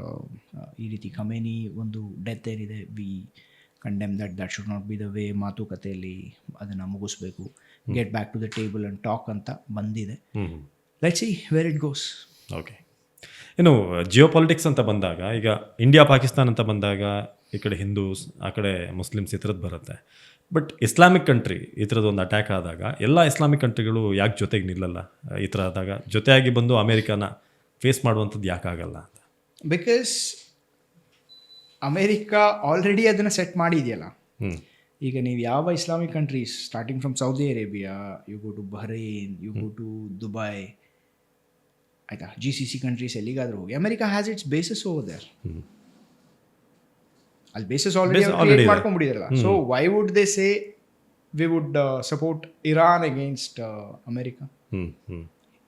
ಈ ರೀತಿ Khamenei ಒಂದು death ಏನಿದೆ, we condemn that should not be the way. ಮಾತುಕತೆಯಲ್ಲಿ ಅದನ್ನು ಮುಗಿಸ್ಬೇಕು, get back to the table and talk ಅಂತ ಬಂದಿದೆ. Let's see where it goes. Okay, ಇನ್ನು ಜಿಯೋಪಾಲಿಟಿಕ್ಸ್ ಅಂತ ಬಂದಾಗ, ಈಗ ಇಂಡಿಯಾ ಪಾಕಿಸ್ತಾನ ಅಂತ ಬಂದಾಗ ಈ ಕಡೆ ಹಿಂದೂಸ್, ಆ ಕಡೆ ಮುಸ್ಲಿಮ್ಸ್ ಈ ಥರದ್ದು ಬರುತ್ತೆ. ಬಟ್ ಇಸ್ಲಾಮಿಕ್ ಕಂಟ್ರಿ ಈ ಥರದ್ದು ಒಂದು ಅಟ್ಯಾಕ್ ಆದಾಗ ಎಲ್ಲ ಇಸ್ಲಾಮಿಕ್ ಕಂಟ್ರಿಗಳು ಯಾಕೆ ಜೊತೆಗೆ ನಿಲ್ಲಲ್ಲ? ಈ ಥರ ಆದಾಗ ಜೊತೆಯಾಗಿ ಬಂದು ಅಮೇರಿಕಾನ ಫೇಸ್ ಮಾಡುವಂಥದ್ದು ಯಾಕಾಗಲ್ಲ ಅಂತ? ಬಿಕಾಸ್ ಅಮೇರಿಕಾ ಆಲ್ರೆಡಿ ಅದನ್ನು ಸೆಟ್ ಮಾಡಿದೆಯಲ್ಲ. ಈಗ ನೀವು ಯಾವ Islamic countries starting from Saudi Arabia, you go to Bahrain, you go to Dubai, ಆಯಿತಾ, GCC ಕಂಟ್ರೀಸ್ ಎಲ್ಲಿಗಾದರೂ ಹೋಗಿ, America has its bases over there. ಅಲ್ಲಿ ಬೇಸಸ್ ಆಲ್ರೆಡಿ ಮಾಡ್ಕೊಂಡ್ಬಿಟ್ಟಿದಾರಲ್ಲ. So why would they say we would support Iran against America?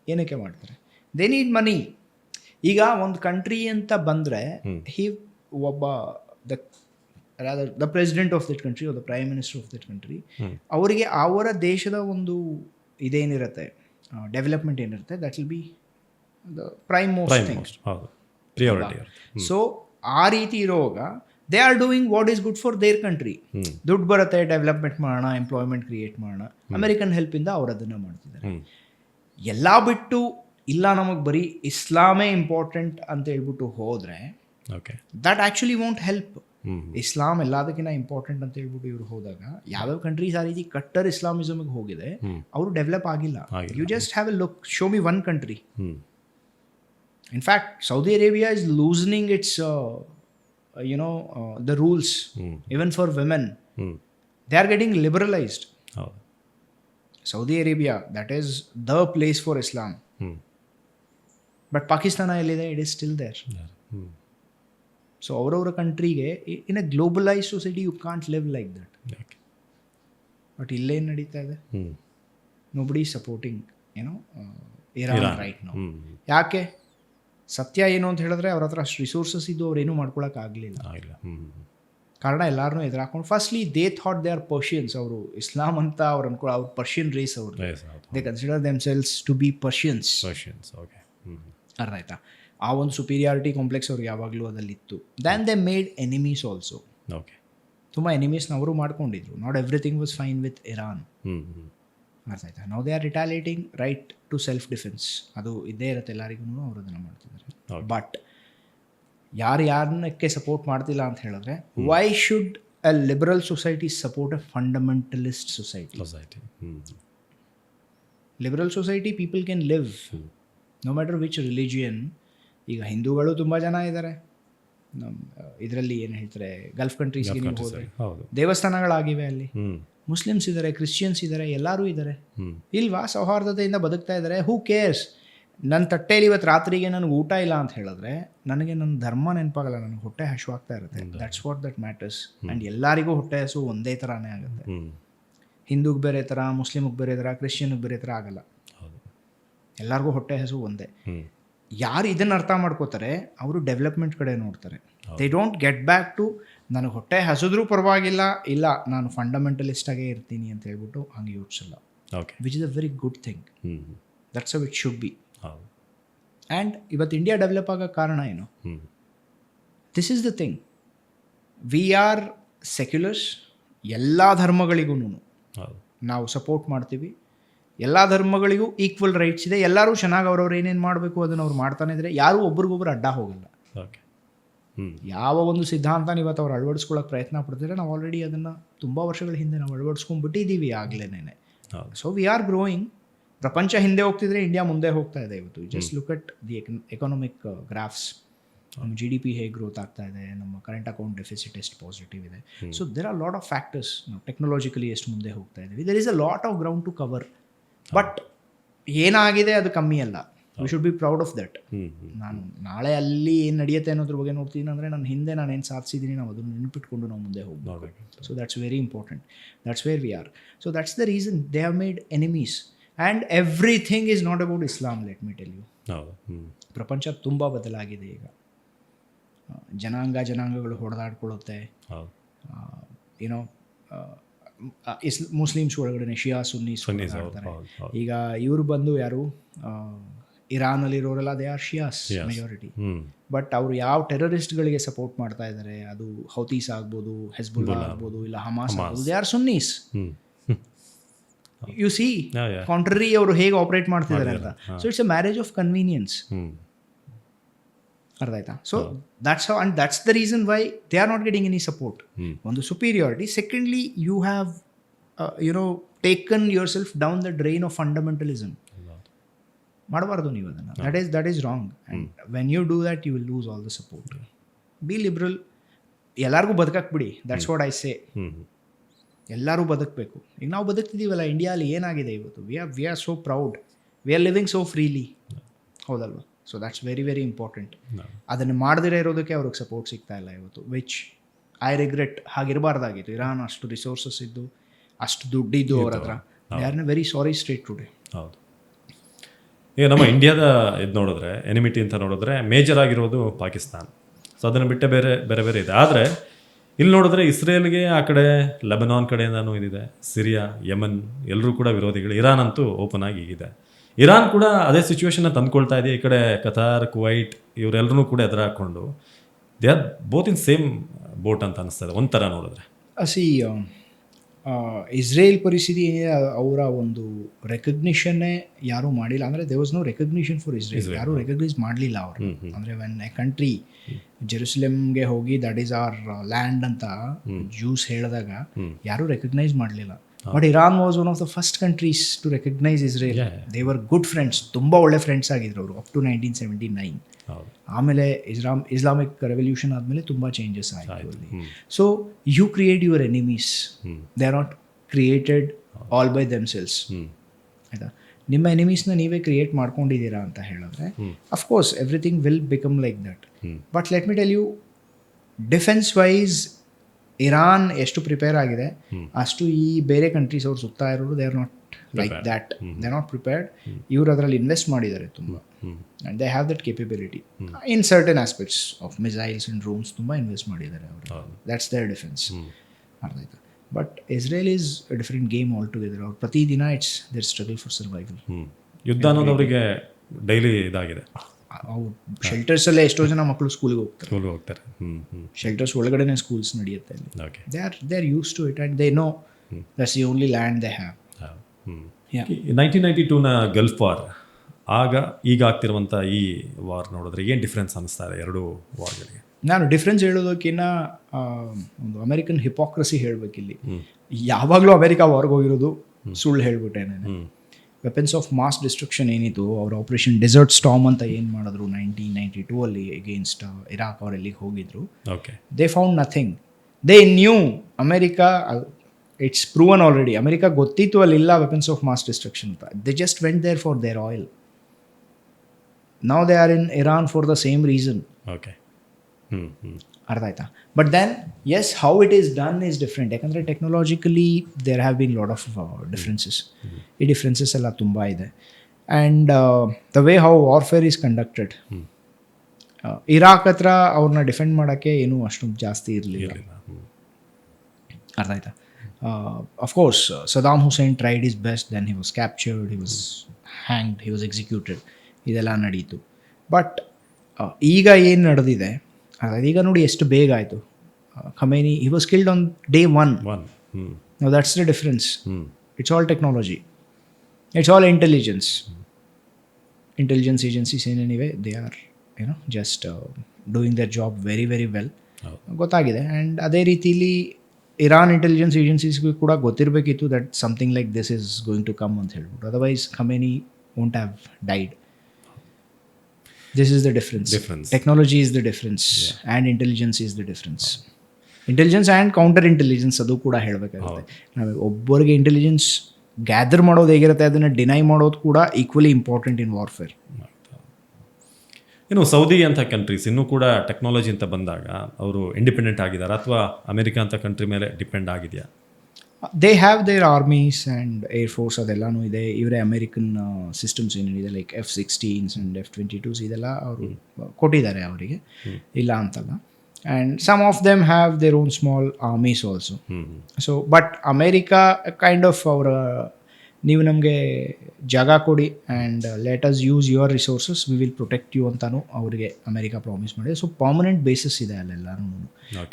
ಏನಕ್ಕೆ ಮಾಡ್ತಾರೆ? They need money. ಈಗ ಒಂದು country ಅಂತ ಬಂದರೆ ಒಬ್ಬ the president of that country, the prime minister of that country, ಅವರಿಗೆ ಅವರ ದೇಶದ ಒಂದು ಇದೇನಿರುತ್ತೆ, ಡೆವಲಪ್ಮೆಂಟ್ ಏನಿರುತ್ತೆ, that will B the prime most thing. So ಆ ರೀತಿ ಇರುವಾಗ they are doing what is good for there country. ದುಡ್ಡು ಬರುತ್ತೆ, ಡೆವಲಪ್ಮೆಂಟ್ ಮಾಡೋಣ, ಎಂಪ್ಲಾಯ್ಮೆಂಟ್ ಕ್ರಿಯೇಟ್ ಮಾಡೋಣ, ಅಮೆರಿಕನ್ ಹೆಲ್ಪಿಂದ ಅವ್ರು ಅದನ್ನು ಮಾಡ್ತಿದ್ದಾರೆ. ಎಲ್ಲ ಬಿಟ್ಟು ಇಲ್ಲ ನಮಗೆ ಬರೀ ಇಸ್ಲಾಮೇ ಇಂಪಾರ್ಟೆಂಟ್ ಅಂತ ಹೇಳ್ಬಿಟ್ಟು ಹೋದರೆ ದಟ್ ಆ್ಯಕ್ಚುಲಿ ವೋಂಟ್ ಹೆಲ್ಪ್. ಇಸ್ಲಾಂ ಎಲ್ಲದಕ್ಕಿಂತ ಇಂಪಾರ್ಟೆಂಟ್ ಅಂತ ಹೇಳ್ಬಿಟ್ಟು ಇವ್ರು ಹೋದಾಗ ಯಾವ್ಯಾವ ಕಂಟ್ರೀಸ್ ಆ ರೀತಿ ಕಟ್ಟರ್ ಇಸ್ಲಾಮಿಸಮ್ಗೆ ಹೋಗಿದೆ ಅವರು ಡೆವಲಪ್ ಆಗಿಲ್ಲ. You just have a look, show me one country. In fact, Saudi Arabia is loosening its, the rules, even for women. They are getting liberalized. Saudi Arabia, that is the place for Islam. But Pakistan, it is still there. So, our country, in a globalized society, you can't live like that. But ille nadita ide. Nobody is supporting, Iran right now. Yake? ಸತ್ಯ ಏನು ಅಂತ ಹೇಳಿದ್ರೆ ಅವ್ರ ಹತ್ರ ಅಷ್ಟು resources ಇದ್ದು ಅವ್ರೇನು ಮಾಡ್ಕೊಳಕ್ಕಾಗಲಿಲ್ಲ. ಕಾರಣ ಎಲ್ಲರೂ ಎದುರಾಕೊಂಡು firstly they thought they are Persians. ಅವರು ಇಸ್ಲಾಂ ಅಂತ ಅವ್ರು ಅನ್ಕೊಳ್ಳೋ ಅವ್ರು ಪರ್ಷಿಯನ್ ರೇಸ್ ಅವರು. They consider themselves to be Persians. ಅರ್ಥ ಆಯ್ತಾ? ಆ ಒಂದು ಸುಪೀರಿಯಾರಿಟಿ ಕಾಂಪ್ಲೆಕ್ಸ್ ಅವ್ರಿಗೆ ಯಾವಾಗಲೂ ಅದಲ್ಲಿತ್ತು. Then they made enemies also. ತುಂಬ ಎನಿಮೀಸ್ನ ಅವರು ಮಾಡ್ಕೊಂಡಿದ್ರು. Not everything was fine with Iran. ಅರ್ಥ ಆಯ್ತಾ? ನಾವು they are retaliating right to self defence. ಅದು ಇದ್ದೇ ಇರುತ್ತೆ ಎಲ್ಲರಿಗೂ, ಅವರು ಅದನ್ನು ಮಾಡ್ತಿದ್ದಾರೆ. ಬಟ್ ಯಾರನ್ನಕ್ಕೆ ಸಪೋರ್ಟ್ ಮಾಡ್ತಿಲ್ಲ ಅಂತ ಹೇಳಿದ್ರೆ, why should a liberal society support a fundamentalist society? Liberal society people can live no matter which religion. ಈಗ ಹಿಂದೂಗಳು ತುಂಬ ಜನ ಇದ್ದಾರೆ ನಮ್ಮ ಇದರಲ್ಲಿ, ಏನು ಹೇಳ್ತಾರೆ, ಗಲ್ಫ್ ಕಂಟ್ರೀಸ್ಗೆ ನೀವು ಹೋದರೆ ದೇವಸ್ಥಾನಗಳಾಗಿವೆ, ಅಲ್ಲಿ ಮುಸ್ಲಿಮ್ಸ್ ಇದ್ದಾರೆ, ಕ್ರಿಶ್ಚಿಯನ್ಸ್ ಇದ್ದಾರೆ, ಎಲ್ಲರೂ ಇದ್ದಾರೆ ಇಲ್ವಾ? ಸೌಹಾರ್ದತೆಯಿಂದ ಬದುಕ್ತಾ ಇದ್ದಾರೆ. ಹೂ ಕೇರ್ಸ್? ನನ್ನ ತಟ್ಟೆಯಲ್ಲಿ ಇವತ್ತು ರಾತ್ರಿಗೆ ನನಗೆ ಊಟ ಇಲ್ಲ ಅಂತ ಹೇಳಿದ್ರೆ ನನಗೆ ನನ್ನ ಧರ್ಮ ನೆನಪಾಗಲ್ಲ, ನನಗೆ ಹೊಟ್ಟೆ ಹಸುವಾಗ್ತಾ ಇರುತ್ತೆ. That's what that matters. And ಎಲ್ಲರಿಗೂ ಹೊಟ್ಟೆ ಹಸು ಒಂದೇ ಥರನೇ ಆಗುತ್ತೆ. ಹಿಂದೂಗೆ ಬೇರೆ ಥರ, ಮುಸ್ಲಿಮ್ಗೆ ಬೇರೆ ಥರ, ಕ್ರಿಶ್ಚಿಯನ್ಗೆ ಬೇರೆ ಥರ ಆಗಲ್ಲ. ಎಲ್ಲರಿಗೂ ಹೊಟ್ಟೆ ಹಸು ಒಂದೇ. ಯಾರು ಇದನ್ನು ಅರ್ಥ ಮಾಡ್ಕೋತಾರೆ ಅವರು ಡೆವಲಪ್ಮೆಂಟ್ ಕಡೆ ನೋಡ್ತಾರೆ. They don't get back to ನನಗೆ ಹೊಟ್ಟೆ ಹಸಿದ್ರೂ ಪರವಾಗಿಲ್ಲ, ಇಲ್ಲ ನಾನು ಫಂಡಮೆಂಟಲಿಸ್ಟಾಗೇ ಇರ್ತೀನಿ ಅಂತ ಹೇಳ್ಬಿಟ್ಟು ಹಂಗೆ ಯೋಚಿಸಲ್ಲ. Which is a very good thing. That's a which should be. And ಇವತ್ತು ಇಂಡಿಯಾ ಡೆವಲಪ್ ಆಗೋ ಕಾರಣ ಏನು? This is the thing. We are seculars. ಎಲ್ಲ ಧರ್ಮಗಳಿಗೂ ನಾವು ಸಪೋರ್ಟ್ ಮಾಡ್ತೀವಿ. ಎಲ್ಲ ಧರ್ಮಗಳಿಗೂ ಈಕ್ವಲ್ ರೈಟ್ಸ್ ಇದೆ. ಎಲ್ಲರೂ ಚೆನ್ನಾಗಿ ಅವ್ರವ್ರು ಏನೇನು ಮಾಡಬೇಕು ಅದನ್ನು ಅವ್ರು ಮಾಡ್ತಾನೆ ಇದ್ರೆ ಯಾರೂ ಒಬ್ರಿಗೊಬ್ರು ಅಡ್ಡ ಹೋಗಲ್ಲ. ಯಾವ ಒಂದು ಸಿದ್ಧಾಂತ ಇವತ್ತು ಅವ್ರು ಅಳವಡಿಸ್ಕೊಳ್ಳೋಕೆ ಪ್ರಯತ್ನ ಪಡ್ತಿದ್ರೆ ನಾವು ಆಲ್ರೆಡಿ ಅದನ್ನು ತುಂಬ ವರ್ಷಗಳ ಹಿಂದೆ ನಾವು ಅಳವಡಿಸ್ಕೊಂಡ್ಬಿಟ್ಟಿದ್ದೀವಿ ಆಗ್ಲೇನೆ. So we are growing. ಪ್ರಪಂಚ ಹಿಂದೆ ಹೋಗ್ತಿದ್ರೆ ಇಂಡಿಯಾ ಮುಂದೆ ಹೋಗ್ತಾ ಇದೆ ಇವತ್ತು. Just look at the economic graphs. ನಮ್ಮ GDP ಹೇಗೆ ಗ್ರೋತ್ ಆಗ್ತಾ ಇದೆ, ನಮ್ಮ ಕರೆಂಟ್ ಅಕೌಂಟ್ ಡೆಫಿಸಿಟ್ ಎಷ್ಟು ಪಾಸಿಟಿವ್ ಇದೆ. So there are lot of factors. ನಾವು ಟೆಕ್ನಾಲಜಿಕಲಿ ಎಷ್ಟು ಮುಂದೆ ಹೋಗ್ತಾ ಇದ್ದೀವಿ. There is a lot of ground to cover. But ಏನಾಗಿದೆ ಅದು ಕಮ್ಮಿ ಅಲ್ಲ. We should be proud of that. ನಾನು ನಾಳೆ ಅಲ್ಲಿ ಏನು ನಡೆಯುತ್ತೆ ಅನ್ನೋದ್ರ ಬಗ್ಗೆ ನೋಡ್ತೀನಿ ಅಂದರೆ ನನ್ನ ಹಿಂದೆ ನಾನು ಏನು ಸಾಧಿಸಿದ್ದೀನಿ ನಾವು ಅದನ್ನು ನೆನಪಿಟ್ಕೊಂಡು ನಾವು ಮುಂದೆ ಹೋಗ್ಬೇಕು. So that's very important. That's where we are. So that's the reason they have made enemies. And everything is not about Islam. Let me tell you. ಪ್ರಪಂಚ ತುಂಬ ಬದಲಾಗಿದೆ ಈಗ. ಜನಾಂಗಗಳು ಹೊಡೆದಾಡ್ಕೊಳ್ಳುತ್ತೆ. ಏನೋ ಮುಸ್ಲಿಮ್ಸ್ ಒಳಗಡೆ ಶಿಯಾ ಸುನ್ನೀಸ್ ಆಡ್ತಾರೆ. ಈಗ ಇವರು ಬಂದು ಯಾರು ಇರಾನಲ್ಲಿರೋರೆಲ್ಲ they are Shias majority. But ಅವರು ಯಾವ ಟೆರರಿಸ್ಟ್ಗಳಿಗೆ ಸಪೋರ್ಟ್ ಮಾಡ್ತಾ ಇದ್ದಾರೆ, ಅದು ಹೌತೀಸ್ ಆಗ್ಬೋದು, ಹೆಜ್ಬುಲ್ಲಾ ಆಗ್ಬೋದು, ಇಲ್ಲ ಹಮಾಸ್ ಆಗ್ಬೋದು, they are Sunnis. You see contrary ಅವರು ಹೇಗೆ ಆಪರೇಟ್ ಮಾಡ್ತಿದ್ದಾರೆ ಅಂತ. So it's a marriage of convenience. ಅರ್ಥ ಆಯ್ತಾ? So that's how. And that's the reason why they are not getting any support. ಒಂದು superiority. Secondly, you have taken your self down the drain of fundamentalism. ಮಾಡಬಾರ್ದು ನೀವು ಅದನ್ನು. That is wrong. And when you do that you will lose all the support. Be liberal. ಎಲ್ಲರಿಗೂ ಬದುಕಕ್ಕೆ ಬಿಡಿ. That's what I say. ಎಲ್ಲರೂ ಬದುಕಬೇಕು. ಈಗ ನಾವು ಬದುಕ್ತಿದ್ದೀವಲ್ಲ ಇಂಡಿಯಾಲಿ, ಏನಾಗಿದೆ ಇವತ್ತು? We are so proud. We are living so freely. ಹೌದಲ್ವ? So that's very very important. ಅದನ್ನು ಮಾಡದಿರೇ ಇರೋದಕ್ಕೆ ಅವ್ರಿಗೆ ಸಪೋರ್ಟ್ ಸಿಗ್ತಾ ಇಲ್ಲ ಇವತ್ತು, ವಿಚ್ ಐ ರಿಗ್ರೆಟ್. ಹಾಗಿರಬಾರ್ದಾಗಿತ್ತು. ಇರಾನ್ ಅಷ್ಟು ರಿಸೋರ್ಸಸ್ ಇದ್ದು, ಅಷ್ಟು ದುಡ್ಡಿದ್ದು ಅವ್ರ ಹತ್ರ. They are in very sorry state today. ಹೌದು. ಈಗ ನಮ್ಮ ಇಂಡಿಯಾದ ಇದು ನೋಡಿದ್ರೆ, ಎನಿಮಿಟಿ ಅಂತ ನೋಡಿದ್ರೆ ಮೇಜರ್ ಆಗಿರೋದು ಪಾಕಿಸ್ತಾನ. ಸೊ ಅದನ್ನು ಬಿಟ್ಟೆ ಬೇರೆ ಬೇರೆ ಬೇರೆ ಇದೆ. ಆದರೆ ಇಲ್ಲಿ ನೋಡಿದ್ರೆ ಇಸ್ರೇಲ್ಗೆ ಆ ಕಡೆ ಲೆಬನಾನ್ ಕಡೆಯಿಂದನೂ ಇದಿದೆ, ಸಿರಿಯಾ, ಯಮನ್ ಎಲ್ಲರೂ ಕೂಡ ವಿರೋಧಿಗಳು. ಇರಾನ್ ಅಂತೂ ಓಪನ್ ಆಗಿ ಇದೆ. ಇರಾನ್ ಕೂಡ ಅದೇ ಸಿಚುವೇಶನ್ನ ತಂದ್ಕೊಳ್ತಾ ಇದೆ. ಈ ಕಡೆ ಕತಾರ್, ಕುವೈಟ್ ಇವರೆಲ್ಲರೂ ಕೂಡ ಎದುರು ಹಾಕ್ಕೊಂಡು they are both in same boat ಅಂತ ಅನಿಸ್ತದೆ ಒಂಥರ ನೋಡಿದ್ರೆ. ಇಸ್ರೇಲ್ ಪರಿಸ್ಥಿತಿ ಏನಿದೆ, ಅವರ ಒಂದು ರೆಕಗ್ನಿಷನ್ನೇ ಯಾರೂ ಮಾಡಿಲ್ಲ. ಅಂದರೆ they was no recognition for Israel. ಯಾರೂ ರೆಕಗ್ನೈಸ್ ಮಾಡಲಿಲ್ಲ ಅವರು. ಅಂದರೆ ವೆನ್ ಎ ಕಂಟ್ರಿ ಜೆರುಸಲೆಮ್ಗೆ ಹೋಗಿ ದಟ್ ಈಸ್ ಅವರ್ ಲ್ಯಾಂಡ್ ಅಂತ ಜ್ಯೂಸ್ ಹೇಳಿದಾಗ ಯಾರೂ ರೆಕಗ್ನೈಸ್ ಮಾಡಲಿಲ್ಲ. But Iran was one of the first countries to recognize Israel. They were good friends. ತುಂಬ ಒಳ್ಳೆ ಫ್ರೆಂಡ್ಸ್ ಆಗಿದ್ರು ಅವರು ಅಪ್ ಟು 1979. ಆಮೇಲೆ ಇಸ್ಲಾಮಿಕ್ ರೆವಲ್ಯೂಷನ್ ಆದಮೇಲೆ ತುಂಬ ಚೇಂಜಸ್ ಆಯಿತು ಅಲ್ಲಿ. So you create your enemies. They are not created all by themselves. ಆಯಿತಾ? ನಿಮ್ಮ ಎನಿಮೀಸ್ನ ನೀವೇ ಕ್ರಿಯೇಟ್ ಮಾಡ್ಕೊಂಡಿದ್ದೀರಾ ಅಂತ ಹೇಳಿದ್ರೆ of course everything will become like that. But let me tell you, defence wise Iran ಎಷ್ಟು ಪ್ರಿಪೇರ್ ಆಗಿದೆ ಅಷ್ಟು ಈ ಬೇರೆ ಕಂಟ್ರೀಸ್ ಅವ್ರು ಸುತ್ತಾ ಇರೋರು they are not like that. They are not prepared. ಇವರು ಅದರಲ್ಲಿ ಇನ್ವೆಸ್ಟ್ ಮಾಡಿದ್ದಾರೆ ತುಂಬ. And they have that capability in certain aspects of missiles and drones ತುಂಬ ಇನ್ವೆಸ್ಟ್ ಮಾಡಿದ್ದಾರೆ ಅವರು. That's their defence. ಅರ್ಥ ಆಯ್ತಾ? But Israel is a different game altogether. ಅವ್ರು ಪ್ರತಿದಿನ it's their struggle for survival. ಯುದ್ಧ ಅನ್ನೋದು ಅವರಿಗೆ ಡೈಲಿ ಇದಾಗಿದೆ. ಅವ್ರು ಶೆಲ್ಟರ್ಸಲ್ಲೇ ಎಷ್ಟೋ ಜನ ಮಕ್ಕಳು ಸ್ಕೂಲ್ಗೆ ಹೋಗ್ತಾರೆ. ಸ್ಕೂಲ್ಗೆ ಹೋಗ್ತಾರೆ. ಶೆಲ್ಟರ್ಸ್ ಒಳಗಡೆನೇ ಸ್ಕೂಲ್ಸ್ ನಡೆಯುತ್ತೆ ಅಲ್ಲಿ. Okay. They are used to it and they know that's the only land they have. 1992ನ ಗಲ್ಫ್ ವಾರ್, ಆಗ ಈಗ ಆಗ್ತಿರುವಂಥ ಈ ವಾರ್ ನೋಡಿದ್ರೆ ಏನು ಡಿಫ್ರೆನ್ಸ್ ಅನ್ನಿಸ್ತಾ ಇದೆ ಎರಡು ವಾರ್ಗಳಿಗೆ? ನಾನು ಡಿಫ್ರೆನ್ಸ್ ಹೇಳೋದಕ್ಕಿಂತ ಒಂದು ಅಮೆರಿಕನ್ ಹಿಪಾಕ್ರಸಿ ಹೇಳಬೇಕಿಲ್ಲಿ. ಯಾವಾಗಲೂ ಅಮೆರಿಕ ವಾರ್ಗೆ ಹೋಗಿರೋದು ಸುಳ್ಳು ಹೇಳ್ಬಿಟ್ಟೇನೆ. ವೆಪನ್ಸ್ ಆಫ್ ಮಾಸ್ ಡಿಸ್ಟ್ರಕ್ಷನ್ ಏನಿತ್ತು, ಅವ್ರ ಆಪರೇಷನ್ ಡೆಸರ್ಟ್ ಸ್ಟಾಮ್ ಅಂತ ಏನು ಮಾಡಿದ್ರು 1992 ಅಲ್ಲಿ ಅಗೇನ್ಸ್ಟ್ ಇರಾಕ್, ಅವ್ರು ಎಲ್ಲಿಗೆ ಹೋಗಿದ್ರು. Okay. They found nothing. They knew America, it's proven already. America ಗೊತ್ತಿತ್ತು ಅಲ್ಲಿ ಇಲ್ಲ ವೆಪನ್ಸ್ ಆಫ್ ಮಾಸ್ ಡಿಸ್ಟ್ರಕ್ಷನ್ ಅಂತ. They just went there for their oil. Now they are in Iran for the same reason. Okay. ಅರ್ಥ ಆಯ್ತಾ? But then yes, how it is done is different. ಯಾಕಂದರೆ technologically there have been lot of differences. ಈ differences ಎಲ್ಲ ತುಂಬ ಇದೆ. And the way how warfare is conducted, Iraq ಹತ್ರ ಅವ್ರನ್ನ defend ಮಾಡೋಕ್ಕೆ ಏನೂ ಅಷ್ಟೊಂದು ಜಾಸ್ತಿ ಇರಲಿಲ್ಲ. ಅರ್ಥ ಆಯ್ತಾ? Of course Saddam Hussein tried his best, then he was captured, he was hanged, he was executed, ಇದೆಲ್ಲ ನಡೀತು. ಬಟ್ ಈಗ ಏನು ನಡೆದಿದೆ, ಈಗ ನೋಡಿ ಎಷ್ಟು ಬೇಗ ಆಯಿತು. Khamenei, he was killed on day 1. Now that's the difference. It's all technology. It's all intelligence. Intelligence agencies anyway, they are just doing their job very very well. ಗೊತ್ತಾಗಿದೆ. ಆ್ಯಂಡ್ ಅದೇ ರೀತಿಲಿ ಇರಾನ್ ಇಂಟೆಲಿಜೆನ್ಸ್ ಏಜೆನ್ಸೀಸ್ಗೂ ಕೂಡ ಗೊತ್ತಿರಬೇಕಿತ್ತು that something like this is going to come ಅಂತ ಹೇಳ್ಬಿಟ್ಟು. Otherwise Khamenei won't have died. This is the difference. Technology is the difference, and intelligence is the difference. Intelligence and counter intelligence ಅದು ಕೂಡ ಹೇಳಬೇಕಾಗುತ್ತೆ. ನಾವು ಒಬ್ಬರಿಗೆ intelligence gather ಮಾಡೋದು ಹೇಗಿರುತ್ತೆ, ಅದನ್ನು deny ಮಾಡೋದು ಕೂಡ ಈಕ್ವಲಿ ಇಂಪಾರ್ಟೆಂಟ್ ಇನ್ ವಾರ್ಫೇರ್. ಇನ್ನು ಸೌದಿ ಅಂತ ಕಂಟ್ರೀಸ್ ಇನ್ನೂ ಕೂಡ ಟೆಕ್ನಾಲಜಿ ಅಂತ ಬಂದಾಗ ಅವರು ಇಂಡಿಪೆಂಡೆಂಟ್ ಆಗಿದ್ದಾರೆ ಅಥವಾ ಅಮೆರಿಕ ಅಂತ ಕಂಟ್ರಿ ಮೇಲೆ ಡಿಪೆಂಡ್ ಆಗಿದೆಯಾ? They have their armies and air force, ಅದೆಲ್ಲನೂ ಇದೆ. ಇವರೇ ಅಮೇರಿಕನ್ ಸಿಸ್ಟಮ್ಸ್ ಏನೇನಿದೆ ಲೈಕ್ F-16s ಆ್ಯಂಡ್ F-22s ಇದೆಲ್ಲ ಅವರು ಕೊಟ್ಟಿದ್ದಾರೆ ಅವರಿಗೆ, ಇಲ್ಲ ಅಂತಲ್ಲ. And some of them have their own small armies also. So but America kind of ಅವರ, ನೀವು ನಮಗೆ ಜಾಗ ಕೊಡಿ and let us use your resources, we will protect you ಅಂತಾನು ಅವರಿಗೆ ಅಮೆರಿಕ ಪ್ರಾಮಿಸ್ ಮಾಡಿದೆ. ಸೊ ಪರ್ಮನೆಂಟ್ ಬೇಸಿಸ್ ಇದೆ ಅಲ್ಲೆಲ್ಲರೂ.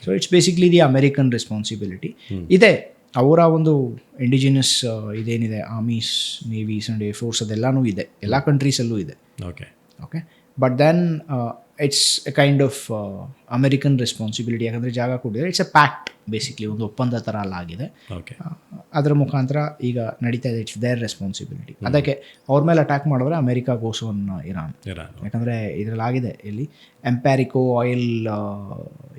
So it's basically the American responsibility ಇದೆ. ಅವರ ಒಂದು ಇಂಡಿಜಿನಸ್ ಇದೇನಿದೆ, ಆರ್ಮೀಸ್, ನೇವೀಸ್ ಆ್ಯಂಡ್ ಏರ್ಫೋರ್ಸ್ ಅದೆಲ್ಲನೂ ಇದೆ, ಎಲ್ಲ ಕಂಟ್ರೀಸಲ್ಲೂ ಇದೆ. Okay. But then it's a kind of American responsibility. ಯಾಕಂದರೆ ಜಾಗ ಕೊಟ್ಟಿದ್ದಾರೆ, ಇಟ್ಸ್ ಎ ಪ್ಯಾಕ್ಟ್, ಬೇಸಿಕ್ಲಿ ಒಂದು ಒಪ್ಪಂದ ಥರ ಅಲ್ಲ ಆಗಿದೆ. ಅದರ ಮುಖಾಂತರ ಈಗ ನಡೀತಾ ಇದೆ. It's their responsibility. ಅದಕ್ಕೆ ಅವ್ರ ಮೇಲೆ ಅಟ್ಯಾಕ್ ಮಾಡಿದ್ರೆ ಅಮೆರಿಕ ಗೋಸ್ ಆನ್ ಇರಾನ್. ಯಾಕಂದರೆ ಇದರಲ್ಲಾಗಿದೆ ಇಲ್ಲಿ ಎಂಪ್ಯಾರಿಕೋ ಆಯಿಲ್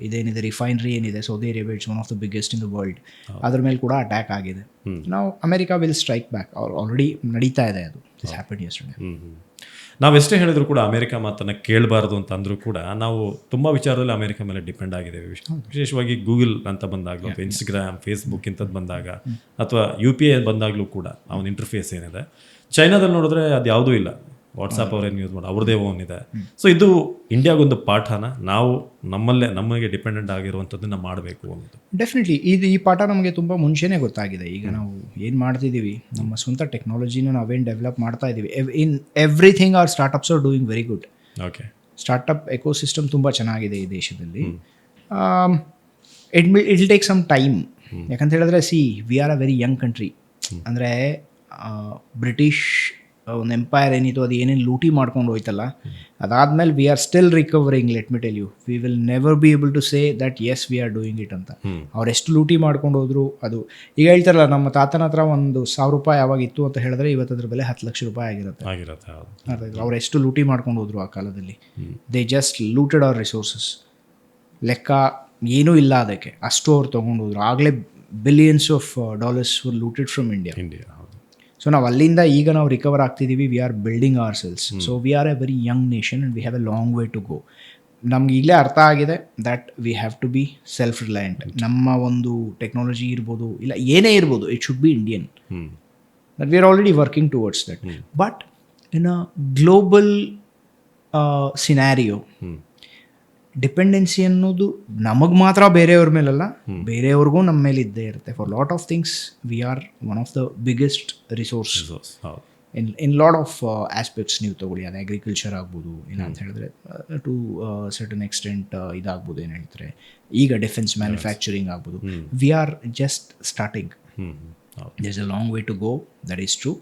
ಇದೇನಿದೆ, ರಿಫೈನರಿ ಏನಿದೆ Saudi Arabia, it's one of the biggest in the world. ಅದ್ರ ಮೇಲೆ ಕೂಡ ಅಟ್ಯಾಕ್ ಆಗಿದೆ. ನಾವು America will strike back. Already ನಡೀತಾ ಇದೆ, ಅದು ಇಟ್ಸ್ ಹ್ಯಾಪನ್ ಯೆಸ್ಟರ್ಡೇ. ನಾವೆಷ್ಟೇ ಹೇಳಿದ್ರು ಕೂಡ ಅಮೆರಿಕ ಮಾತನ್ನು ಕೇಳಬಾರ್ದು ಅಂತ ಅಂದರೂ ಕೂಡ ನಾವು ತುಂಬ ವಿಚಾರದಲ್ಲಿ ಅಮೆರಿಕ ಮೇಲೆ ಡಿಪೆಂಡ್ ಆಗಿದ್ದೇವೆ. ವಿಶೇಷವಾಗಿ ಗೂಗಲ್ ಅಂತ ಬಂದಾಗಲೂ ಅಥವಾ ಇನ್ಸ್ಟಾಗ್ರಾಮ್, ಫೇಸ್ಬುಕ್ ಇಂಥದ್ದು ಬಂದಾಗ ಅಥವಾ UPI ಬಂದಾಗಲೂ ಕೂಡ ಅವನ ಇಂಟರ್ಫೇಸ್ ಏನಿದೆ. ಚೈನಾದಲ್ಲಿ ನೋಡಿದ್ರೆ ಅದು ಯಾವುದೂ ಇಲ್ಲ, ವಾಟ್ಸಪ್ ಅವರೇನು ಯೂಸ್ ಮಾಡಿ ಅವ್ರದೇ ಓನ್ ಇದೆ. ಸೊ ಇದು ಇಂಡಿಯಾಗೊಂದು ಪಾಠನ, ನಾವು ನಮಗೆ ಡಿಪೆಂಡೆಂಟ್ ಆಗಿರುವಂಥದ್ದನ್ನು ಮಾಡಬೇಕು ಅನ್ನೋದು. ಡೆಫಿನೆಟ್ಲಿ ಈ ಪಾಠ ನಮಗೆ ತುಂಬ ಮುಂಚೆನೇ ಗೊತ್ತಾಗಿದೆ. ಈಗ ನಾವು ಏನು ಮಾಡ್ತಿದ್ದೀವಿ, ನಮ್ಮ ಸ್ವಂತ ಟೆಕ್ನಾಲಜಿನ ನಾವೇನು ಡೆವಲಪ್ ಮಾಡ್ತಾ ಇದ್ದೀವಿ. In everything are startups are doing very good. Okay. Startup ecosystem ತುಂಬ ಚೆನ್ನಾಗಿದೆ ಈ ದೇಶದಲ್ಲಿ. It will take some time. ಯಾಕಂತ ಹೇಳಿದ್ರೆ we are a very young country. ಅಂದರೆ ಬ್ರಿಟಿಷ್ ಒಂದು ಎಂಪೈರ್ ಏನಿತ್ತು, ಅದು ಏನೇನು ಲೂಟಿ ಮಾಡ್ಕೊಂಡು ಹೋಯ್ತಲ್ಲ, ಅದಾದಮೇಲೆ we are still recovering. Let me tell you, we will never be able to say that as we are doing it ಅಂತ. ಅವ್ರೆಷ್ಟು ಲೂಟಿ ಮಾಡ್ಕೊಂಡು ಹೋದ್ರು, ಅದು ಈಗ ಹೇಳ್ತಾರಲ್ಲ, ನಮ್ಮ ತಾತನ ಹತ್ರ ಒಂದು $1,000 ಯಾವಾಗ ಇತ್ತು ಅಂತ ಹೇಳಿದ್ರೆ ಇವತ್ತು ಅದ್ರ ಬೆಲೆ $10 ಲಕ್ಷ ಆಗಿರುತ್ತೆ. ಅವ್ರು ಎಷ್ಟು ಲೂಟಿ ಮಾಡ್ಕೊಂಡು ಹೋದ್ರು ಆ ಕಾಲದಲ್ಲಿ. They just looted our resources. ಲೆಕ್ಕ ಏನೂ ಇಲ್ಲ ಅದಕ್ಕೆ, ಅಷ್ಟು ಅವ್ರು ತೊಗೊಂಡು ಹೋದ್ರು. ಆಗಲೇ billions of dollars were looted from India. So ನಾವು ಅಲ್ಲಿಂದ ಈಗ ನಾವು ರಿಕವರ್ ಆಗ್ತಿದ್ದೀವಿ. We are building ourselves. So we are a very young nation and we have a long way to go. ನಮ್ಗೆ ಈಗಲೇ ಅರ್ಥ ಆಗಿದೆ that we have to be self reliant. ನಮ್ಮ ಒಂದು ಟೆಕ್ನಾಲಜಿ ಇರ್ಬೋದು, ಇಲ್ಲ ಏನೇ ಇರ್ಬೋದು, it should be Indian. That we are already working towards that. But in a global scenario, dependency ಅನ್ನೋದು ನಮಗೆ ಮಾತ್ರ ಬೇರೆಯವ್ರ ಮೇಲಲ್ಲ, ಬೇರೆಯವ್ರಿಗೂ ನಮ್ಮ ಮೇಲೆ ಇದ್ದೇ ಇರುತ್ತೆ. For lot of things we are one of the biggest resource. In lot of aspects ನೀವು ತೊಗೊಳ್ಳಿ, ಅದು ಅಗ್ರಿಕಲ್ಚರ್ ಆಗ್ಬೋದು, ಇಲ್ಲ ಅಂತ ಹೇಳಿದ್ರೆ ಟು ಸರ್ಟನ್ ಎಕ್ಸ್ಟೆಂಟ್ ಇದಾಗ್ಬೋದು, ಏನು ಹೇಳ್ತಾರೆ ಈಗ ಡಿಫೆನ್ಸ್ ಮ್ಯಾನುಫ್ಯಾಕ್ಚರಿಂಗ್ ಆಗ್ಬೋದು. We are just starting. There is a long way to go, that is true,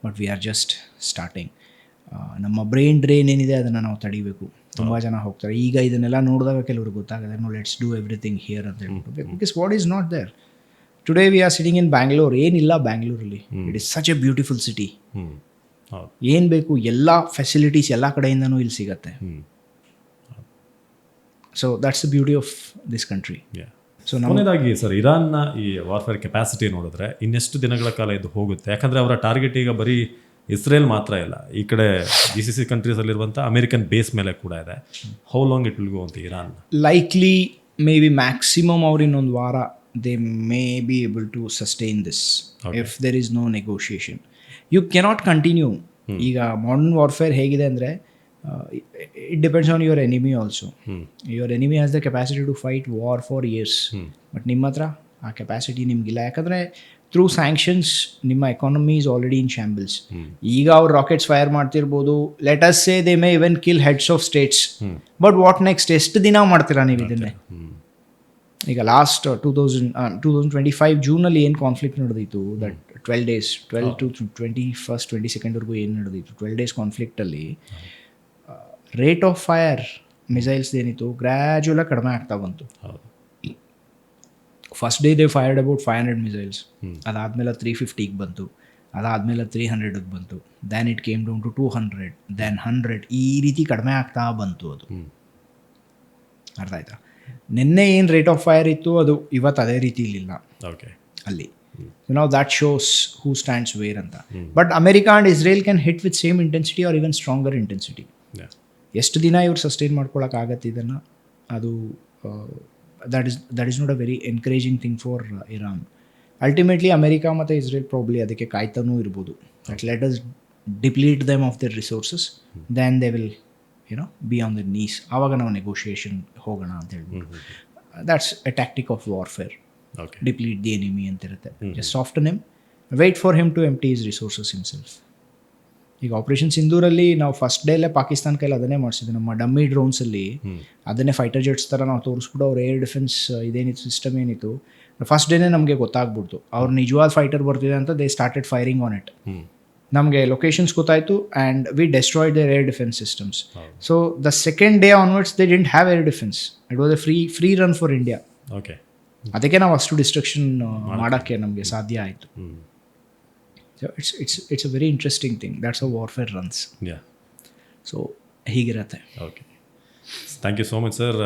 but we are just starting. ನಮ್ಮ ಬ್ರೈನ್ ಡ್ರೈನ್ ಏನಿದೆ ಅದನ್ನು ನಾವು ತಡಿಬೇಕು. ತುಂಬ ಜನ ಹೋಗ್ತಾರೆ ಈಗ ಇದನ್ನೆಲ್ಲ ನೋಡಿದಾಗ ಕೆಲವ್ರಿಗೆ ಗೊತ್ತಾಗುತ್ತೆ, no let's do everything here ಅಂತ ಹೇಳ್ಬಿಟ್ಟು. Because what is not there today. We are sitting in Bangalore. ಏನಿಲ್ಲ ಬ್ಯಾಂಗ್ಳೂರಲ್ಲಿ. It is such a beautiful city. ಏನು ಬೇಕು ಎಲ್ಲ ಫೆಸಿಲಿಟೀಸ್ ಎಲ್ಲ ಕಡೆಯಿಂದನೂ ಇಲ್ಲಿ ಸಿಗತ್ತೆ. So that's the beauty of this country. So ಕೊನೆಯದಾಗಿ ಸರ್, ಇರಾನ್ನ ಈ ವಾರ್ಫೇರ್ ಕೆಪಾಸಿಟಿ ನೋಡಿದ್ರೆ ಇನ್ನೆಷ್ಟು ದಿನಗಳ ಕಾಲ ಇದು ಹೋಗುತ್ತೆ? ಯಾಕಂದರೆ ಅವರ ಟಾರ್ಗೆಟ್ ಈಗ ಬರೀ ಇಸ್ರೇಲ್ ಮಾತ್ರ ಇಲ್ಲ, ಈ ಕಡೆ GCC ಕಂಟ್ರೀಸಲ್ಲಿರುವಂಥ ಅಮೇರಿಕನ್ ಬೇಸ್ ಮೇಲೆ ಕೂಡ ಇದೆ. How long it will go ಅಂತ Iran? Likely maybe maximum ಅವ್ರು ಇನ್ನೊಂದು ವಾರ they may be able to sustain this if there is no negotiation. You cannot continue. ಈಗ ಮಾಡರ್ನ್ ವಾರ್ಫೇರ್ ಹೇಗಿದೆ ಅಂದರೆ it depends on your enemy also. Your enemy has the capacity to fight war for years, but ನಿಮ್ಮ ಹತ್ರ ಆ capacity ನಿಮಗಿಲ್ಲ. ಯಾಕಂದರೆ through sanctions ನಿಮ್ಮ economy is already in shambles. ಈಗ ಅವ್ರು ರಾಕೆಟ್ಸ್ ಫೈರ್ ಮಾಡ್ತಿರ್ಬೋದು, let us say they may even kill heads of states, but what next? ಎಷ್ಟು ದಿನ ಮಾಡ್ತೀರಾ ನೀವು ಇದನ್ನೇ? ಈಗ ಲಾಸ್ಟ್ 2025 ಜೂನಲ್ಲಿ ಏನು ಕಾನ್ಫ್ಲಿಕ್ಟ್ ನಡೆದಿತ್ತು, ದಟ್ 12 days 12 to 21st 22ndವರೆಗೂ ಏನು ನಡೆದಿತ್ತು, 12 days ಕಾನ್ಫ್ಲಿಕ್ಟಲ್ಲಿ ರೇಟ್ ಆಫ್ ಫೈರ್ ಮಿಸೈಲ್ಸ್ ಏನಿತ್ತು ಗ್ರ್ಯಾಜುವಲಾಗಿ ಕಡಿಮೆ ಆಗ್ತಾ ಬಂತು. First day they fired about 500 missiles, ಅದಾದಮೇಲೆ 350ಗೆ ಬಂತು, ಅದಾದಮೇಲೆ 300ಗೆ ಬಂತು, then it came down to 200, then 100, ಈ ರೀತಿ ಕಡಿಮೆ ಆಗ್ತಾ ಬಂತು. ಅದು ಅರ್ಥ ಆಯ್ತಾ? ನಿನ್ನೆ ಏನು ರೇಟ್ ಆಫ್ ಫೈರ್ ಇತ್ತು ಅದು ಇವತ್ತು ಅದೇ ರೀತಿ ಇಲ್ಲಿಲ್ಲ ಅಲ್ಲಿ. ಸೊ ನಾವು that shows who stands where ಅಂತ. But America and Israel can hit with same intensity or even stronger intensity. ಎಷ್ಟು ದಿನ ಇವ್ರು ಸಸ್ಟೈನ್ ಮಾಡ್ಕೊಳಕ್ಕಾಗತ್ತೆ ಇದನ್ನು, ಅದು that is not a very encouraging thing for Iran. Ultimately America ಮತ್ತು Israel probably ಅದಕ್ಕೆ ಕಾಯ್ತಾನೂ ಇರ್ಬೋದು. That let us deplete them of their resources, then they will be on their knees. ಆವಾಗ ನಾವು ನೆಗೋಷಿಯೇಷನ್ ಹೋಗೋಣ ಅಂತ ಹೇಳ್ಬೋದು. That's a tactic of warfare. Deplete the enemy ಅಂತಿರುತ್ತೆ. Just soften him, wait for him to empty his resources himself. ಈಗ operation ಸಿಂಧೂರಲ್ಲಿ ನಾವು first ಡೇಲೇ Pakistan ಕೈಲಿ ಅದನ್ನೇ ಮಾಡಿಸಿದ್ವಿ. ನಮ್ಮ ಡಮ್ಮಿ ಡ್ರೋನ್ಸಲ್ಲಿ ಅದನ್ನೇ ಫೈಟರ್ ಜೆಟ್ಸ್ ಥರ ನಾವು ತೋರಿಸ್ಬಿಟ್ಟು ಅವ್ರ ಏರ್ ಡಿಫೆನ್ಸ್ ಇದೇನಿತ್ತು ಸಿಸ್ಟಮ್ ಏನಿತ್ತು, ಫಸ್ಟ್ ಡೇನೇ ನಮಗೆ ಗೊತ್ತಾಗ್ಬಿಡ್ತು ಅವ್ರು ನಿಜವಾದ ಫೈಟರ್ ಬರ್ತಿದೆ ಅಂತ. They started firing on it. ನಮಗೆ ಲೊಕೇಶನ್ಸ್ ಗೊತ್ತಾಯಿತು and we destroyed their air defence systems. So the second day onwards they didn't have air defence. It was a free run for India. ಅದಕ್ಕೆ ನಾವು ಅಷ್ಟು destruction ಮಾಡೋಕ್ಕೆ ನಮಗೆ ಸಾಧ್ಯ ಆಯಿತು. So it's a very interesting thing. That's how warfare runs. Yeah. So ಹೀಗಿರತ್ತೆ. Okay, thank you so much sir.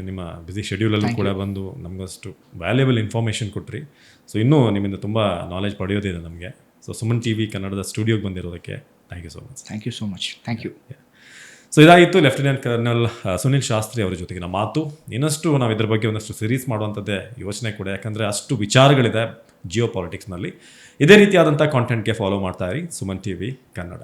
ನಿಮ್ಮ busy ಶೆಡ್ಯೂಲಲ್ಲೂ ಕೂಡ ಬಂದು ನಮಗಷ್ಟು ವ್ಯಾಲ್ಯೂಬಲ್ ಇನ್ಫಾರ್ಮೇಷನ್ ಕೊಟ್ರಿ. ಸೊ ಇನ್ನೂ ನಿಮ್ಮಿಂದ ತುಂಬ ನಾಲೆಜ್ ಪಡೆಯೋದಿದೆ ನಮಗೆ. ಸೊ ಸುಮನ್ TV ಕನ್ನಡದ ಸ್ಟುಡಿಯೋಗೆ ಬಂದಿರೋದಕ್ಕೆ thank you so much. Thank you so much. Thank you. So ಇದಾಗಿತ್ತು ಲೆಫ್ಟಿನೆಂಟ್ ಕರ್ನಲ್ ಸುನಿಲ್ ಶಾಸ್ತ್ರಿ ಅವರ ಜೊತೆಗಿನ ಮಾತು. ಇನ್ನಷ್ಟು ನಾವು ಇದ್ರ ಬಗ್ಗೆ ಒಂದಷ್ಟು ಸೀರೀಸ್ ಮಾಡುವಂಥದ್ದೇ ಯೋಚನೆ ಕೂಡ, ಯಾಕಂದರೆ ಅಷ್ಟು ವಿಚಾರಗಳಿದೆ ಜಿಯೋ ಪಾಲಿಟಿಕ್ಸ್ನಲ್ಲಿ. ಇದೇ ರೀತಿಯಾದಂಥ ಕಾಂಟೆಂಟ್ಗೆ ಫಾಲೋ ಮಾಡ್ತಾ ಇರಿ ಸುಮನ್ TV ಕನ್ನಡ.